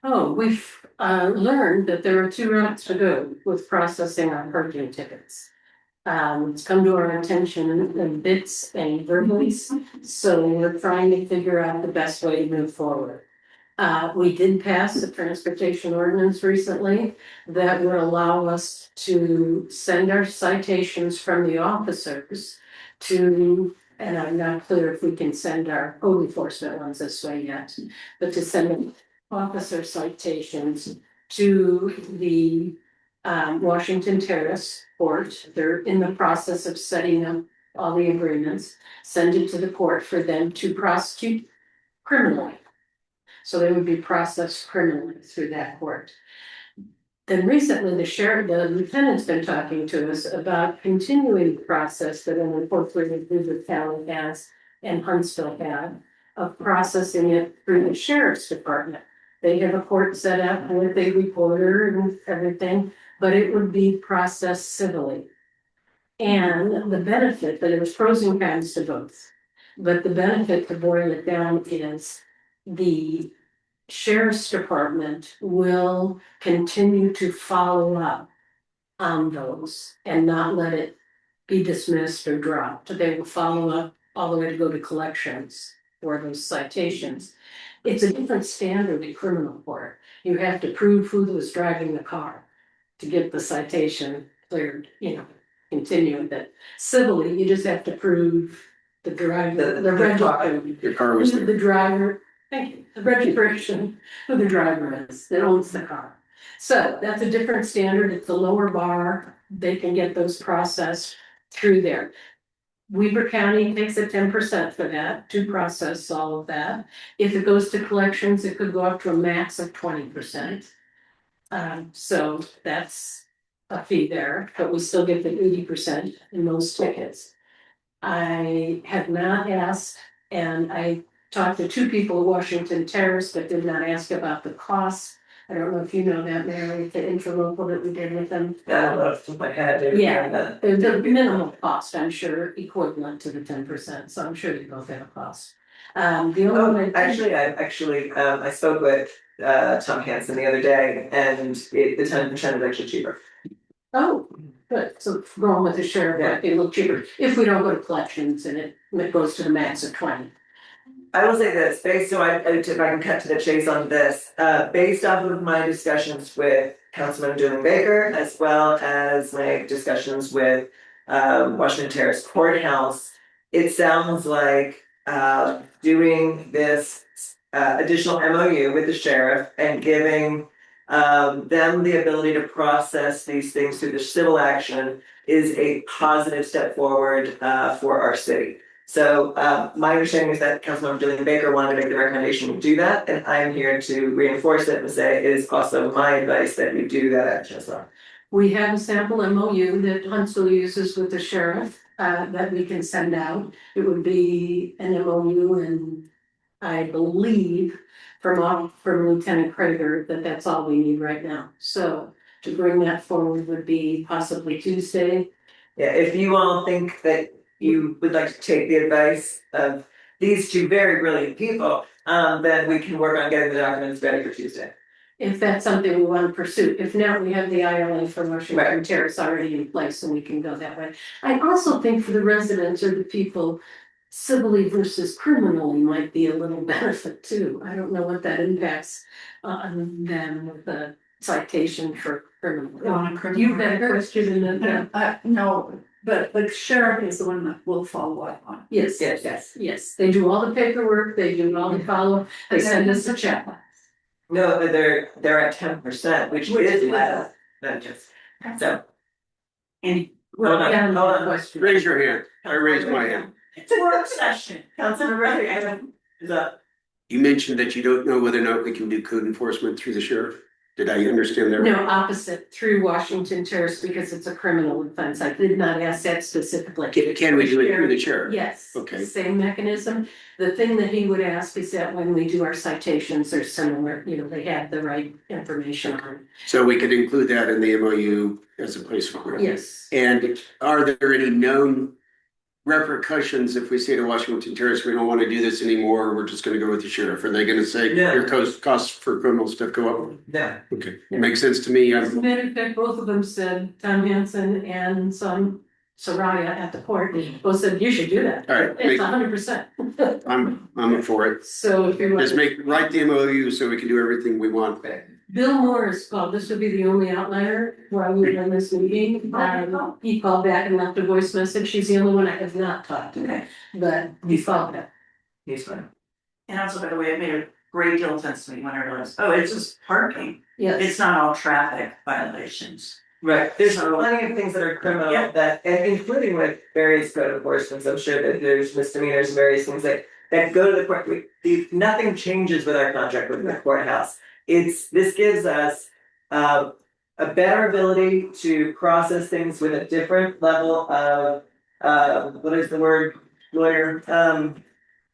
Oh, we've learned that there are 2 routes to go with processing our parking tickets. It's come to our attention in bits and verbally, so we're trying to figure out the best way to move forward. We did pass a transportation ordinance recently that would allow us to send our citations from the officers to, and I'm not clear if we can send our code enforcement ones this way yet, but to send officer citations to the Washington Terrace Court. They're in the process of setting up all the agreements, send it to the court for them to prosecute criminally. So they would be processed criminally through that court. Then recently, the lieutenant's been talking to us about continuing the process that an incorporated Hoover County has and Huntsville had of processing it through the sheriff's department. They have a court set up with a reporter and everything, but it would be processed civilly. And the benefit, that there's pros and cons to both, but the benefit to boil it down is the sheriff's department will continue to follow up on those and not let it be dismissed or dropped. They will follow up all the way to go to collections for those citations. It's a different standard in criminal court. You have to prove who was driving the car to get the citation cleared, continue with it. Civilly, you just have to prove the driver, the registration, Your car was there. the driver, thank you, the registration, who the driver is that owns the car. So that's a different standard. It's a lower bar. They can get those processed through there. Weber County takes a 10% for that to process all of that. If it goes to collections, it could go up to a max of 20%. So that's a fee there, but we still get the 80% in those tickets. I have not asked, and I talked to two people at Washington Terrace, but did not ask about the cost. I don't know if you know that, Mary, the interlocal that we did with them. I don't know if I had it. Yeah, the minimal cost, I'm sure, equivalent to the 10%, so I'm sure they both have a cost. The only one I spoke with Tom Hansen the other day, and the 10% is actually cheaper. Oh, good, so going with the sheriff, it look cheaper, if we don't go to collections and it goes to the max of 20. I will say this, if I can cut to the chase on this, based off of my discussions with Councilman Doolin Baker, as well as my discussions with Washington Terrace Courthouse, it sounds like doing this additional MOU with the sheriff and giving them the ability to process these things through the civil action is a positive step forward for our city. So my understanding is that Councilmember Doolin Baker wanted to make the recommendation to do that, and I'm here to reinforce it and say it is also my advice that we do that as well. We have a sample MOU that Huntsville uses with the sheriff that we can send out. It would be an MOU, and I believe from Lieutenant Prager that that's all we need right now. So to bring that forward would be possibly Tuesday. Yeah, if you all think that you would like to take the advice of these two very brilliant people, then we can work on getting the documents ready for Tuesday. If that's something we want to pursue. If not, we have the ILA for Washington Terrace already in place, so we can go that way. I also think for the residents or the people, civilly versus criminally might be a little benefit too. I don't know what that impacts on them with the citation for criminal. You've got a question in that? No, but the sheriff is the one that will follow up on. Yes. They do all the paperwork, they do all the follow, they send us a check. No, they're at 10%, which is less than just, so. Well, Hold on. question. Raise your hand. I raised my hand. It's a work session. Councilmember is up. You mentioned that you don't know whether or not we can do code enforcement through the sheriff. Did I understand that? No, opposite, through Washington Terrace, because it's a criminal offense. I did not ask that specifically. Can we do it through the sheriff? Yes. Okay. Same mechanism. The thing that he would ask is that when we do our citations, they're similar, they have the right information on. So we could include that in the MOU as a placeholder. Yes. And are there any known repercussions if we say to Washington Terrace, we don't want to do this anymore, we're just gonna go with the sheriff? Are they gonna say No. your costs for criminal stuff go up? No. Okay, it makes sense to me. As a matter of fact, both of them said, Tom Hansen and some Soraya at the port, well, said you should do that. All right, It's 100%. I'm for it. So if you Just want, write the MOU so we can do everything we want. Bill Morris called, this would be the only outlier while we were in this meeting. He called back and left a voice message. She's the only one I have not talked to, but he called back. He's fine. And also, by the way, it made a great deal of sense to me when I realized, oh, it's just parking. Yes. It's not all traffic violations. Right, there's plenty of things that are criminal Yeah. that, and including with various code enforcements, I'm sure that there's misdemeanors and various things that go to the court. Nothing changes with our contract with the courthouse. This gives us a better ability to process things with a different level of what is the word, lawyer,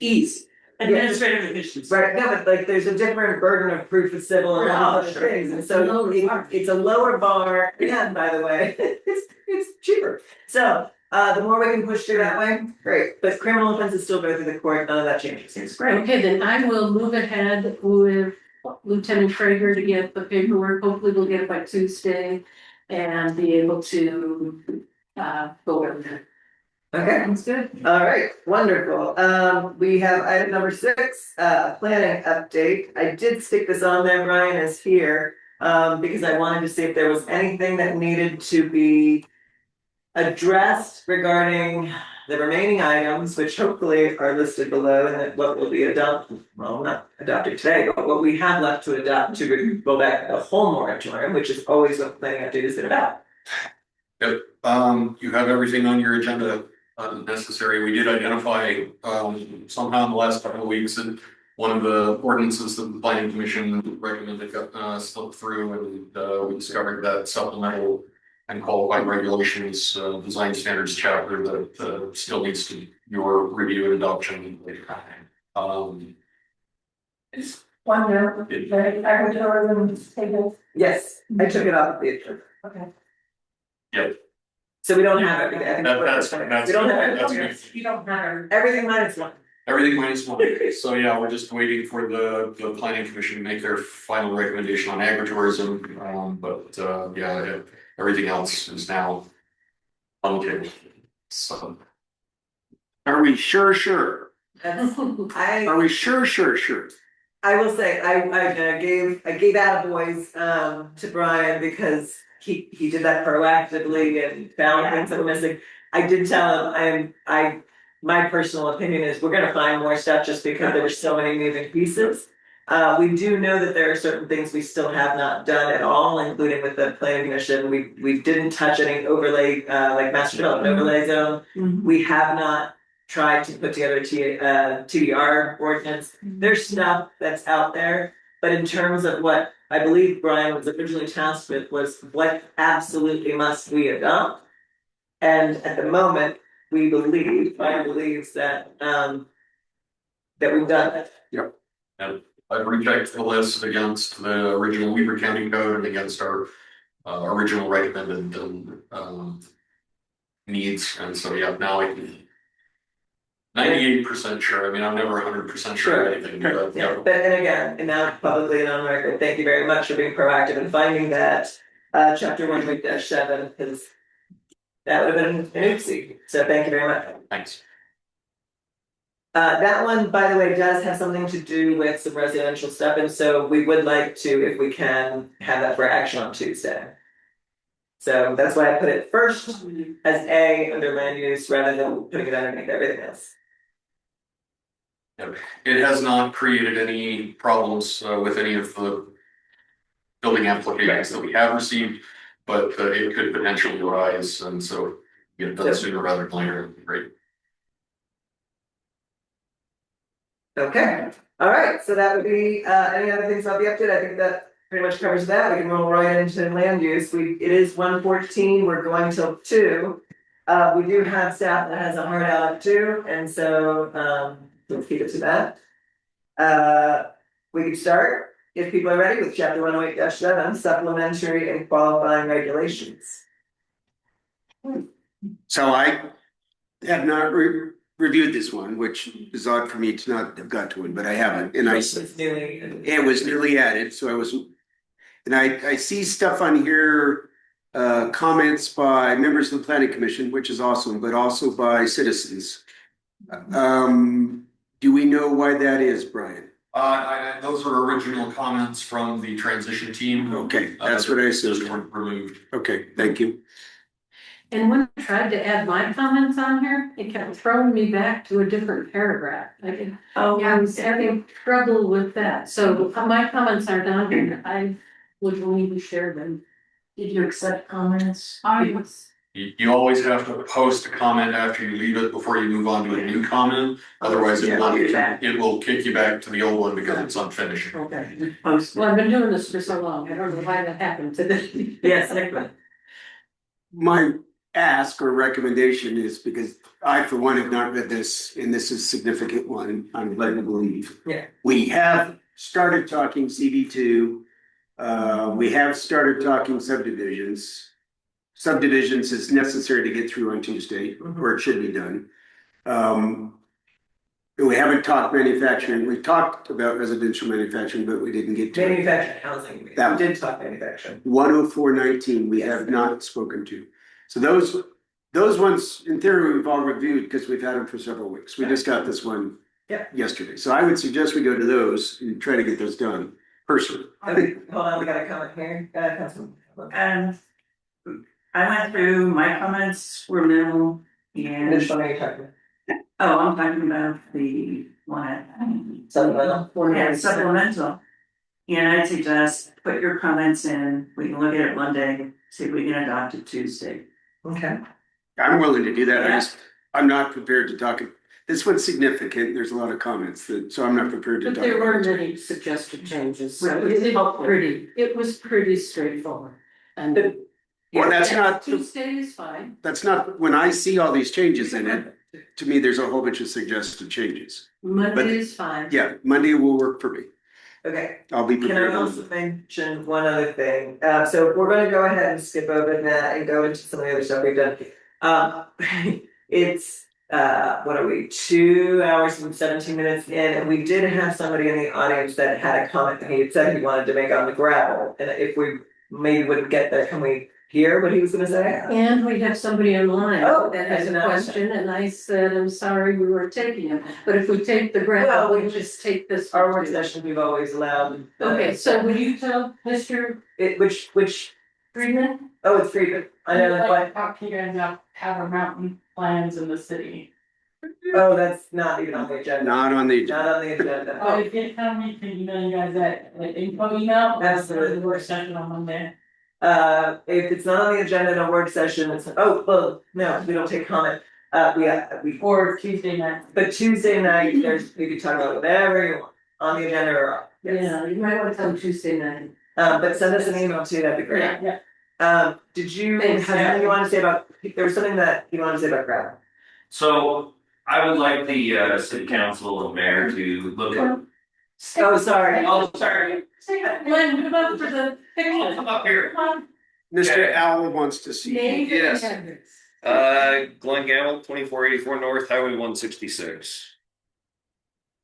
Ease, administrative efficiency. right, no, but like there's a different burden of proof of civil and all other things, and so it's a lower bar, and by the way, it's cheaper. So, the more we can push through that way, great, but criminal offenses still go through the court, none of that changes. It's great. Okay, then I will move ahead with Lieutenant Traeger to get the paperwork. Hopefully we'll get it by Tuesday and be able to go over there. Okay. Sounds good. All right, wonderful. We have item number 6, planning update. I did stick this on there, Brian is here, because I wanted to see if there was anything that needed to be addressed regarding the remaining items, which hopefully are listed below, and that what will be adopted, well, not adopted today, but what we have left to adopt to go back the whole moratorium, which is always what planning update is about. Yep, you have everything on your agenda necessary. We did identify somehow in the last couple of weeks that one of the ordinances that the planning commission recommended got slipped through, and we discovered that supplemental and qualified regulations design standards chapter that still needs to your review and adoption. Just one note, the agritourism table. Yes, I took it off the agenda. Okay. Yep. So we don't have everything. I think That's we don't have that's everything. good. You don't have. Everything minus one. Everything minus one. So yeah, we're just waiting for the planning commission to make their final recommendation on agritourism. But yeah, everything else is now on the table. So Are we sure? That's, Are we sure? I will say, I gave attaboys to Brian because he did that proactively and found things that were missing. I did tell him my personal opinion is we're gonna find more stuff just because there were so many moving pieces. We do know that there are certain things we still have not done at all, including with the planning commission. We didn't touch any overlay, like master development overlay zone. We have not tried to put together a TDR ordinance. There's stuff that's out there, but in terms of what I believe Brian was originally tasked with was what absolutely must we adopt. And at the moment, Brian believes that we've done it. and I've rechecked the list against the original Weaver County code and against our original recommended needs, and so yeah, now I can 98% sure. I mean, I'm never 100% sure of anything. But, Yeah, but and again, and now publicly and on record, thank you very much for being proactive and finding that chapter 1-7, because that would have been an oopsie. So thank you very much. Thanks. That one, by the way, does have something to do with some residential stuff, and so we would like to, if we can, have that for action on Tuesday. So that's why I put it first as A under land use rather than putting it underneath everything else. It has not created any problems with any of the building applications that we have received, but it could potentially arise, and so get it done sooner rather than later. Great. Okay, all right, so that would be, any other things about the update? I think that pretty much covers that. We can roll right into land use. It is 1:14, we're going till 2. We do have staff that has a hard out at 2, and so, we'll keep it to that. We can start, if people are ready, with chapter 108-7, supplementary and qualifying regulations. So I have not reviewed this one, which is odd for me to not have got to it, but I haven't, and it was newly added, so I was. And I see stuff on here comments by members of the planning commission, which is awesome, but also by citizens. Do we know why that is, Brian? Those are original comments from the transition team. Okay, that's what I Those assumed. weren't removed. Okay, thank you. And when I tried to add my comments on here, it kept throwing me back to a different paragraph. I was having trouble with that, so my comments aren't on here, I would only share them. Did you accept comments? You always have to post a comment after you leave it before you move on to a new comment. Otherwise, it will kick you back to the old one because it's unfinished. Okay. Well, I've been doing this for so long, I don't know why that happened today. Yes, Nick. My ask or recommendation is because I, for one, have not read this, and this is a significant one, I'm led to believe. Yeah. We have started talking CB2. We have started talking subdivisions. Subdivisions is necessary to get through on Tuesday, or it should be done. We haven't talked manufacturing. We talked about residential manufacturing, but we didn't get to it. Manufacturing housing, we That- did talk manufacturing. 10419, we have not spoken to. So those ones, in theory, we've all reviewed because we've had them for several weeks. We just got this one yesterday. So I would suggest we go to those and try to get those done personally. Okay, hold on, we got a comment here, Councilman. I went through, my comments were minimal and, Which one are you talking oh, I'm talking about the one at. Supplemental. Yeah, supplemental. And I'd suggest put your comments in, we can look at it Monday, see if we can adopt it Tuesday. Okay. I'm willing to do that. Yeah. I'm not prepared to talk. This one's significant. There's a lot of comments so I'm not prepared to But talk. there weren't about it. any suggested changes, so it was pretty straightforward. And Well, that's not, Tuesday is fine. that's not, when I see all these changes in it, to me, there's a whole bunch of suggested changes. Monday is fine. Yeah, Monday will work for me. Okay, I'll be can I prepared. also mention one other thing? So we're gonna go ahead and skip over that and go into some of the other stuff we've done. It's, what are we, 2 hours and 17 minutes in, and we did have somebody in the audience that had a comment that he had said he wanted to make on the gravel. And if we maybe wouldn't get there, can we hear what he was gonna say? And we have somebody online Oh, that I has did a not know question, and I said, I'm sorry, we weren't taking it, but if we take the grant, Well, we'll just take this. Our one work too. session, we've always allowed. Okay, so will you tell Mr. Which, Freeman? oh, it's free, but I know that, Like, talk to you guys about have a mountain plans in the city. oh, that's not even on the agenda. Not on the agenda. Not on the agenda. Oh, if you tell me, can email you guys that, like, info email? Absolutely. The work session on Monday. If it's not on the agenda in a work session, it's, oh, well, no, we don't take comment. We, Or Tuesday night. but Tuesday night, we could talk about whatever you want, on the agenda or off. Yes. Yeah, you might want to tell Tuesday night. But send us an email too, that'd be great. Yeah. Did you, Thanks, have something you wanted to say about, there was something that you wanted to say about gravel? So I would like the city council and mayor to look at. Oh, sorry. Oh, sorry. Glenn, come up for the picture. Come up here. Come on, Mr. Owl wants to see. name and Yes. address. Glenn Gamble, 2484 North Highway 166.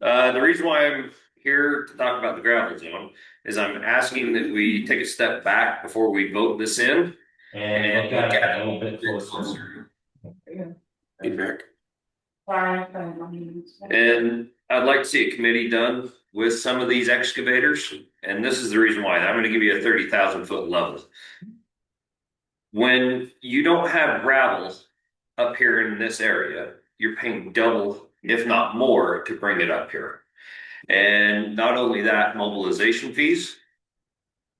The reason why I'm here to talk about the gravel zone is I'm asking that we take a step back before we vote this in. And look at it a little bit closer. Feedback. And I'd like to see a committee done with some of these excavators, and this is the reason why. I'm gonna give you a 30,000 foot level. When you don't have gravel up here in this area, you're paying double, if not more, to bring it up here. And not only that, mobilization fees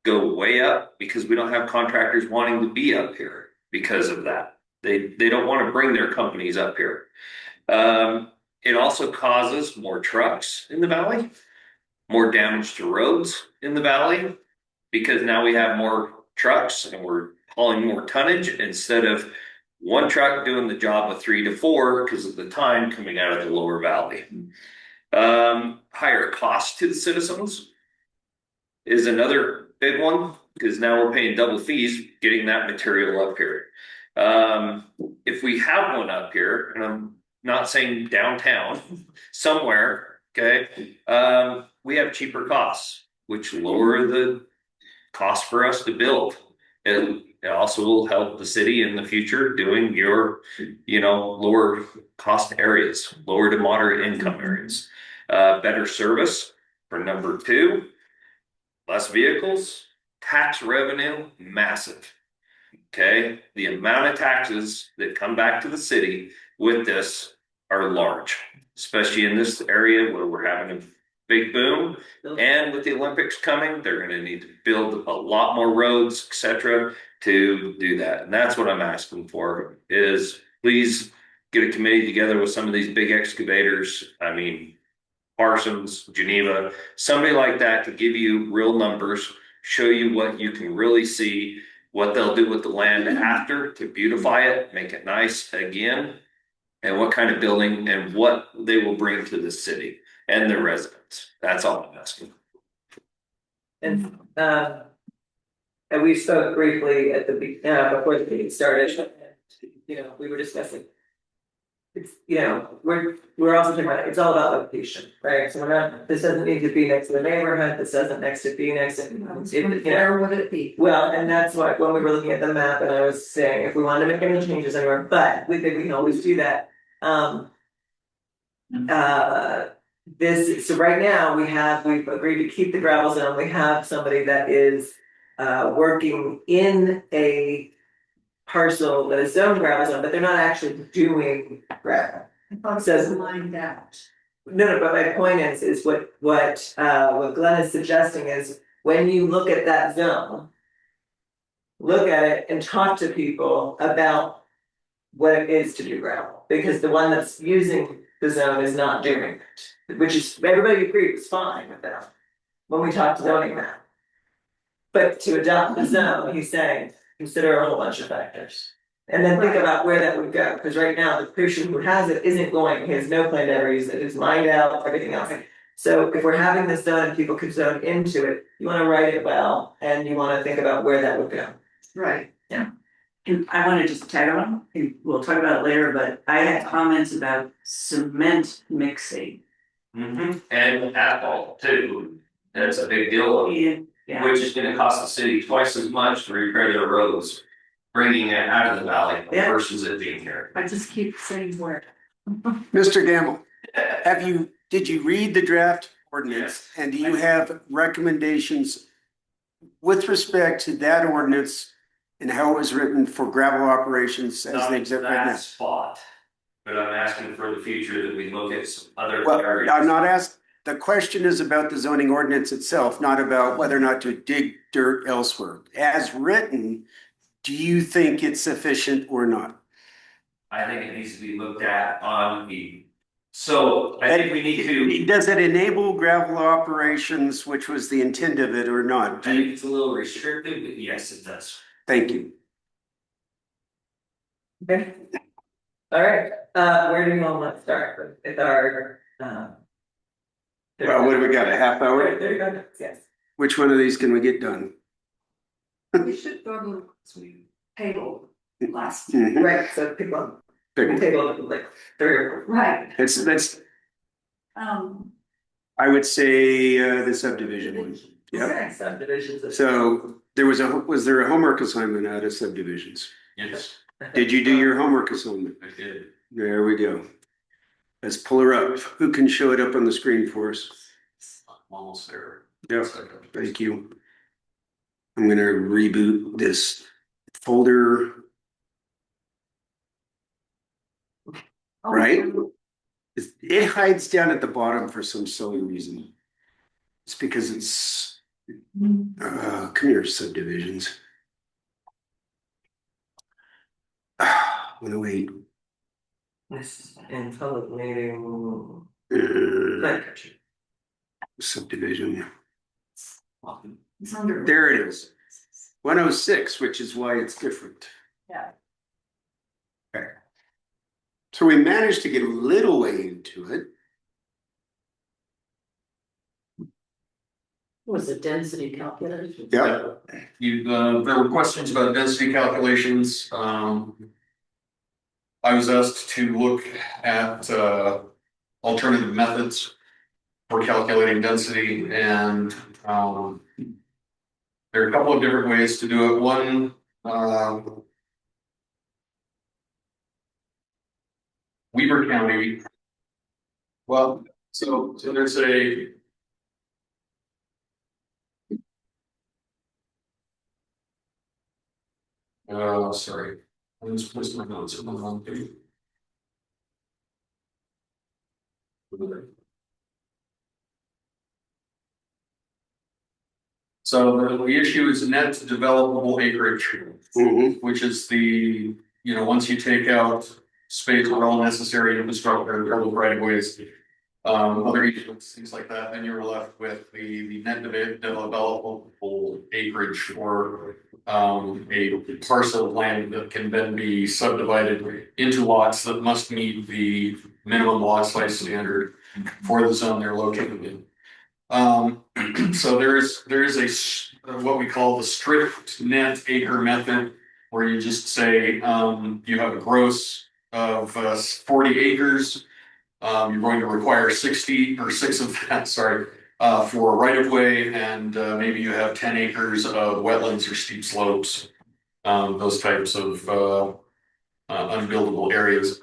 go way up because we don't have contractors wanting to be up here because of that. They don't want to bring their companies up here. It also causes more trucks in the valley, more damage to roads in the valley, because now we have more trucks and we're hauling more tonnage instead of one truck doing the job of 3 to 4 because of the time coming out of the lower valley. Higher cost to the citizens is another big one because now we're paying double fees getting that material up here. If we have one up here, and I'm not saying downtown, somewhere, okay, we have cheaper costs, which lower the cost for us to build, It also will help the city in the future doing your, lower cost areas, lower to moderate income areas. Better service for number two, less vehicles, tax revenue, massive. Okay, the amount of taxes that come back to the city with this are large, especially in this area where we're having a big boom. And with the Olympics coming, they're gonna need to build a lot more roads, etc., to do that. And that's what I'm asking for, is please get a committee together with some of these big excavators. I mean, Parsons, Geneva, somebody like that to give you real numbers, show you what you can really see, what they'll do with the land after to beautify it, make it nice again, and what kind of building and what they will bring to the city and the residents. That's all I'm asking. And we spoke briefly at the before the meeting started. We were discussing. It's we're also talking about, it's all about location, right? So this doesn't need to be next to the neighborhood. This doesn't next to be next to. Where would it be? Well, and that's why when we were looking at the map, and I was saying if we wanted to make any changes anywhere, but we can always do that. So right now we've agreed to keep the gravel zone. We have somebody that is working in a parcel that is zoned gravel zone, but they're not actually doing gravel. Says lined out. No, but my point is what Glenn is suggesting is when you look at that zone, look at it and talk to people about what it is to do gravel, because the one that's using the zone is not doing it, which is, everybody agreed was fine with that when we talked zoning that. But to adopt the zone, he's saying, consider a whole bunch of factors. And then think about where that would go, because right now the person who has it isn't going, he has no plan to ever use it, it's mined out, everything else. So if we're having this done and people can zone into it, you wanna write it well, and you wanna think about where that would go. Right. And I wanna just tag on, and we'll talk about it later, but I had comments about cement mixing. And asphalt too, that's a big deal, Yeah. which is gonna cost the city twice as much to repair their roads, bringing it out of the valley Yeah. versus it being here. I just keep saying where. Mr. Gamble, did you read the draft ordinance? And do you have recommendations with respect to that ordinance and how it was written for gravel operations as they exist right Not now? that spot, but I'm asking for the future that we look at some other Well, areas. I'm not asked, the question is about the zoning ordinance itself, not about whether or not to dig dirt elsewhere. As written, do you think it's sufficient or not? I think it needs to be looked at on so I think we need to. Does it enable gravel operations, which was the intent of it, or not? I think it's a little restrictive, but yes, it does. Thank you. Okay. All right, where do you want to start with our Well, what do we got, a half hour? There you go, yes. Which one of these can we get done? We should go to table last. Mhm. Right, so pick one. Pick We one. take a look at like 3 or 4. Right. That's, Um. I would say, the subdivision one. Yep. Okay, subdivisions of. So was there a homework assignment out of subdivisions? Yes, Did you do your homework assignment? I did. There we go. Let's pull her up. Who can show it up on the screen for us? I'm almost there. Yep, thank you. I'm gonna reboot this folder, right? It hides down at the bottom for some silly reason. It's because it's, come here, subdivisions. I'm gonna wait. This in public meeting. Uh, Like, Subdivision, It's under. there it is. 106, which is why it's different. Yeah. Okay. So we managed to get a little way into it. Was the density calculation? Yeah. There were questions about density calculations. I was asked to look at, alternative methods for calculating density and, there are a couple of different ways to do it. One Weaver County. Well, so there's a. Sorry, I misplaced my notes on the wrong page. So the issue is net developable acreage, which is the, you know, once you take out space for all necessary infrastructure, public right of ways, other easements, things like that, then you're left with the net developable acreage for a parcel of land that can then be subdivided into lots that must meet the minimum lot size standard for the zone they're located in. So there is what we call the strict net acre method, where you just say you have a gross of 40 acres. You're going to require 60 or 6 of that, sorry, for right of way, and maybe you have 10 acres of wetlands or steep slopes, those types of unbuildable areas.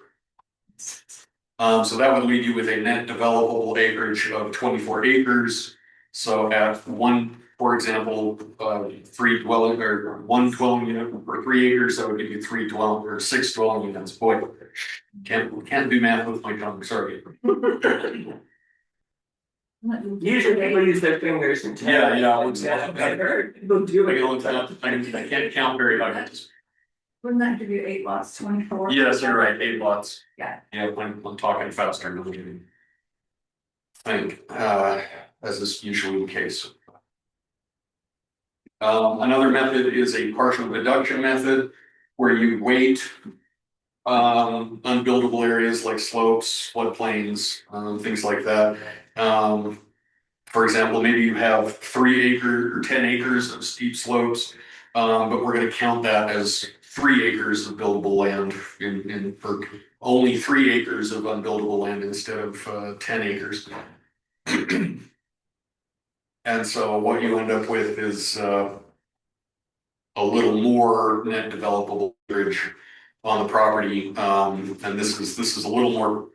So that would leave you with a net developable acreage of 24 acres. So at one, for example, 3 dwelling or 1 dwelling unit for 3 acres, that would give you 3 dwelling or 6 dwelling units. Boy, can't do math with my tongue, sorry. Usually people use their fingers and. Yeah, I've heard people do it. I can't count very high. Wouldn't that give you 8 lots, 24? Yes, you're right, 8 lots. Yeah. Yeah, when I'm talking faster, I think, as is usually the case. Another method is a partial deduction method, where you weight unbuildable areas like slopes, floodplains, things like that. For example, maybe you have 3 acres or 10 acres of steep slopes, but we're going to count that as 3 acres of buildable land in for only 3 acres of unbuildable land instead of 10 acres. And so what you end up with is a little more net developable acreage on the property, and this is a little more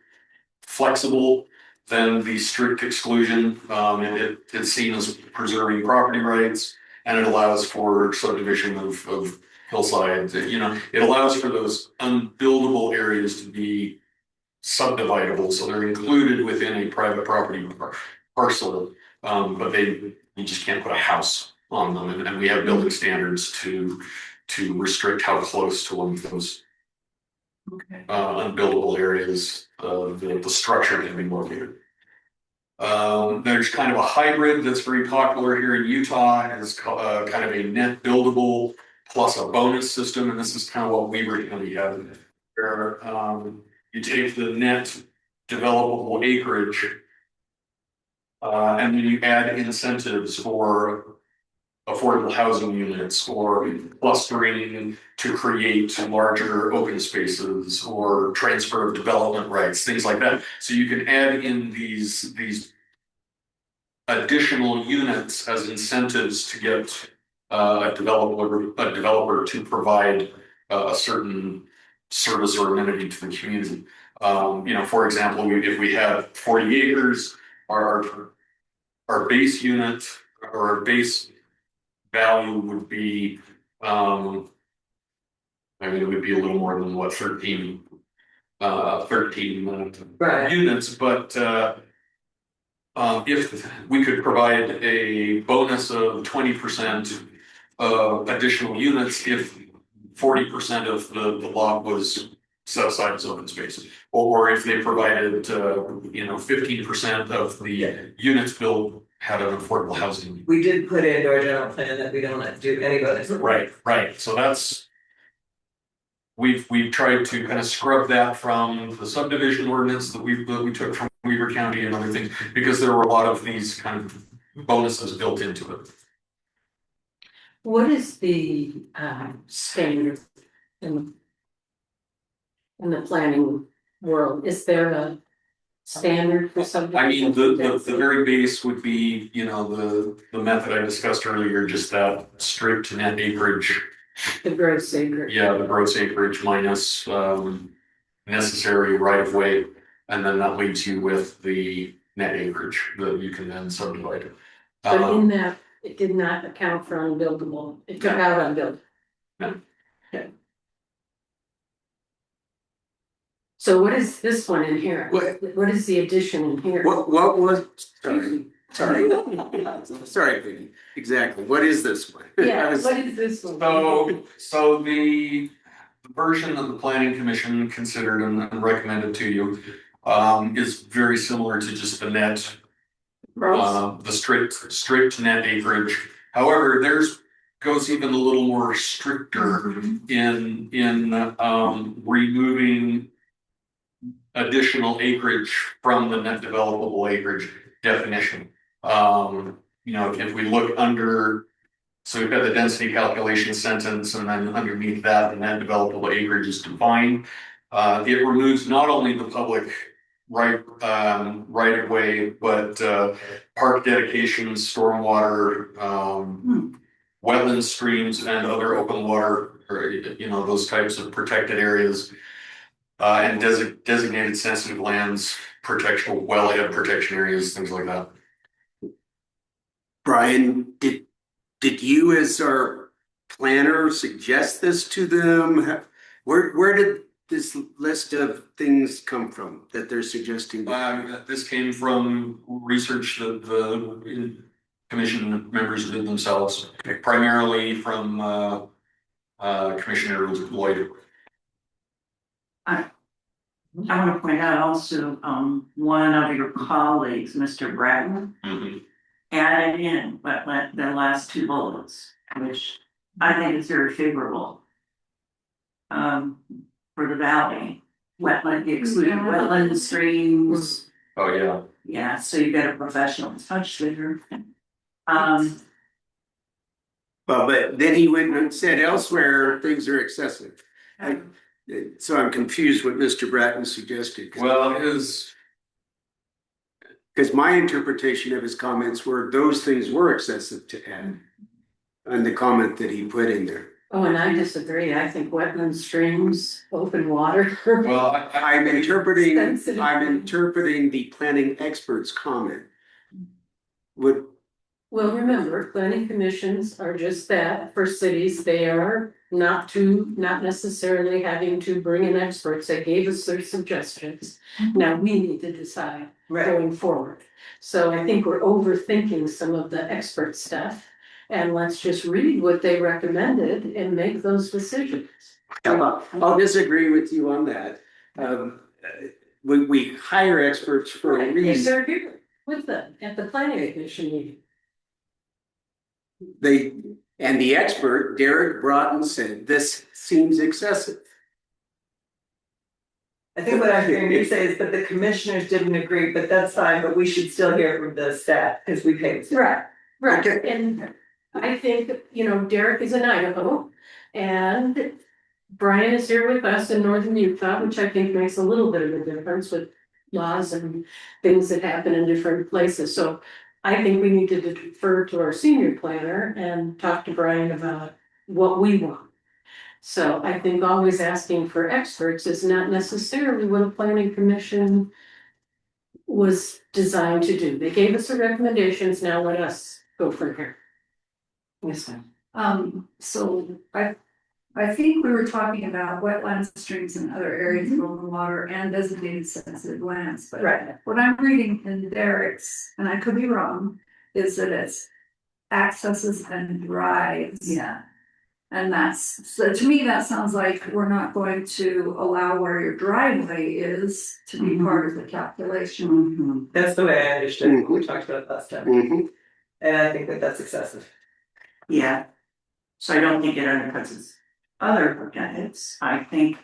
flexible than the strict exclusion. It's seen as preserving property rights, and it allows for subdivision of hillsides. You know, it allows for those unbuildable areas to be subdividable, so they're included within a private property parcel, but you just can't put a house on them, and we have building standards to restrict how close to one of those unbuildable areas the structure can be located. There's kind of a hybrid that's very popular here in Utah. It's kind of a net buildable plus a bonus system, and this is kind of what Weaver County had, where you take the net developable acreage and then you add incentives for affordable housing units or clustering to create larger open spaces or transfer of development rights, things like that. So you can add in these additional units as incentives to get a developer to provide a certain service or amenity to the community. You know, for example, if we have 40 acres, our base unit or our base value would be, I mean, it would be a little more than what 13 Right. units, but if we could provide a bonus of 20% additional units if 40% of the lot was set aside as open space, or if they provided 15% of the units built had an affordable housing. We did put into our general plan that we don't do any bonus. Right. So that's we've tried to kind of scrub that from the subdivision ordinance that we took from Weaver County and other things, because there were a lot of these kind of bonuses built into it. What is the standard in the planning world? Is there a standard for something? I mean, the very base would be, the method I discussed earlier, just that strict net acreage The gross acre. Yeah, the gross acreage minus necessary right of way. And then that leaves you with the net acreage that you can then subdivide. But in that, it did not account for unbuildable, it took out unbuildable. No. Okay. So what is this one in here? What is the addition in here? What was, sorry, sorry, Peggy, exactly, what is this one? Yeah, what is this one? So the version that the planning commission considered and recommended to you is very similar to just the net, the strict net acreage. However, theirs goes even a little more stricter in removing additional acreage from the net developable acreage definition. You know, if we look under, so we've got the density calculation sentence, and then underneath that, the net developable acreage is defined. It removes not only the public right of way, but park dedications, stormwater, wetland streams, and other open water, or you know, those types of protected areas. And designated sensitive lands, protection, wellhead protection areas, things like that. Brian, did you as our planner suggest this to them? Where did this list of things come from that they're suggesting? This came from research that the commission members did themselves, primarily from Commissioner Lloyd. I want to point out also, one of your colleagues, Mr. Bratton, added in the last two bullets, which I think is very favorable. For the valley, excluding wetland streams. Oh, yeah. Yeah, so you got a professional touch there. Well, but then he went and said elsewhere, things are excessive. So I'm confused what Mr. Bratton suggested. Well, because my interpretation of his comments were those things were excessive to add. And the comment that he put in there. Oh, and I disagree. I think wetland streams, open water. Well, I'm interpreting Sensitive. the planning expert's comment. Well, remember, planning commissions are just that for cities. They are not necessarily having to bring in experts. They gave us their suggestions. Now we need to decide going forward. So I think we're overthinking some of the expert stuff. And let's just read what they recommended and make those decisions. I'll disagree with you on that. We hire experts for a reason. They're here with them at the planning commission meeting. And the expert, Derek Broughton, said this seems excessive. I think what I'm hearing you say is, but the commissioners didn't agree, but that's fine, but we should still hear from the staff, because we paid. Right, and I think, Derek is in Idaho, and Brian is here with us in northern Utah, which I think makes a little bit of a difference with laws and things that happen in different places. So I think we need to defer to our senior planner and talk to Brian about what we want. So I think always asking for experts is not necessarily what a planning commission was designed to do. They gave us the recommendations, now let us go from here. Yes, ma'am. So I think we were talking about wetlands, streams and other areas of open water and designated sensitive lands, but what I'm reading in Derek's, and I could be wrong, is that it's accesses and drives. Yeah. And so to me, that sounds like we're not going to allow where your driveway is to be part of the calculation. That's the way I understood it. We talked about it last time. And I think that that's excessive. Yeah. So I don't think it undercuts its other benefits. I think,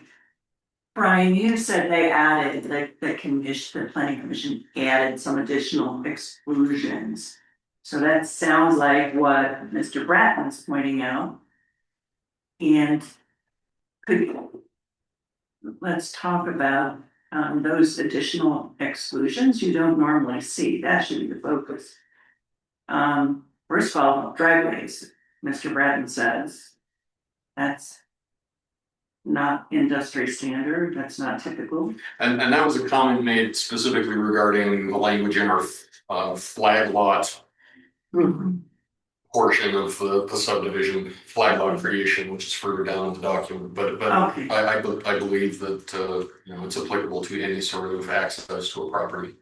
Brian, you said they added, the planning commission added some additional exclusions. So that sounds like what Mr. Bratton's pointing out. And let's talk about those additional exclusions you don't normally see. That should be the focus. First of all, driveways, Mr. Bratton says, That's not industry standard, that's not typical. And that was a comment made specifically regarding the language in our flag lot portion of the subdivision, flag lot creation, which is further down in the document, but Okay. I believe that it's applicable to any sort of access to a property.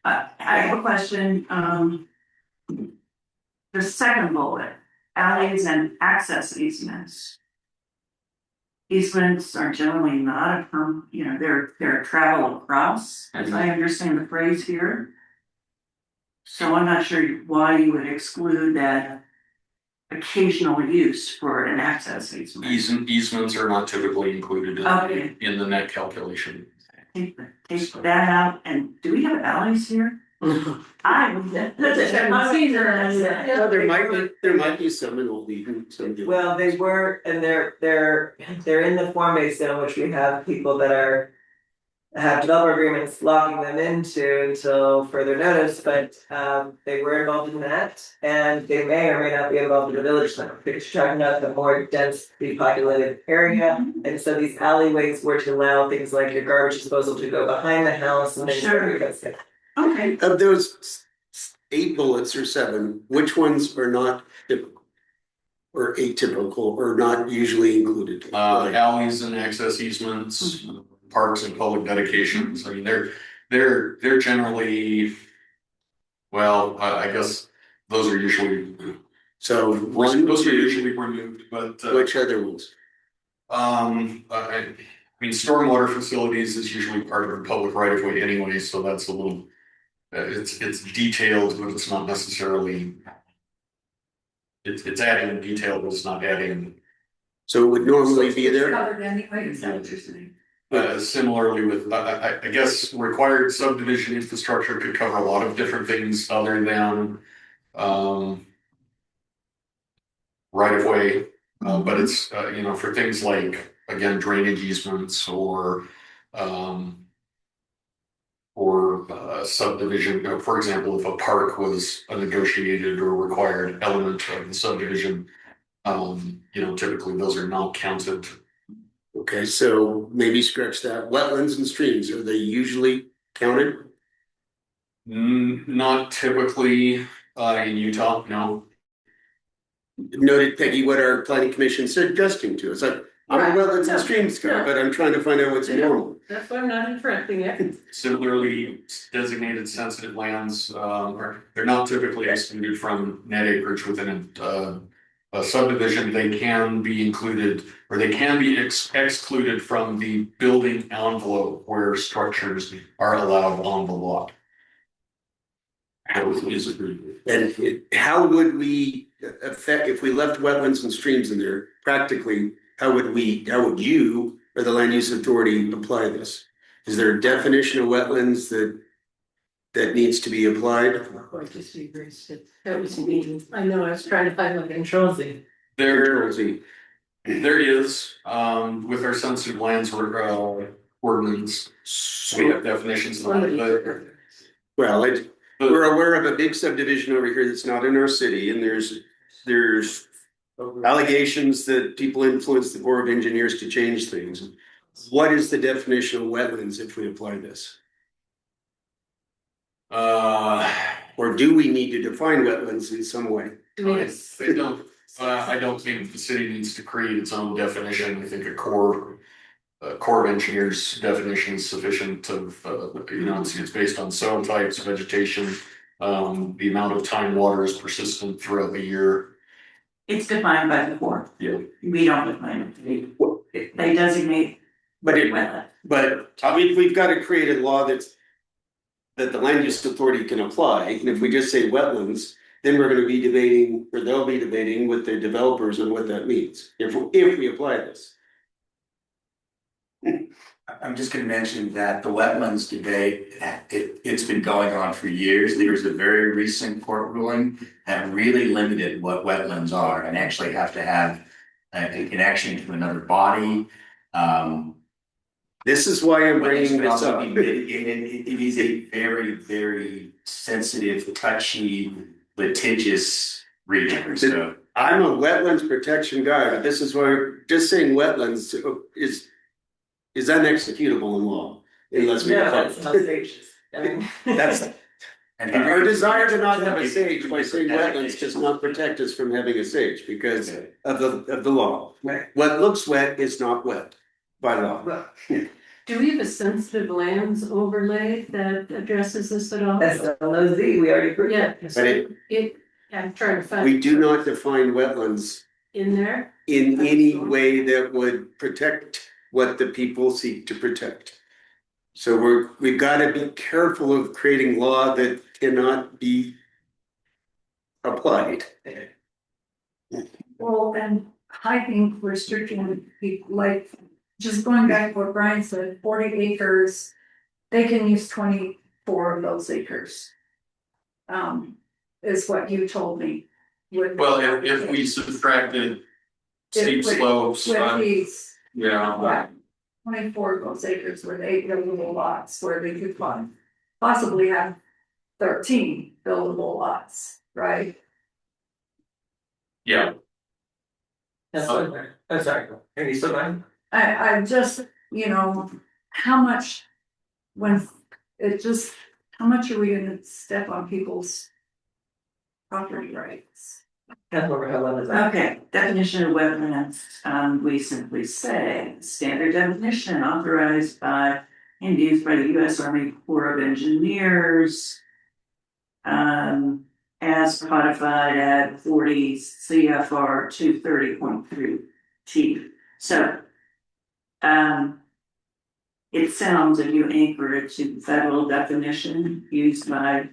I have a question, the second bullet, alleys and access easements. Easements are generally not a they're travel across, as I understand the phrase here. So I'm not sure why you would exclude that occasional use for an access easement. Easements are not typically included Okay. in the net calculation. Take that out, and do we have alleys here? I would. Well, there might be some in Old Eden, some do. Well, they were, and they're in the form-based zone, which we have people that have developer agreements locking them into until further notice, but they were involved in that, and they may or may not be involved in the village center, because you're talking about the more densely populated area, and so these alleyways were to allow things like your garbage disposal to go behind the house and things Sure. like that. Okay, Of those 8 bullets or 7, which ones are not typical? Or atypical, or not usually included? Alleys and access easements, parks and public dedications, I mean, they're generally, well, I guess those are usually. So one, Those are 2, usually removed, but which other ones? I mean, stormwater facilities is usually part of the public right of way anyway, so that's a little, it's detailed, but it's not necessarily. It's adding detail, but it's not adding. So it would normally be there? Covered anyway, is that what you're saying? Similarly with, I guess required subdivision infrastructure could cover a lot of different things other than, right of way. But it's, for things like, again, drainage easements or subdivision, for example, if a park was a negotiated or required element of the subdivision, typically those are not counted. Okay, so maybe scratch that. Wetlands and streams, are they usually counted? Not typically, in Utah, no. Noted, Peggy, what our planning commission suggesting to us. I'm a wetlands and streams guy, but I'm trying to find out what's normal. That's why I'm not interrupting it. Similarly, designated sensitive lands, they're not typically excluded from net acreage within a subdivision. They can be included, or they can be excluded from the building envelope where structures are allowed on the lot. And how would we affect, if we left wetlands and streams in there, practically, how would you or the land use authority apply this? Is there a definition of wetlands that needs to be applied? That was me. I know, I was trying to find my controls in. There is, with our sensitive lands ordinance, we have definitions of that. Well, we're aware of a big subdivision over here that's not in our city, and there's allegations that people influence the Corps of Engineers to change things. What is the definition of wetlands if we apply this? Or do we need to define wetlands in some way? I don't think the city needs to create its own definition. I think a Corps of Engineers definition is sufficient of, it's based on soil types, vegetation, the amount of time water is persistent throughout the year. it's defined by the Corps. Yeah. We don't define it, they designate. But I mean, we've got to create a law that the land use authority can apply, and if we just say wetlands, then we're gonna be debating, or they'll be debating with the developers on what that means, if we apply this. I'm just gonna mention that the wetlands debate, it's been going on for years. There was a very recent court ruling that really limited what wetlands are and actually have to have a connection to another body. This is why I'm bringing this up. It is a very, very sensitive, touchy, litigious region, so. I'm a wetlands protection guy, but this is where just saying wetlands is unexecutable in law unless we. No, that's not stages. I mean. That's And our desire to not have a sage by saying wetlands does not protect us from having a sage because of the law. Right. What looks wet is not wet by law. Do we have a sensitive lands overlay that addresses this at all? That's LOZ, we already approved Yeah, it. so I'm trying to find. We do not define wetlands In there? in any way that would protect what the people seek to protect. So we've got to be careful of creating law that cannot be applied. Well, and I think restricting people, like, just going back to what Brian said, 40 acres, they can use 24 of those acres. Is what you told me. Well, if we subtracted steep slopes, With these, yeah. yeah, 24 of those acres where they buildable lots, where they could possibly have 13 buildable lots, right? Yeah, That's what, I'm sorry, are you still going? I just, how much, how much are we gonna step on people's property rights? Councilmember Helen is up. Okay, definition of wetlands, we simply say, standard definition authorized by and used by the US Army Corps of Engineers. As codified at 40 CFR 230.3 T. So, it sounds, if you anchor it to the federal definition used by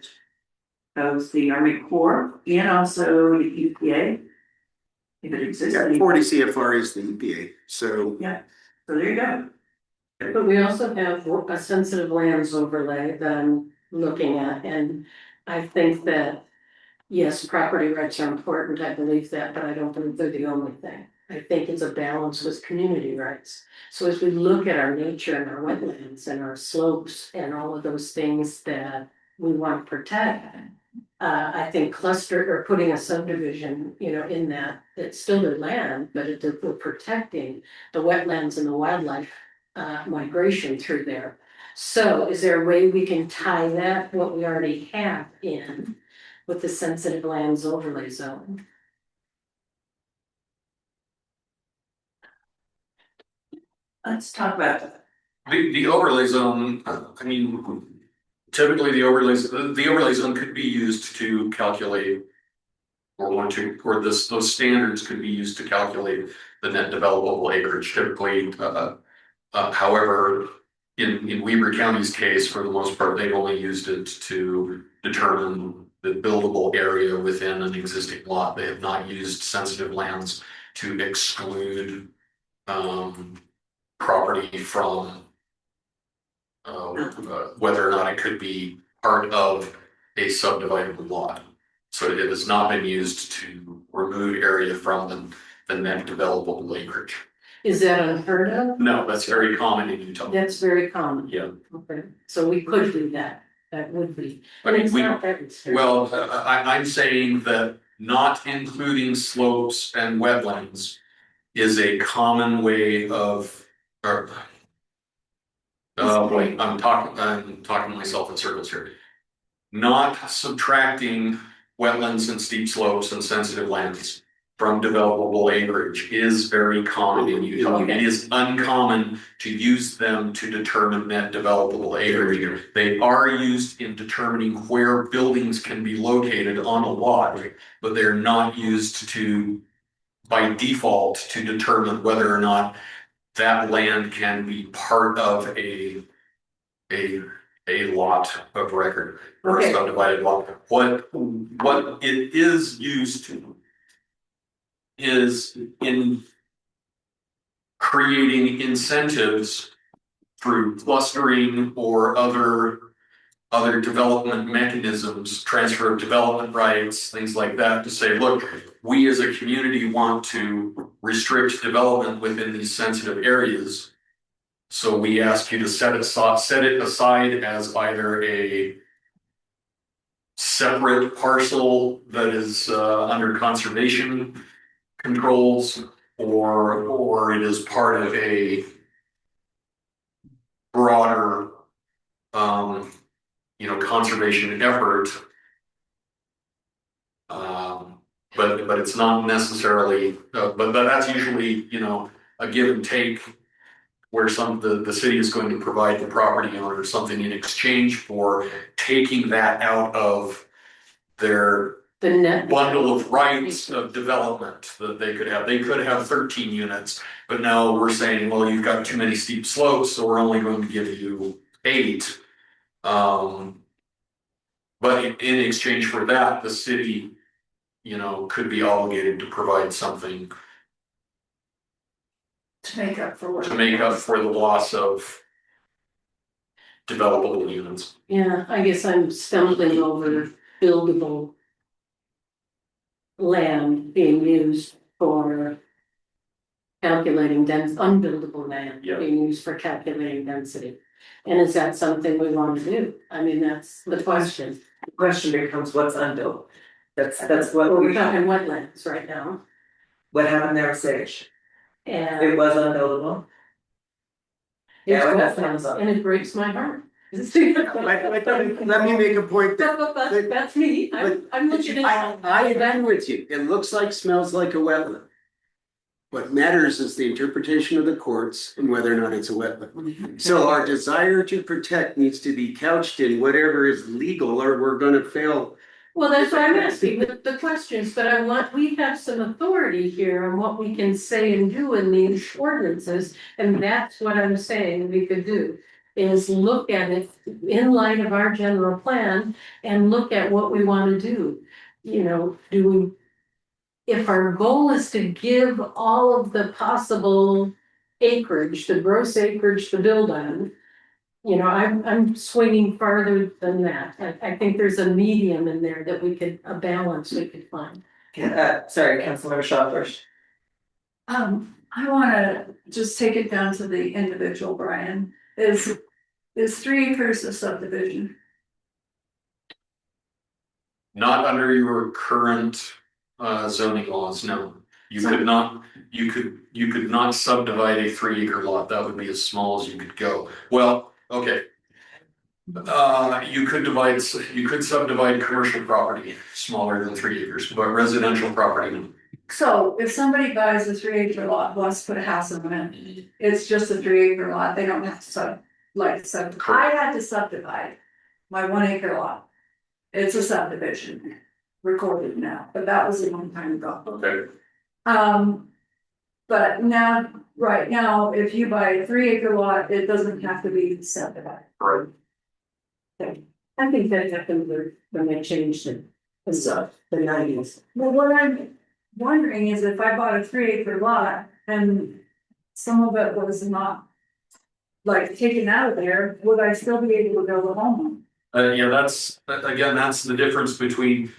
both the Army Corps and also the EPA. If it exists. Yeah, 40 CFR is the EPA, so. Yeah, so there you go. But we also have a sensitive lands overlay that I'm looking at, and I think that, yes, property rights are important, I believe that, but I don't believe they're the only thing. I think it's a balance with community rights. So as we look at our nature and our wetlands and our slopes and all of those things that we want to protect, I think cluster or putting a subdivision, in that, it's still their land, but we're protecting the wetlands and the wildlife migration through there. So is there a way we can tie that, what we already have in, with the sensitive lands overlay zone? Let's talk about that. the overlay zone, I mean, typically the overlay zone could be used to calculate. Those standards could be used to calculate the net developable acreage typically, however, in Weber County's case, for the most part, they've only used it to determine the buildable area within an existing lot. They have not used sensitive lands to exclude property from whether or not it could be part of a subdividable lot. So it has not been used to remove area from the net developable acreage. Is that unheard of? No, that's very common in Utah. That's very common. Yeah. Okay, so we could do that, that would be. I mean, It's not that restrictive. Well, I'm saying that not including slopes and wetlands is a common way of, wait, I'm talking myself in circles here. Not subtracting wetlands and steep slopes and sensitive lands from developable acreage is very common in Utah. It is uncommon to use them to determine net developable acreage. They are used in determining where buildings can be located on a lot, but they're not used by default to determine whether or not that land can be part of a lot of record or a subdivided lot. What it is used to is in creating incentives through clustering or other development mechanisms, transfer of development rights, things like that, to say, look, we as a community want to restrict development within these sensitive areas. So we ask you to set it aside as either a separate parcel that is under conservation controls or it is part of a broader, conservation effort. But it's not necessarily, but that's usually, a give and take where the city is going to provide the property owner something in exchange for taking that out of their The net. bundle of rights of development that they could have. They could have 13 units, but now we're saying, well, you've got too many steep slopes, so we're only going to give you 8. But in exchange for that, the city, could be obligated to provide something To make up for what. to make up for the loss of developable units. Yeah, I guess I'm stumbling over buildable land being used for calculating unbuildable land Yeah. being used for calculating density. And is that something we want to do? I mean, that's the question. The question becomes what's unbuilt. That's Well, what we're talking wetlands right now, what happened there with Sage. and It was unbuildable. it's Yeah, it has wetlands, some- and it breaks my heart. Let me make a point that That's me, I'm looking at. I agree with you. It looks like, smells like a wetland. What matters is the interpretation of the courts and whether or not it's a wetland. So our desire to protect needs to be couched in whatever is legal, or we're gonna fail. Well, that's why I'm asking the questions, but we have some authority here on what we can say and do in these ordinances. And that's what I'm saying we could do, is look at it in light of our general plan and look at what we want to do. If our goal is to give all of the possible acreage, the gross acreage to build on, I'm swinging farther than that. I think there's a medium in there that a balance we could find. Sorry, Councilmember Shaw first. I wanna just take it down to the individual, Brian, is 3 acres a subdivision? Not under your current zoning laws, no. You could not subdivide a 3-acre lot. That would be as small as you could go. Well, okay. You could subdivide commercial property smaller than 3 acres, but residential property, no. So if somebody buys a 3-acre lot, wants to put a house on it, it's just a 3-acre lot, they don't have to subdivide. I had to subdivide my 1-acre lot. It's a subdivision, recorded now, but that was a long time ago. Okay. But now, right now, if you buy a 3-acre lot, it doesn't have to be subdivided. Right. I think that happened when they changed it. So, the 90s. Well, what I'm wondering is if I bought a 3-acre lot and some of it was not taken out of there, would I still be able to build a home? Yeah, that's the difference between,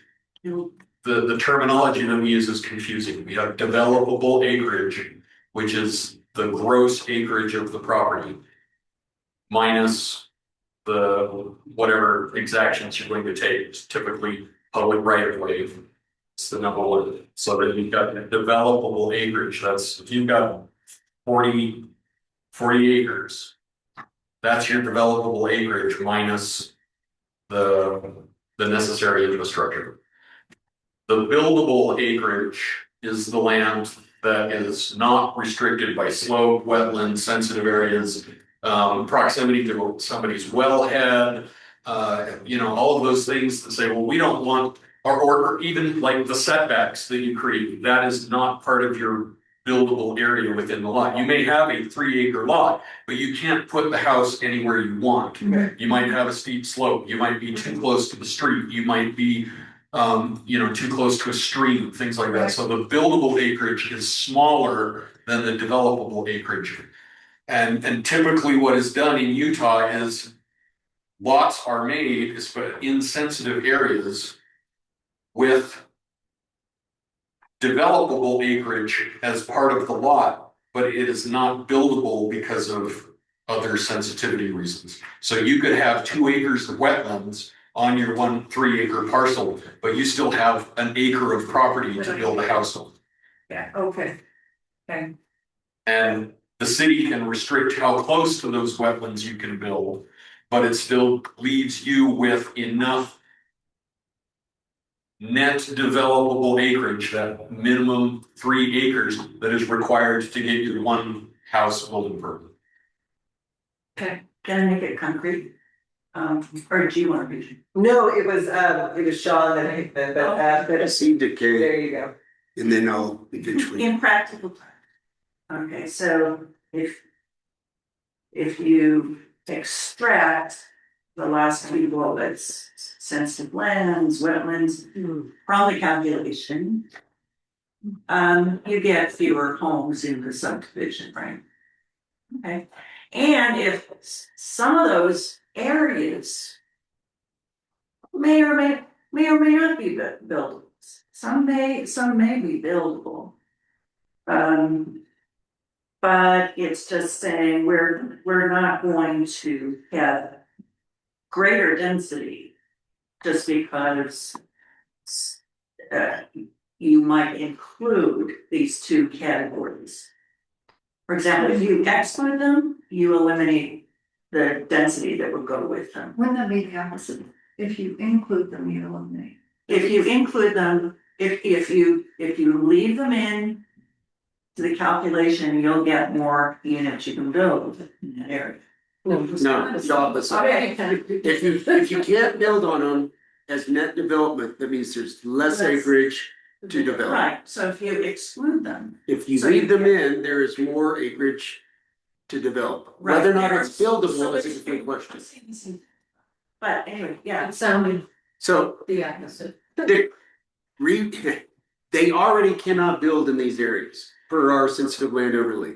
the terminology that we use is confusing. We have developable acreage, which is the gross acreage of the property, minus the whatever exactions you're going to take. It's typically public right of way. It's the number one. So that you've got developable acreage. That's if you've got 40 acres, that's your developable acreage minus the necessary infrastructure. The buildable acreage is the land that is not restricted by slope, wetland, sensitive areas, proximity to somebody's wellhead, all of those things that say, well, we don't want, or even like the setbacks that you create, that is not part of your buildable area within the lot. You may have a 3-acre lot, but you can't put the house anywhere you want. You might have a steep slope, you might be too close to the street, you might be too close to a stream, things like that. So the buildable acreage is smaller than the developable acreage. And typically what is done in Utah is lots are made in sensitive areas with developable acreage as part of the lot, but it is not buildable because of other sensitivity reasons. So you could have 2 acres of wetlands on your 1 3-acre parcel, but you still have an acre of property to build a house on. Okay. And the city can restrict how close to those wetlands you can build, but it still leaves you with enough net developable acreage, that minimum 3 acres that is required to get your one house building permit. Okay, can I make it concrete? Or do you want to be? No, it was Sean and Hickman, but Seed decay, there you go. and then I'll eventually. In practical terms. Okay, so if you extract the last two bullets, sensitive lands, wetlands, from the calculation, you get fewer homes in the subdivision, right? Okay, and if some of those areas may or may not be buildable, some may be buildable. But it's just saying we're not going to have greater density just because you might include these two categories. For example, if you exclude them, you eliminate the density that would go with them. Wouldn't that be the opposite? If you include them, you eliminate. If you include them, if you leave them in to the calculation, you'll get more units you can build in that area. No, it's the opposite. Okay. If you can't build on them as net development, that means there's less acreage to develop. Right, so if you exclude them. If you So leave you them get- in, there is more acreage to develop. Right, Whether or not there's- it's buildable so is a it's- different question. But anyway, yeah, It sounded So the opposite. they already cannot build in these areas per our sensitive land overlay.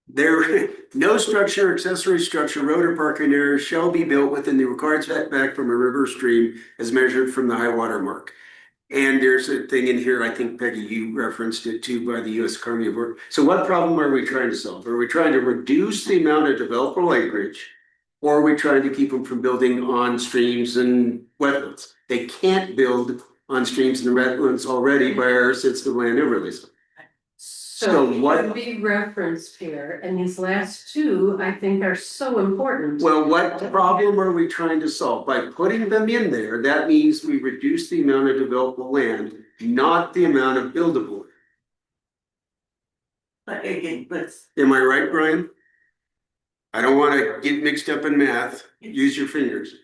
There, no structure, accessory structure, road or parking area shall be built within the required setback from a river or stream as measured from the high water mark. And there's a thing in here, I think Peggy, you referenced it too, by the US Army of Work. So what problem are we trying to solve? Are we trying to reduce the amount of developable acreage? Or are we trying to keep them from building on streams and wetlands? They can't build on streams and wetlands already by our sensitive land overlays. So what- what would be referenced here, and these last two, I think, are so important. Well, what problem are we trying to solve? By putting them in there, that means we reduce the amount of developable land, not the amount of buildable. but again, let's, Am I right, Brian? I don't wanna get mixed up in math, use your fingers.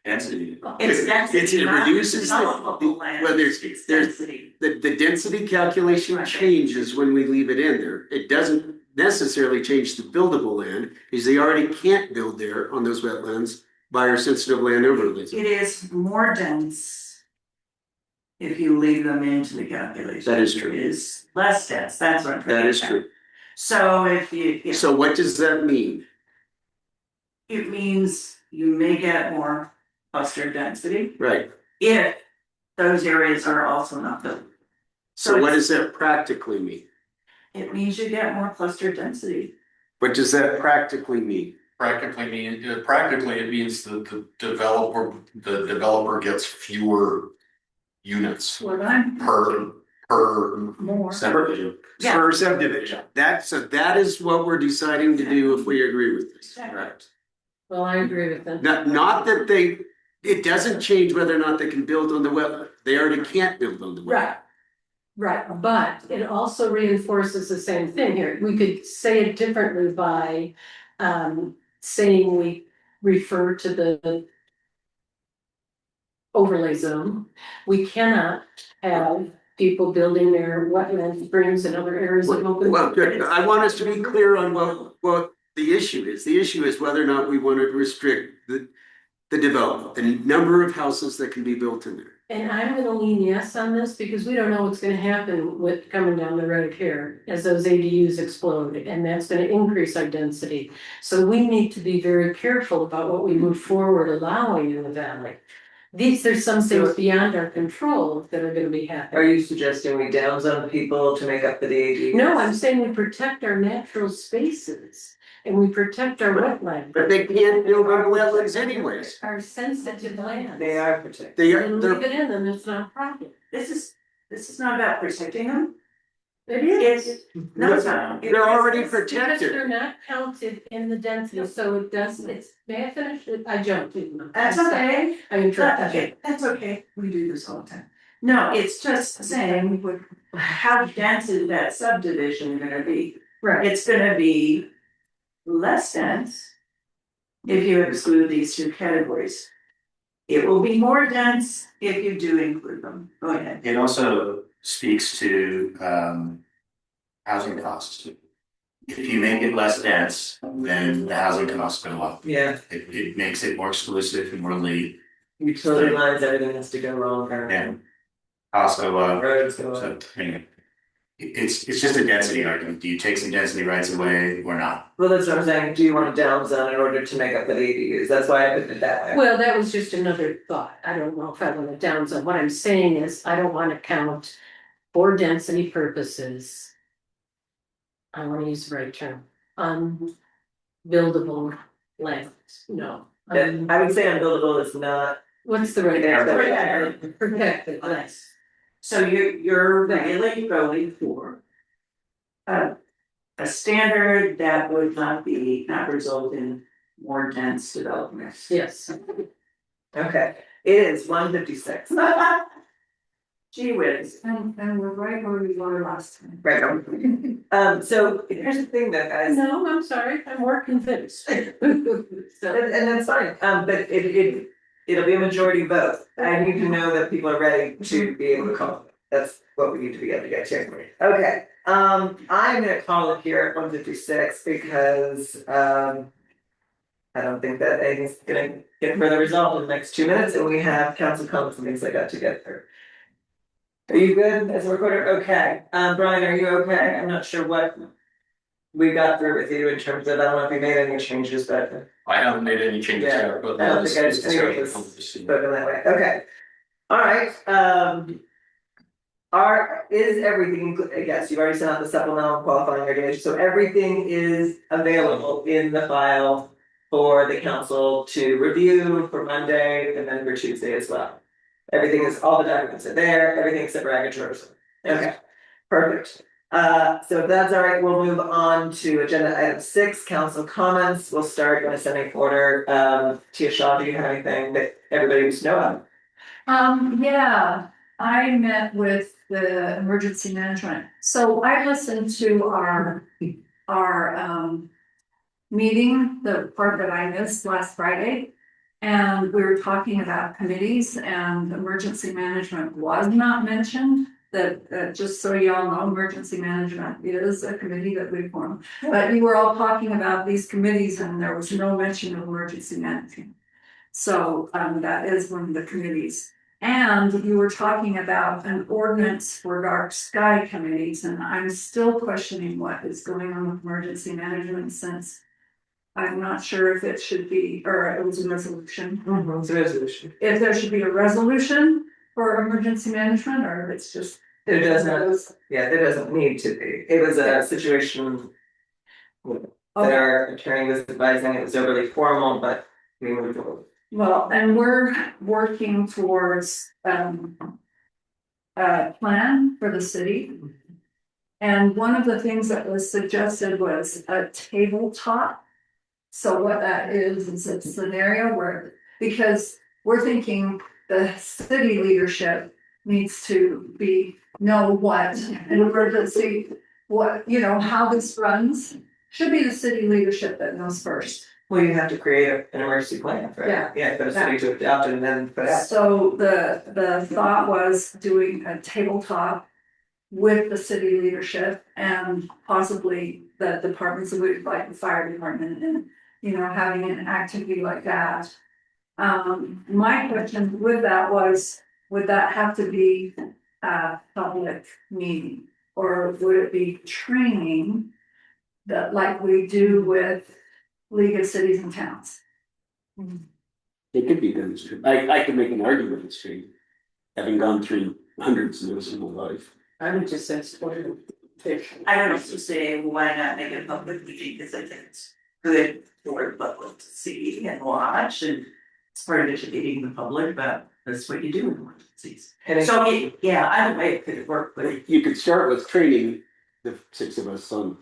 Density. it's density, It not reduces the- developable land. well, there's It's density. density. The density calculation Right. changes when we leave it in there. It doesn't necessarily change the buildable land, because they already can't build there on those wetlands by our sensitive land overlays. It is more dense if you leave them into the calculation. That is true. It is less dense, that's what I'm trying That to is say. true. So if you, So what does that mean? it means you may get more cluster density Right, if those areas are also not built. so what does that practically mean? It means you get more cluster density. What does that practically mean? Practically it means that the developer gets fewer units What I'm per more. Subdivision. Yeah. Per subdivision. That is what we're deciding to do if we agree with this. Right. Well, I agree with them. Not that it doesn't change whether or not they can build on the wetland. They already can't build on the wetland. Right, but it also reinforces the same thing here. We could say it differently by saying we refer to the overlay zone. We cannot have people building their wetland springs and other areas of open. Well, good. I want us to be clear on what the issue is. The issue is whether or not we want to restrict the development, the number of houses that can be built in there. And I'm gonna lean yes on this because we don't know what's gonna happen with coming down the road here as those ADUs explode, and that's gonna increase our density. So we need to be very careful about what we move forward allowing in the valley. There's some things beyond our control that are gonna be Are happening. you suggesting we downzone people to make up for the ADUs? No, I'm saying we protect our natural spaces and we protect our wetlands. But they can't build on wetlands anyways. Our sensitive lands. They are protected. They And are, leave it in, then it's not a problem. This is not about protecting them. It is. It's, no, it's not. They're already Because protected. they're not counted in the density, so it does, may I finish it? I jumped in. That's okay. I interrupted you. Okay, that's okay. We do this all the time. No, it's just saying how dense is that subdivision gonna be? Right. It's gonna be less dense if you exclude these two categories. It will be more dense if you do include them. Go ahead. It also speaks to housing costs. If you make it less dense, then the housing costs go up. Yeah, It makes it more exclusive and more elite. utility lines, everything has to go longer. Yeah. Also, Roads go so, up. I mean, it's just a density argument. Do you take some density rights away or not? Well, that's what I'm saying, do you want to downzone in order to make up for the ADUs? That's why I put it that way. Well, that was just another thought. I don't know if I want to downzone. What I'm saying is, I don't want to count for density purposes. I want to use the right term, buildable land, no. And I would say unbuildable is not. What's the right? Yeah, term? Protected, yes. So you're really going for a standard that would not result in more dense development. Yes. Okay, it is 1:56. Gee whiz. And we're right where we were last time. Right. So here's the thing though, guys. No, I'm sorry, I'm more convinced. And that's fine, but it'll be a majority vote. I need to know that people are ready to be able to call. That's what we need to be able to get to. Okay, I'm gonna call it here at 1:56 because, I don't think that anything's gonna get further resolved in the next 2 minutes, and we have council comments and things like that to get through. Are you good as a recorder? Okay, Brian, are you okay? I'm not sure what we got through with you in terms of, I don't know if you made any changes, but. I haven't made any changes Yeah, yet, but I don't this think I this just- anyway, discussion this- comes to see. Spoken that way, okay. All right, is everything, yes, you've already sent out the supplemental qualifying regulations, so everything is available in the file for the council to review for Monday and then for Tuesday as well. Everything is, all the documents are there, everything except for agritourism. Okay, perfect. So if that's all right, we'll move on to agenda item 6, council comments. We'll start in ascending order. Tia Shaw, do you have anything that everybody needs to know about? Yeah, I met with the emergency management. So I listened to our meeting, the part that I missed last Friday. And we were talking about committees, and emergency management was not mentioned. That just so y'all know, emergency management is a committee that we form. But you were all talking about these committees and there was no mention of emergency management. So that is one of the committees. And you were talking about an ordinance for dark sky committees, and I'm still questioning what is going on with emergency management, since I'm not sure if it should be, or it was a resolution. It's a resolution. If there should be a resolution for emergency management, or if it's just. There doesn't, yeah, there doesn't need to be. It was a situation that our attorney was advising, it was overly formal, but we moved forward. Well, and we're working towards a plan for the city. And one of the things that was suggested was a tabletop. So what that is a scenario where, because we're thinking the city leadership needs to know what an emergency, what, how this runs. Should be the city leadership that knows first. Well, you have to create an emergency plan for it. Yeah. Yeah, for the city to adopt it and then put out. So the thought was doing a tabletop with the city leadership and possibly the departments like the fire department and, having an activity like that. My question with that was, would that have to be a public meeting? Or would it be training that like we do with League of Cities and Towns? It could be demonstrated. I could make an argument it's true, having gone through hundreds of those in my life. I would just say support it. I don't also say, why not make it public meeting, because I think it's good for the public to see and watch, and it's part of educating the public about that's what you do in emergencies. And So, yeah, either way it could work, but You could start with training the six of us on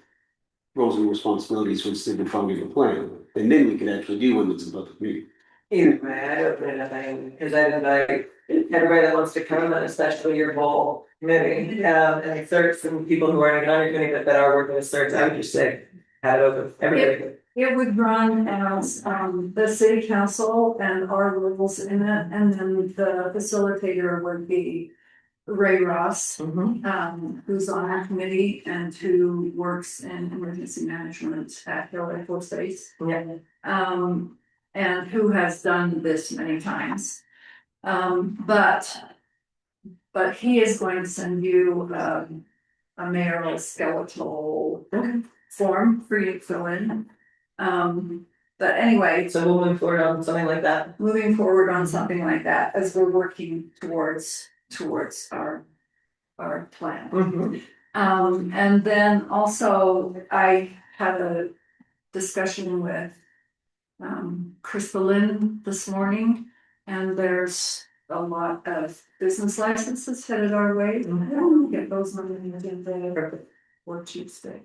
roles and responsibilities for the city funding the plan, and then we could actually do one that's a public meeting. Either way, I don't put anything, because I invite everybody that wants to come, and especially your whole committee, and certs and people who aren't on your committee that are working with certs, I would just say, have it open, everybody. It would run as, the city council and our rules in it, and then the facilitator would be Ray Ross, who's on our committee and who works in emergency management at Hill Air Force Base. Yeah. And who has done this many times. But he is going to send you, a mayoral skeletal form for you to fill in. But anyway, So we'll move forward on something like that. moving forward on something like that as we're working towards our plan. And then also I had a discussion with Crystal Lynn this morning, and there's a lot of business licenses headed our way. I don't get those money in there for Tuesday.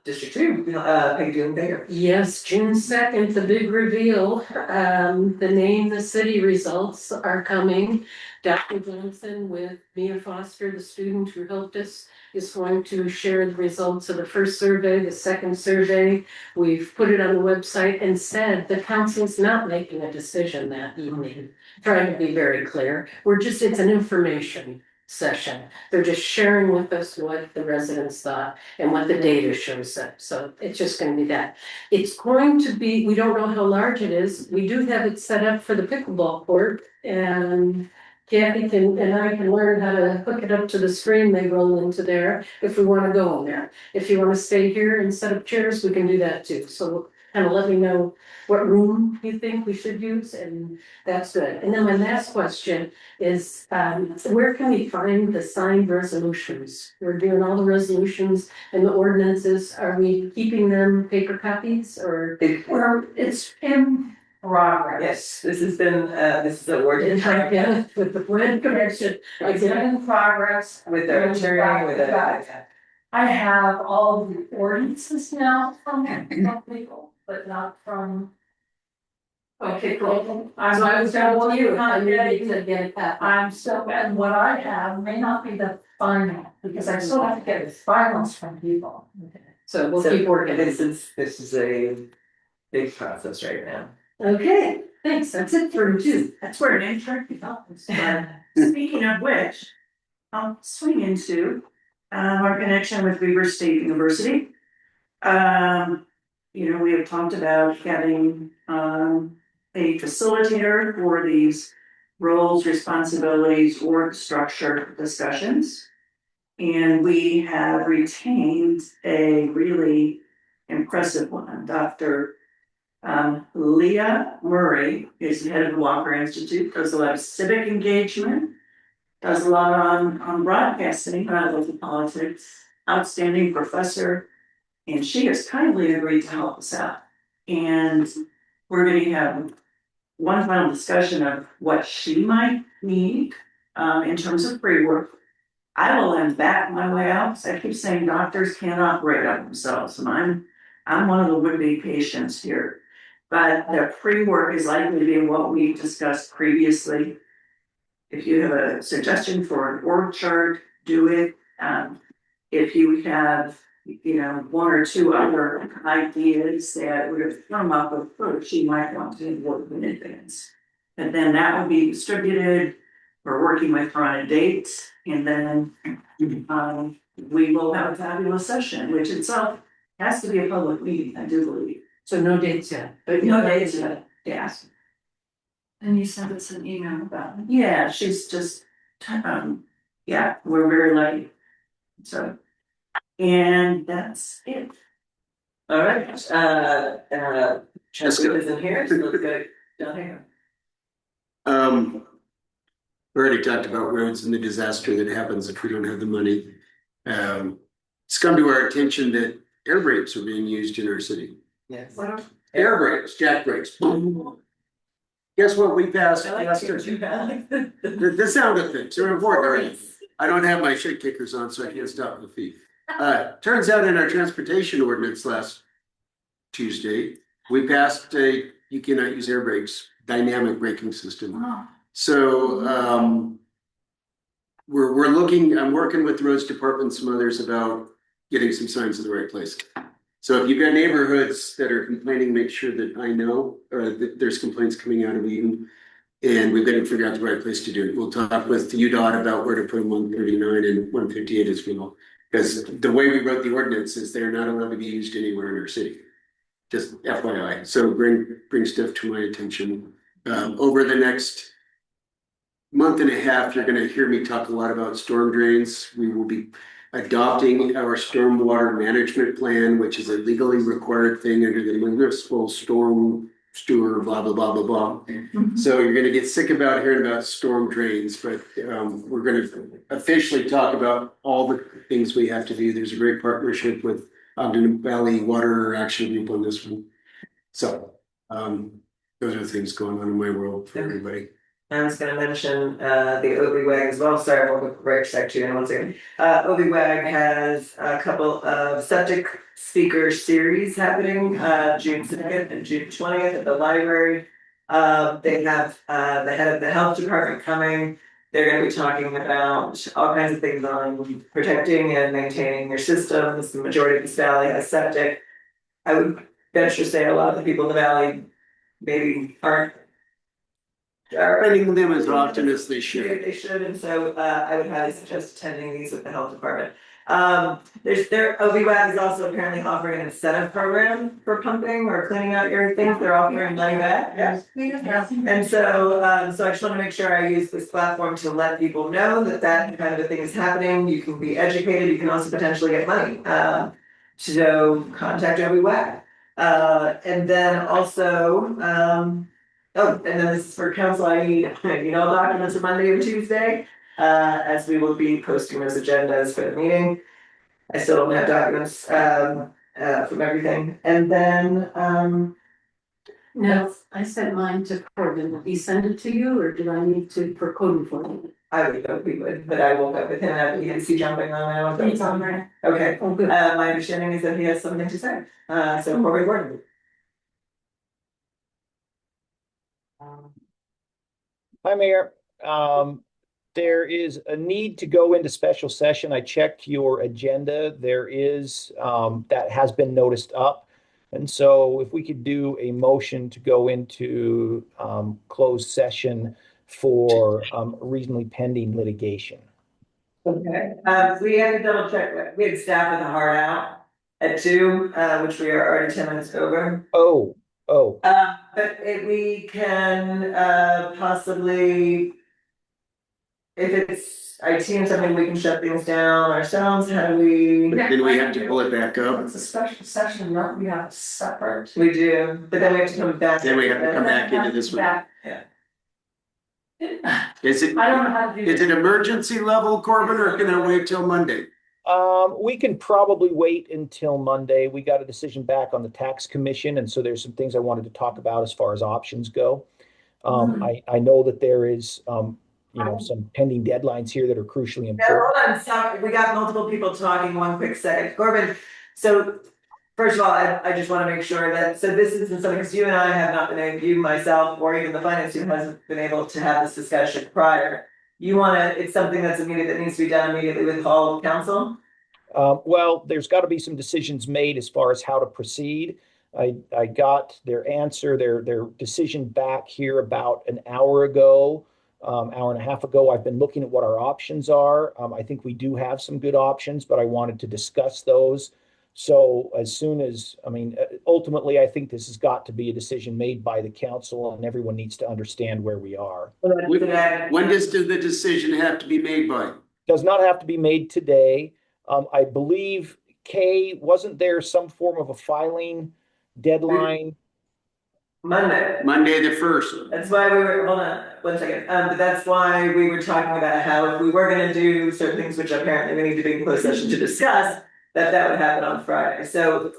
District two, Peggy doing bigger. Yes, June 2nd, the big reveal, the name, the city results are coming. Dr. Johnson with Mia Foster, the student who helped us, is going to share the results of the first survey, the second survey. We've put it on the website and said the council's not making a decision that evening, trying to be very clear. It's an information session. They're just sharing with us what the residents thought and what the data shows up. So it's just gonna be that. It's going to be, we don't know how large it is. We do have it set up for the pickleball court, and Kathy and I can learn how to hook it up to the screen they roll into there if we wanna go in there. If you wanna stay here and set up chairs, we can do that too. So kind of let me know what room you think we should use, and that's good. And then my last question is, where can we find the signed resolutions? We're doing all the resolutions and the ordinances. Are we keeping them paper copies or? Well, it's in progress. Yes, this has been, this is a word in Yeah, with the plan commission. It's in progress. with their attorney, with a. I have all the ordinances now from legal, but not from. Okay, cool. I'm So I was still telling you, I working on need getting to get that. I'm still, and what I have may not be the final, because I still have to get the finals from people. So we'll keep working. This is a big process right now. Okay, thanks. That's it for two. That's where an intern happens. Speaking of which, I'll swing into our connection with Weber State University. We have talked about having a facilitator for these roles, responsibilities, org structure discussions. And we have retained a really impressive one. Dr. Leah Murray is the head of the Walker Institute, does a lot of civic engagement, does a lot on broadcasting, local politics, outstanding professor. And she has kindly agreed to help us out. And we're going to have one final discussion of what she might need in terms of pre-work. I will then back my way out, because I keep saying doctors can't operate on themselves, and I'm one of the would-be patients here. But the pre-work is likely to be what we discussed previously. If you have a suggestion for an org chart, do it. If you have, one or two other ideas that would come up with first, you might want to work in advance. And then that will be distributed. We're working with her on a date, and then we will have a fabulous session, which itself has to be a public meeting, I do believe. So no dates yet. But no dates yet, yes. And you sent us an email about it. Yeah, she's just, we're very lucky. So, and that's it. All right, Chester isn't here, so let's go down here. We already talked about roads and the disaster that happens if we don't have the money. It's come to our attention that air brakes are being used in our city. Yes. Air brakes, jack brakes. Guess what we passed I like yesterday? what you have. The sound effects are important. I don't have my shit kickers on, so I can't stop the feet. Turns out in our transportation ordinance last Tuesday, we passed a, you cannot use air brakes, dynamic braking system. Oh. So, we're looking, I'm working with the roads department, and some others about getting some signs in the right place. So if you've got neighborhoods that are complaining, make sure that I know, or that there's complaints coming out of Eden. And we've got to figure out the right place to do it. We'll talk with UDOT about where to put 139 and 158 as well. Because the way we wrote the ordinance is they're not allowed to be used anywhere in our city. Just FYI. So bring stuff to my attention. Over the next month and a half, you're going to hear me talk a lot about storm drains. We will be adopting our stormwater management plan, which is a legally required thing under the municipal storm steward, blah, blah, blah, blah, blah. So you're gonna get sick about hearing about storm drains, but we're gonna officially talk about all the things we have to do. There's a great partnership with Ogden Valley Water Action Group on this one. So those are the things going on in my world for everybody. I was gonna mention the OBWAG as well. Sorry, I won't break section in 1 second. OBWAG has a couple of septic speaker series happening June 2nd and June 20th at the library. They have the head of the health department coming. They're gonna be talking about all kinds of things on protecting and maintaining your systems. The majority of this valley has septic. I would venture to say a lot of the people in the valley maybe aren't Spending them as often as they should. They should, and so I would highly suggest attending these with the health department. Their OVWAG is also apparently offering an incentive program for pumping or cleaning out your things. They're offering money back. Yes. And so, so I just want to make sure I use this platform to let people know that that kind of a thing is happening. You can be educated. You can also potentially get money. So contact OVWAG. And then also, oh, and then this is for council, I need, documents on Monday or Tuesday, as we will be posting those agendas for the meeting. I still don't have documents, from everything, and then, No, I sent mine to Corbin. Did he send it to you or did I need to for code for him? I would hope we would, but I woke up with him and is he jumping on that one? He's on there. Okay, Oh, good. my understanding is that he has something to say, so Corbin Gordon. Hi, Mayor. There is a need to go into special session. I checked your agenda. There is, that has been noticed up. And so if we could do a motion to go into closed session for reasonably pending litigation. Okay, we had to double check, we had staff with a hard out at 2, which we are already 10 minutes over. Oh. But if we can, possibly, if it's IT or something, we can shut things down ourselves, how do we? Then we have to pull it back up. It's a special session, not we have separate. We do, but then we have to come back. Then we have to come back into this one. Back. Yeah. Is it, I don't know how to do. is it emergency level, Corbin, or can I wait till Monday? We can probably wait until Monday. We got a decision back on the tax commission, and so there's some things I wanted to talk about as far as options go. I know that there is, some pending deadlines here that are crucially Yeah, important. hold on, sorry, we got multiple people talking, 1 quick second, Corbin, so. First of all, I just wanna make sure that, so this isn't something, because you and I have not been able, you, myself, or even the finance team hasn't been able to have this discussion prior. You wanna, it's something that's immediate, that needs to be done immediately with all of council? Well, there's got to be some decisions made as far as how to proceed. I got their answer, their decision back here about an hour ago, hour and a half ago. I've been looking at what our options are. I think we do have some good options, but I wanted to discuss those. So as soon as, ultimately, I think this has got to be a decision made by the council, and everyone needs to understand where we are. When does the decision have to be made by? Does not have to be made today. I believe, Kay, wasn't there some form of a filing deadline? Monday the 1st. That's why we were, hold on, 1 second, but that's why we were talking about how if we were gonna do certain things, which apparently we need to be in closed session to discuss, that would happen on Friday, so.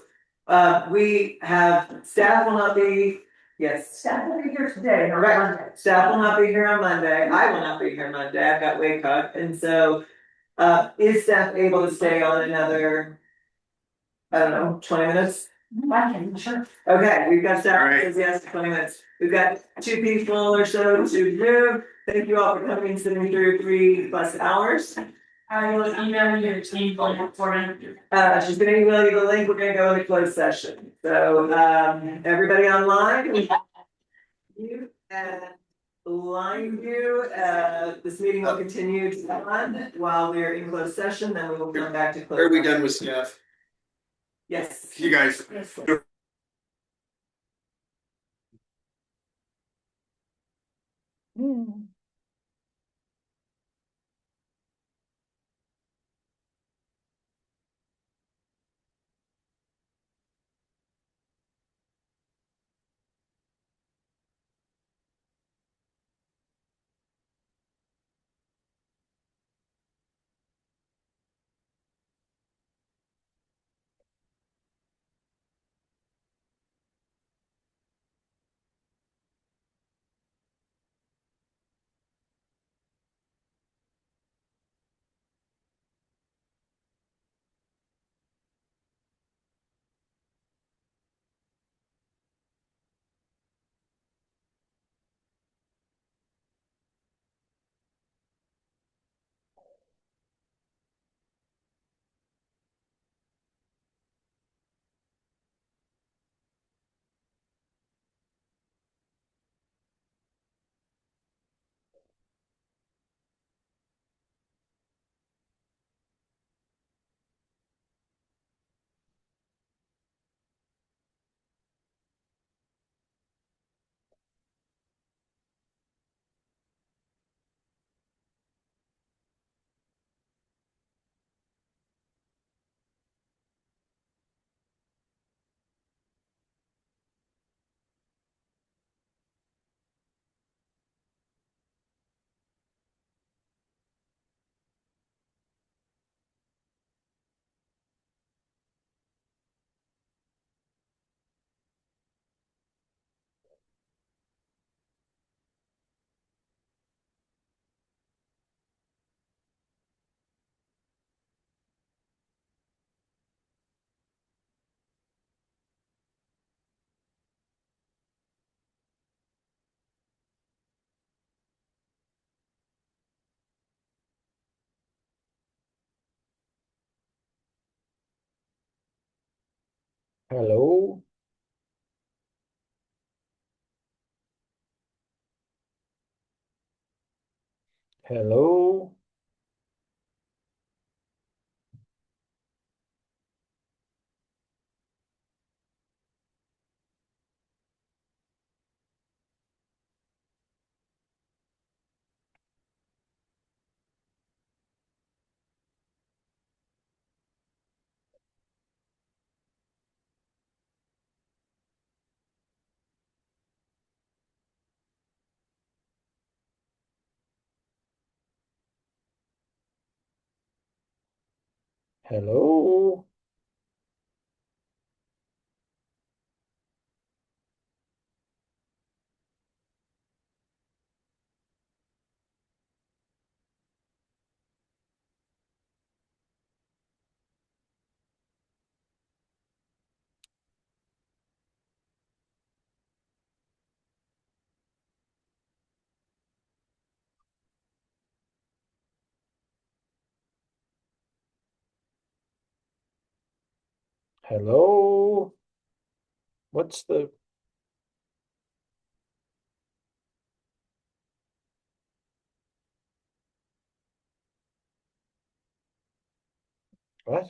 We have, staff will not be, yes. Staff will be here today, not Right. Monday. Staff will not be here on Monday, I will not be here Monday, I've got WACOG, and so, Is staff able to stay on another, I don't know, 20 minutes? I can, sure. Okay, we've got staff All that right. says yes, 20 minutes. We've got 2 people or so to move. Thank you all for coming and sitting through 3+ hours. I will email you your team link for me. She's gonna email you the link. We're gonna go into closed session. So, everybody online. You and line view, this meeting will continue to on while we're in closed session, then we will come back to close. Are we done with staff? Yes. You guys. Yes. Hello? Hello? Hello? Hello? What's the what?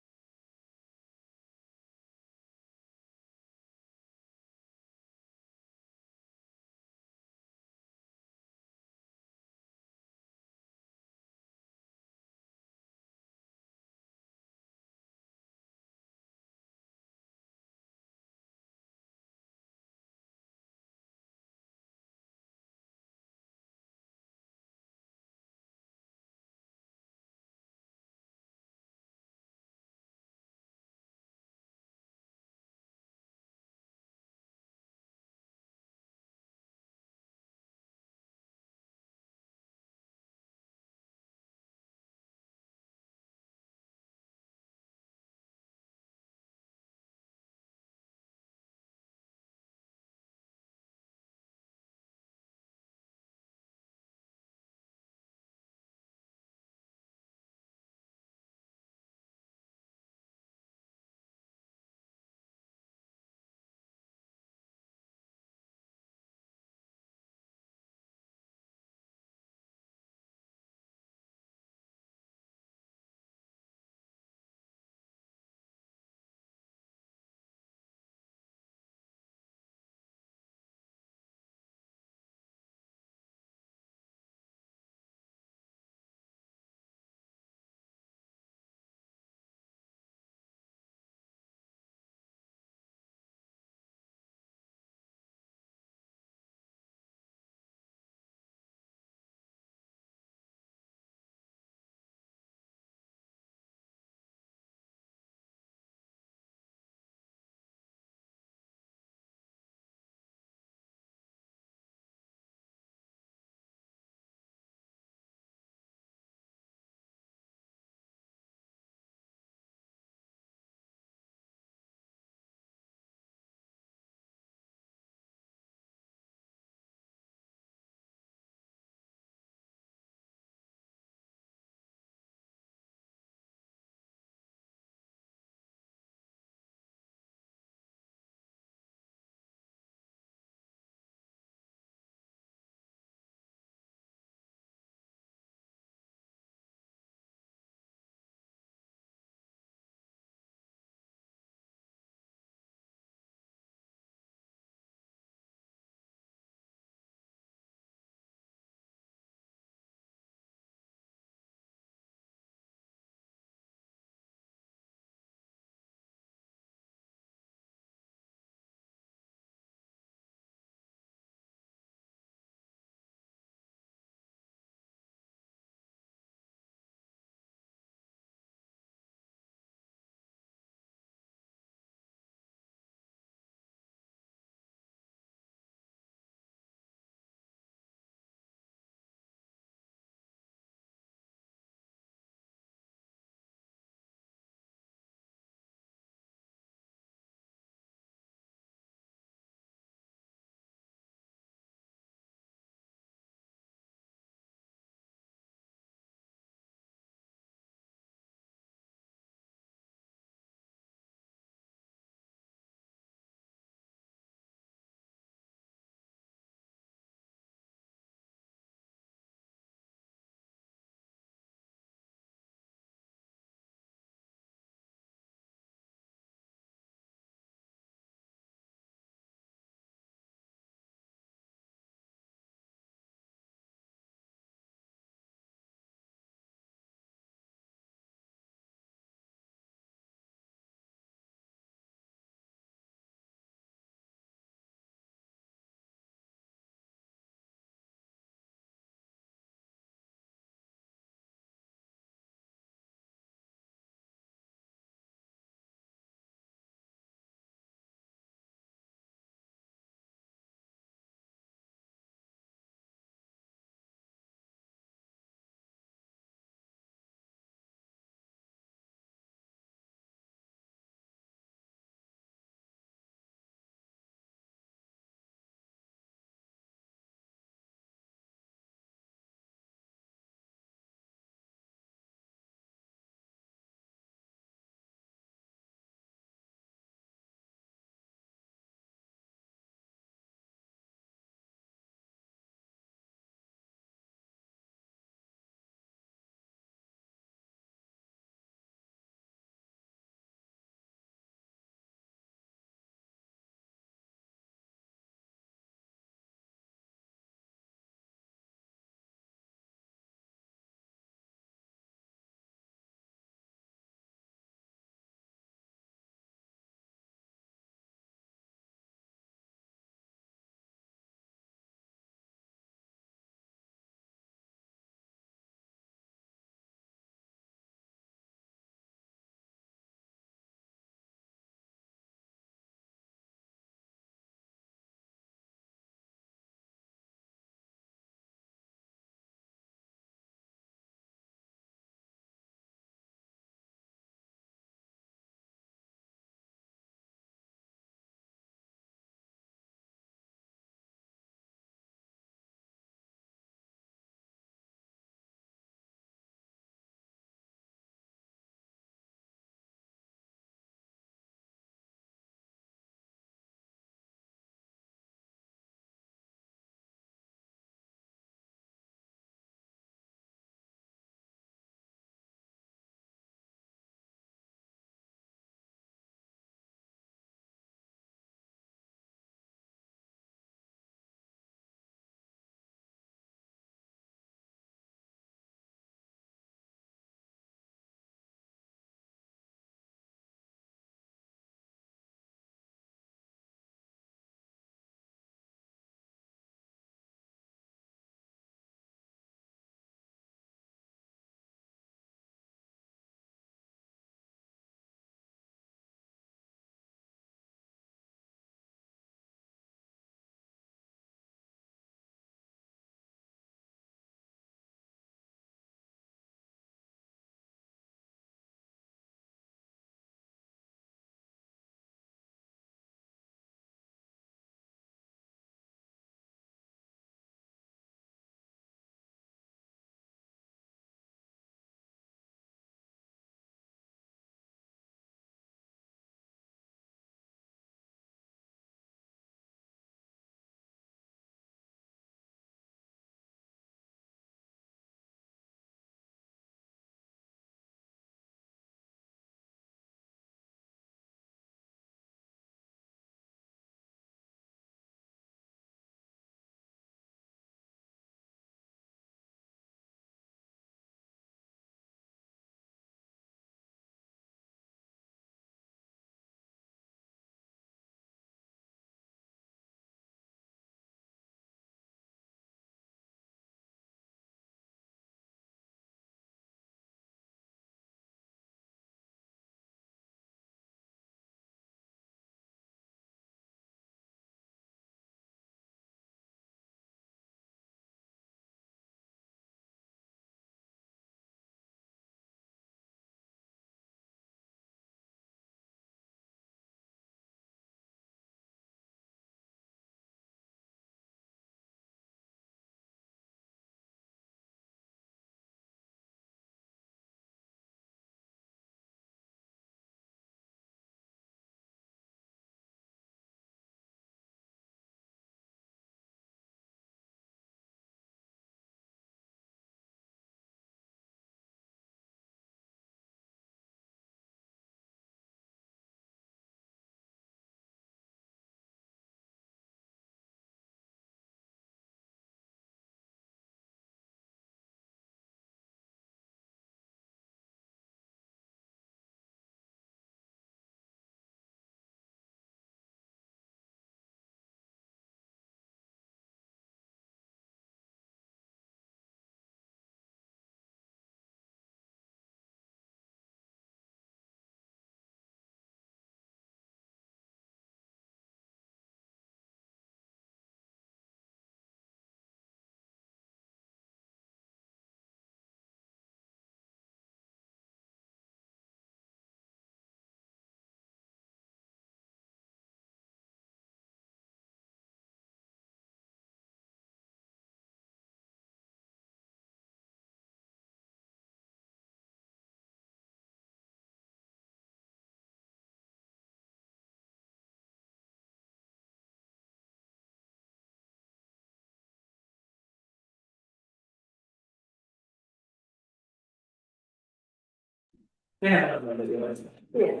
We have another video. Yeah.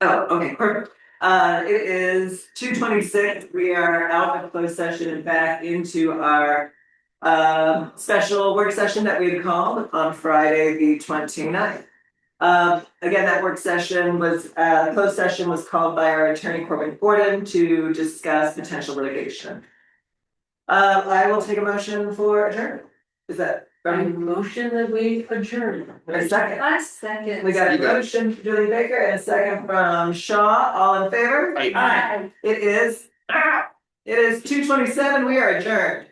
Oh, okay, perfect. It is 2:26. We are out of closed session and back into our special work session that we had called on Friday, the 29th. Again, that work session was, closed session was called by our attorney Corbin Gordon to discuss potential litigation. I will take a motion for adjournment. Is that I from motion that we adjourn. a second? I second. We got a You got it. motion from Julie Baker and a second from Shaw, all in favor? Aye. It is 2:27, we are adjourned.